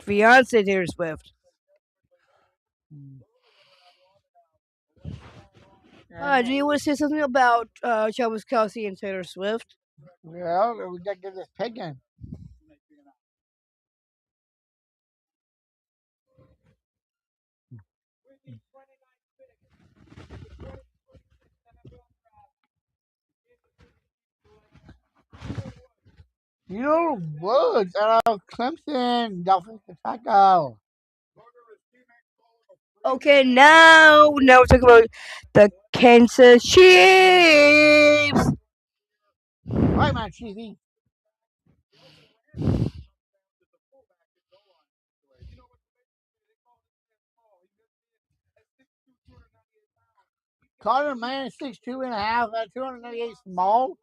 Fiance Taylor Swift. Do you want to say something about Travis Kelsey and Taylor Swift? Well, we got to get this pick in. Woods out of Clemson, Dolphins Chicago. Okay, now we're talking about the Kansas Chiefs. Right, man, Chiefy. Carter Man 6'2.5", 298 small.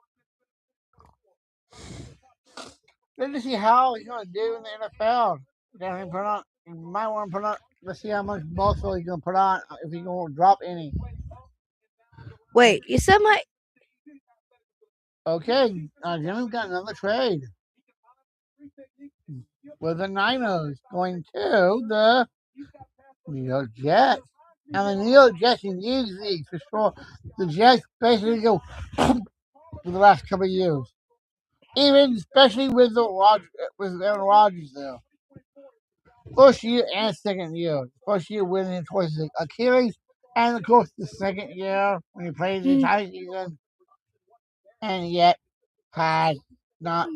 Let's see how he's gonna do in the NFL. Definitely put on. You might want to put on. Let's see how much muscle he's gonna put on if he's gonna drop any. Wait, you said my. Okay, Jimmy's got another trade with the Niners going to the New York Jets. And the New York Jets can use these for sure. The Jets basically go for the last couple of years. Even especially with with Aaron Rodgers there. First year and second year. First year winning towards the Achilles, and of course the second year when he played the entire season, and yet did not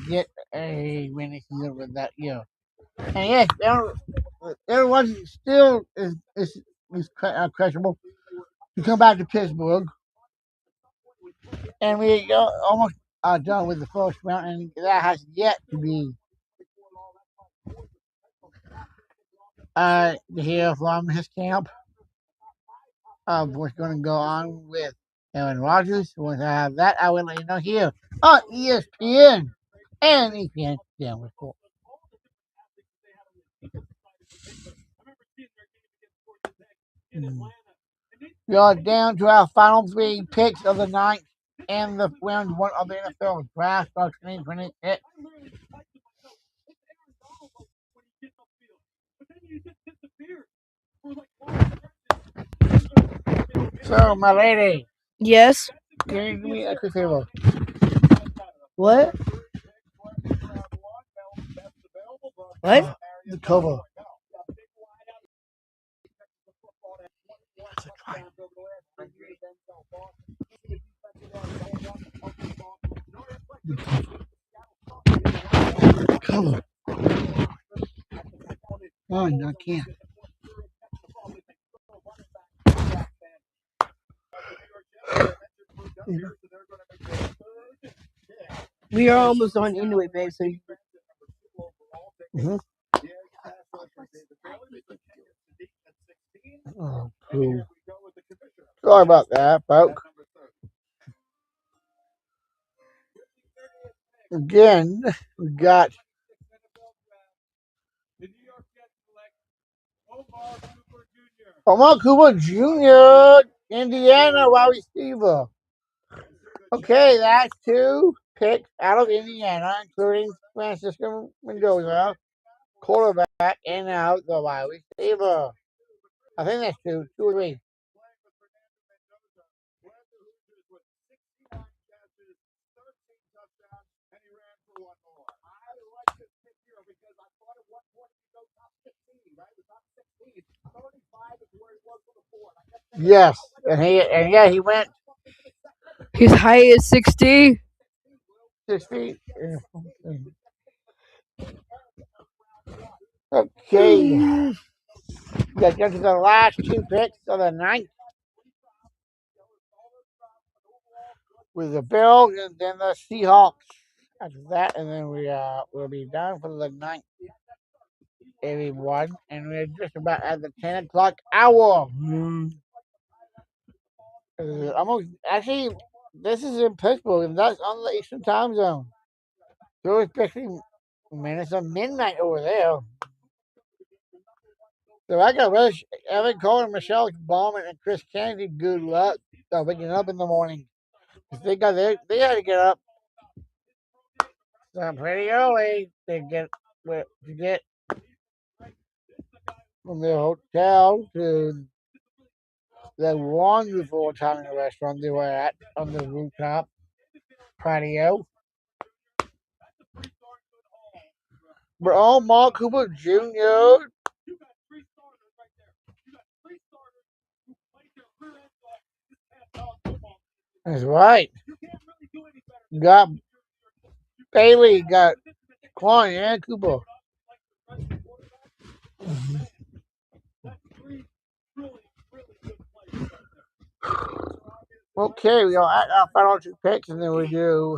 get a winning season with that year. And yes, Aaron Rodgers still is questionable to come back to Pittsburgh, and we almost are done with the first round, and that has yet to be to hear from his camp of what's going to go on with Aaron Rodgers. Once I have that, I will let you know here on ESPN. and ESPN. Yeah, we're cool. We are down to our final three picks of the night and the round one of the NFL draft of 2026. So, my lady, Yes. can you do me a quick favor? What? What? The cover. Cover. Oh, no, I can't. We are almost done anyway, babe. So Mm-hmm. Oh, cool. Sorry about that, folks. Again, we got Omar Cooper Jr., Indiana wide receiver. Okay, that's two picks out of Indiana, including Francisco Mendoza, quarterback, and out the wide receiver. I think that's two or three. Yes, and yeah, he went his height is 60. 6 feet. Okay, let's get to the last two picks of the night with the Bills and then the Seahawks. After that, and then we'll be done for the night, everyone. And we're just about at the 10 o'clock hour. Almost actually, this is in Pittsburgh, and that's on the Eastern Time Zone. So it's basically minutes of midnight over there. So I got wish Evan Cole and Michelle Bowman and Chris Kennedy good luck waking up in the morning. 'Cause they had to get up pretty early to get from their hotel to the wonderful Italian restaurant they were at on the rooftop patio. But all Mark Cooper Jr. That's right. Got Bailey, got Quan and Cooper. Okay, we are at our final two picks, and then we do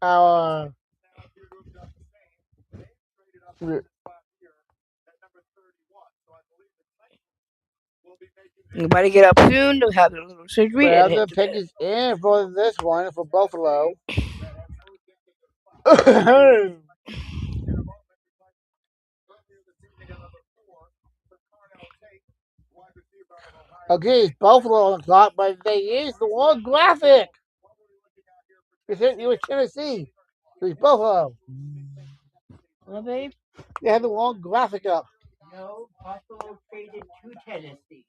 our You better get up soon to have a little surgery and well, head the to pick bed. is in for this one for Buffalo. Okay, it's Buffalo on the clock, but they used the wrong graphic. It was Tennessee. It was Buffalo. Well, babe. They had the wrong graphic up. No, Buffalo traded to Tennessee.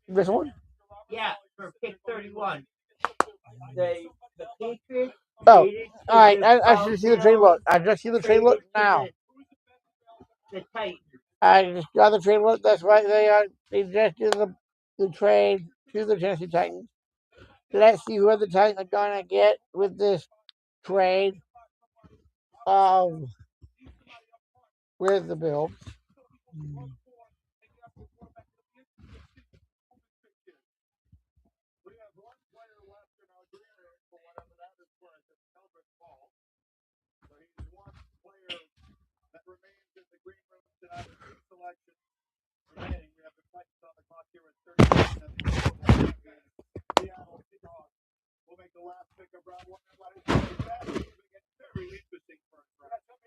This one? Yeah, for pick 31. The Patriots Oh, traded to all right. the I should see the trade look. Browns, I just see the trade traded look to now. the Titans. I just got the trade look. That's right. They just did the trade to the Tennessee Titans. Let's see who the Titans are gonna get with this trade. With the Bills.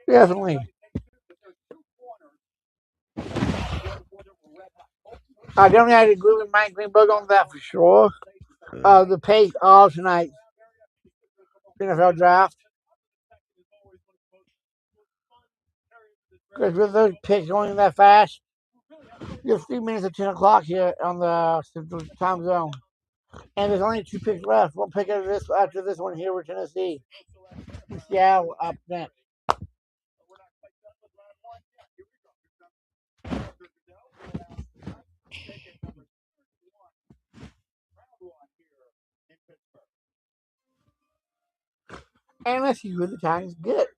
Definitely. I don't have to agree with Mike Greenberg on that for sure. The pace of tonight's NFL draft. Because with those picks going that fast, you have 3 minutes at 10 o'clock here on the Central Time Zone. And there's only 2 picks left. One pick after this one here with Tennessee. Seattle up next. And let's see who the Titans get.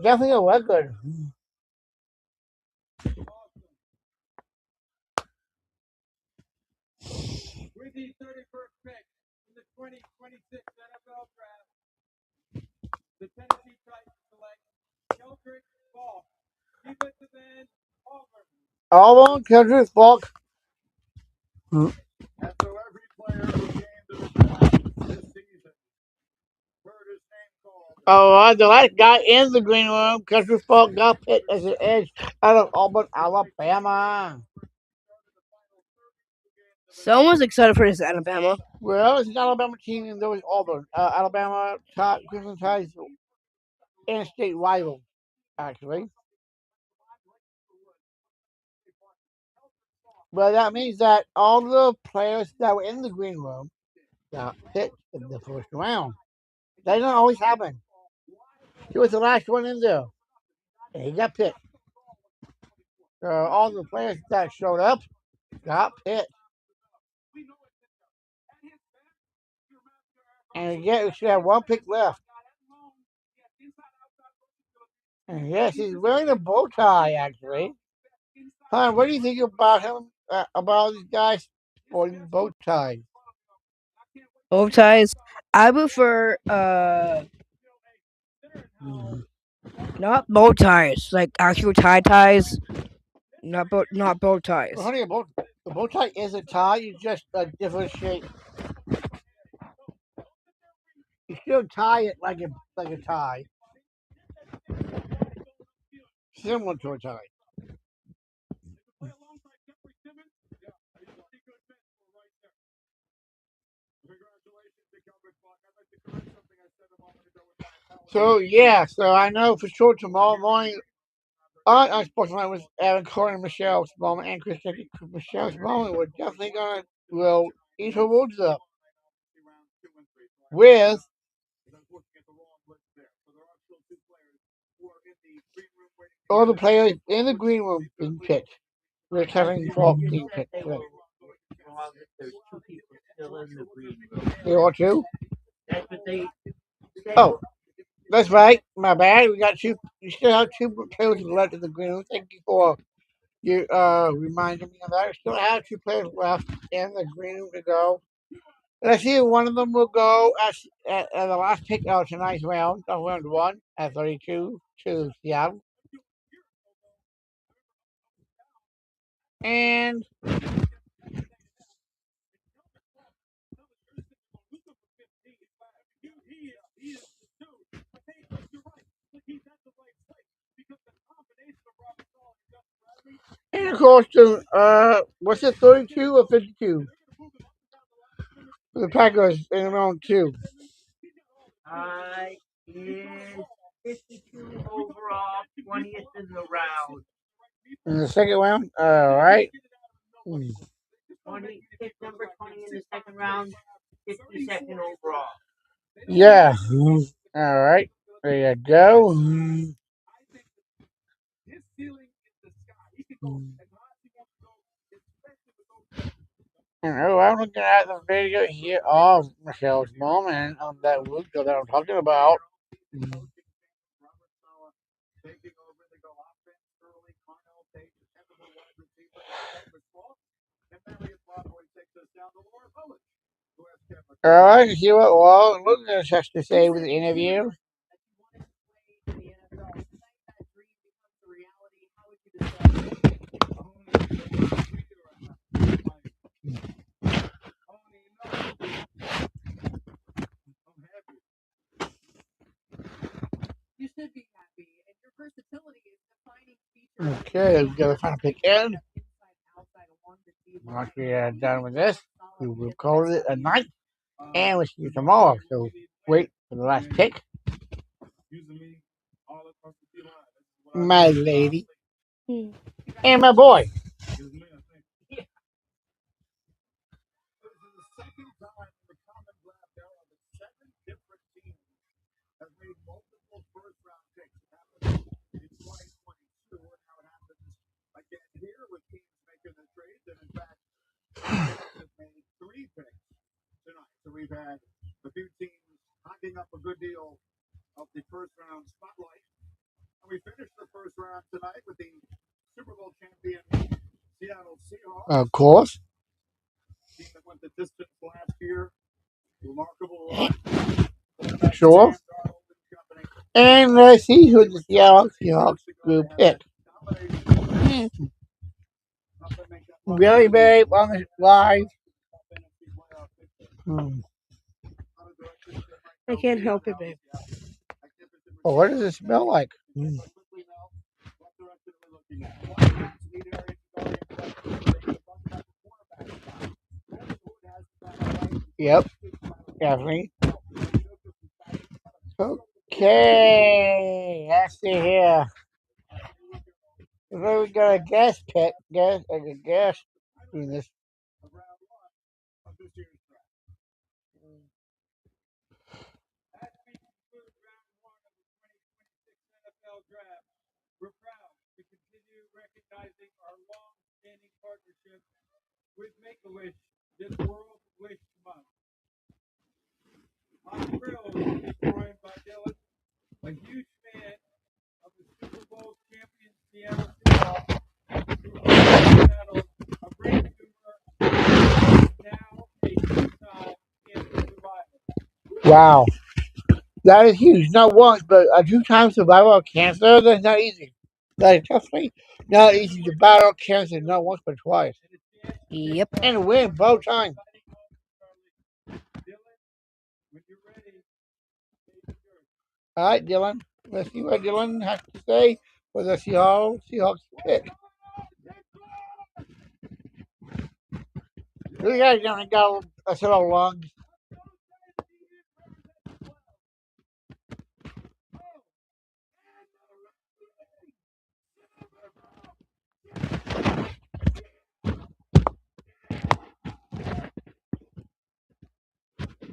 Definitely a record. With the 31st pick in the 2026 NFL Draft, the Tennessee Titans select Keldrick Ball, defensive end, Auburn. Auburn, Kendrick Falk. And so every player who came to the draft this season heard his name called. The last guy in the green room, Kendrick Falk, got picked as an edge out of Auburn, Alabama. Someone's excited for this Alabama. Well, it's an Alabama team, and there was Auburn. Alabama, Crimson Tide's in-state rival, actually. But that means that all the players that were in the green room got picked in the first round. That doesn't always happen. He was the last one in there, and he got picked. All the players that showed up got picked. And yet, we should have one pick left. And yes, he's wearing a bow tie, actually. Huh, what do you think about him, about these guys sporting bow ties? Bow ties. I prefer not bow ties, like actual ties. Not bow ties. Well, honey, the bow tie is a tie, it's just a different shape. You still tie it like a tie. Similar to a tie. So yeah, so I know for sure tomorrow morning on Sports Night with Aaron Corey and Michelle Smallman and Chris Jackie. Michelle Smallman, we're definitely will eat her words up with all the players in the green room being picked. With Kevin Falk being picked today. There's 2 people still in the green room. They are too? That's what they said. Oh, that's right. My bad. We got 2. You still have 2 players left in the green room. Thank you for you reminding me of that. We still have 2 players left in the green room to go. Let's see if one of them will go at the last pick of tonight's round, round 1 at 32 to Seattle. And of course, what's it, 32 or 52? The Packers in round 2. Is 52 overall, 20th in the round. In the second round? All right. 20, pick number 20 in the second round, 52nd overall. Yeah. All right. There you go. And I'm looking at the video here of Michelle's moment on that Luca that I'm talking about. All right, see what Lucas has to say with the interview. Okay, we got the final pick in. Once we are done with this, we will call it a night, and we'll see you tomorrow. So wait for the last pick. My lady and my boy. Of course. Sure. And let's see who the Seattle Seahawks will pick. Really, babe, on the live. I can't help it, babe. Oh, what does it smell like? Yep, definitely. Okay, let's see here. So we got a guest pick, a guest in this. As we conclude round one of the 2026 NFL Draft, we're proud to continue recognizing our long-standing partnership with Make-A-Wish this World Wish Month. I'm thrilled to be joined by Dylan, a huge fan of the Super Bowl champion Seattle Seahawks, who recently battled a brain tumor and is now a two-time cancer survivor. Wow, that is huge. Not once, but a two-time survivor of cancer. That's not easy. That is definitely not easy to battle cancer, not once but twice, Yep. and win both times. All right, Dylan. Let's see what Dylan has to say for the Seahawks pick. This guy's only got a set of lungs.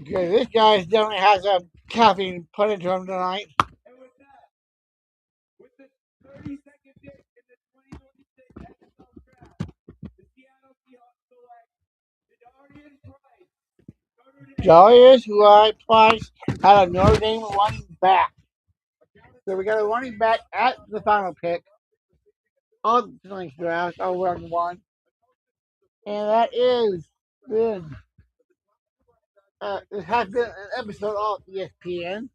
Okay, this guy definitely has a caffeine put into him tonight. And with that, with the 32nd pick in the 2026 NFL Draft, the Seattle Seahawks select Darius Price, Notre Dame. Darius Price had a Notre Dame running back. So we got a running back at the final pick of tonight's draft, over round one. And that is been this has been an episode of ESPN.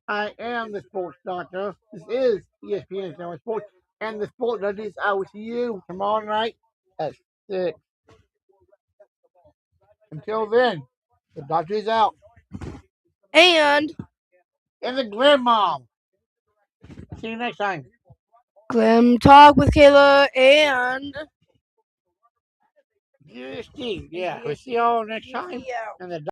I am the sports doctor. This is ESPN Summer Sports. And the sport judges, I will see you tomorrow night at 6. Until then, the doctor is out. And And the grandmom. See you next time. Glam Talk with Kayla and Yeah, we'll see you all next time. And the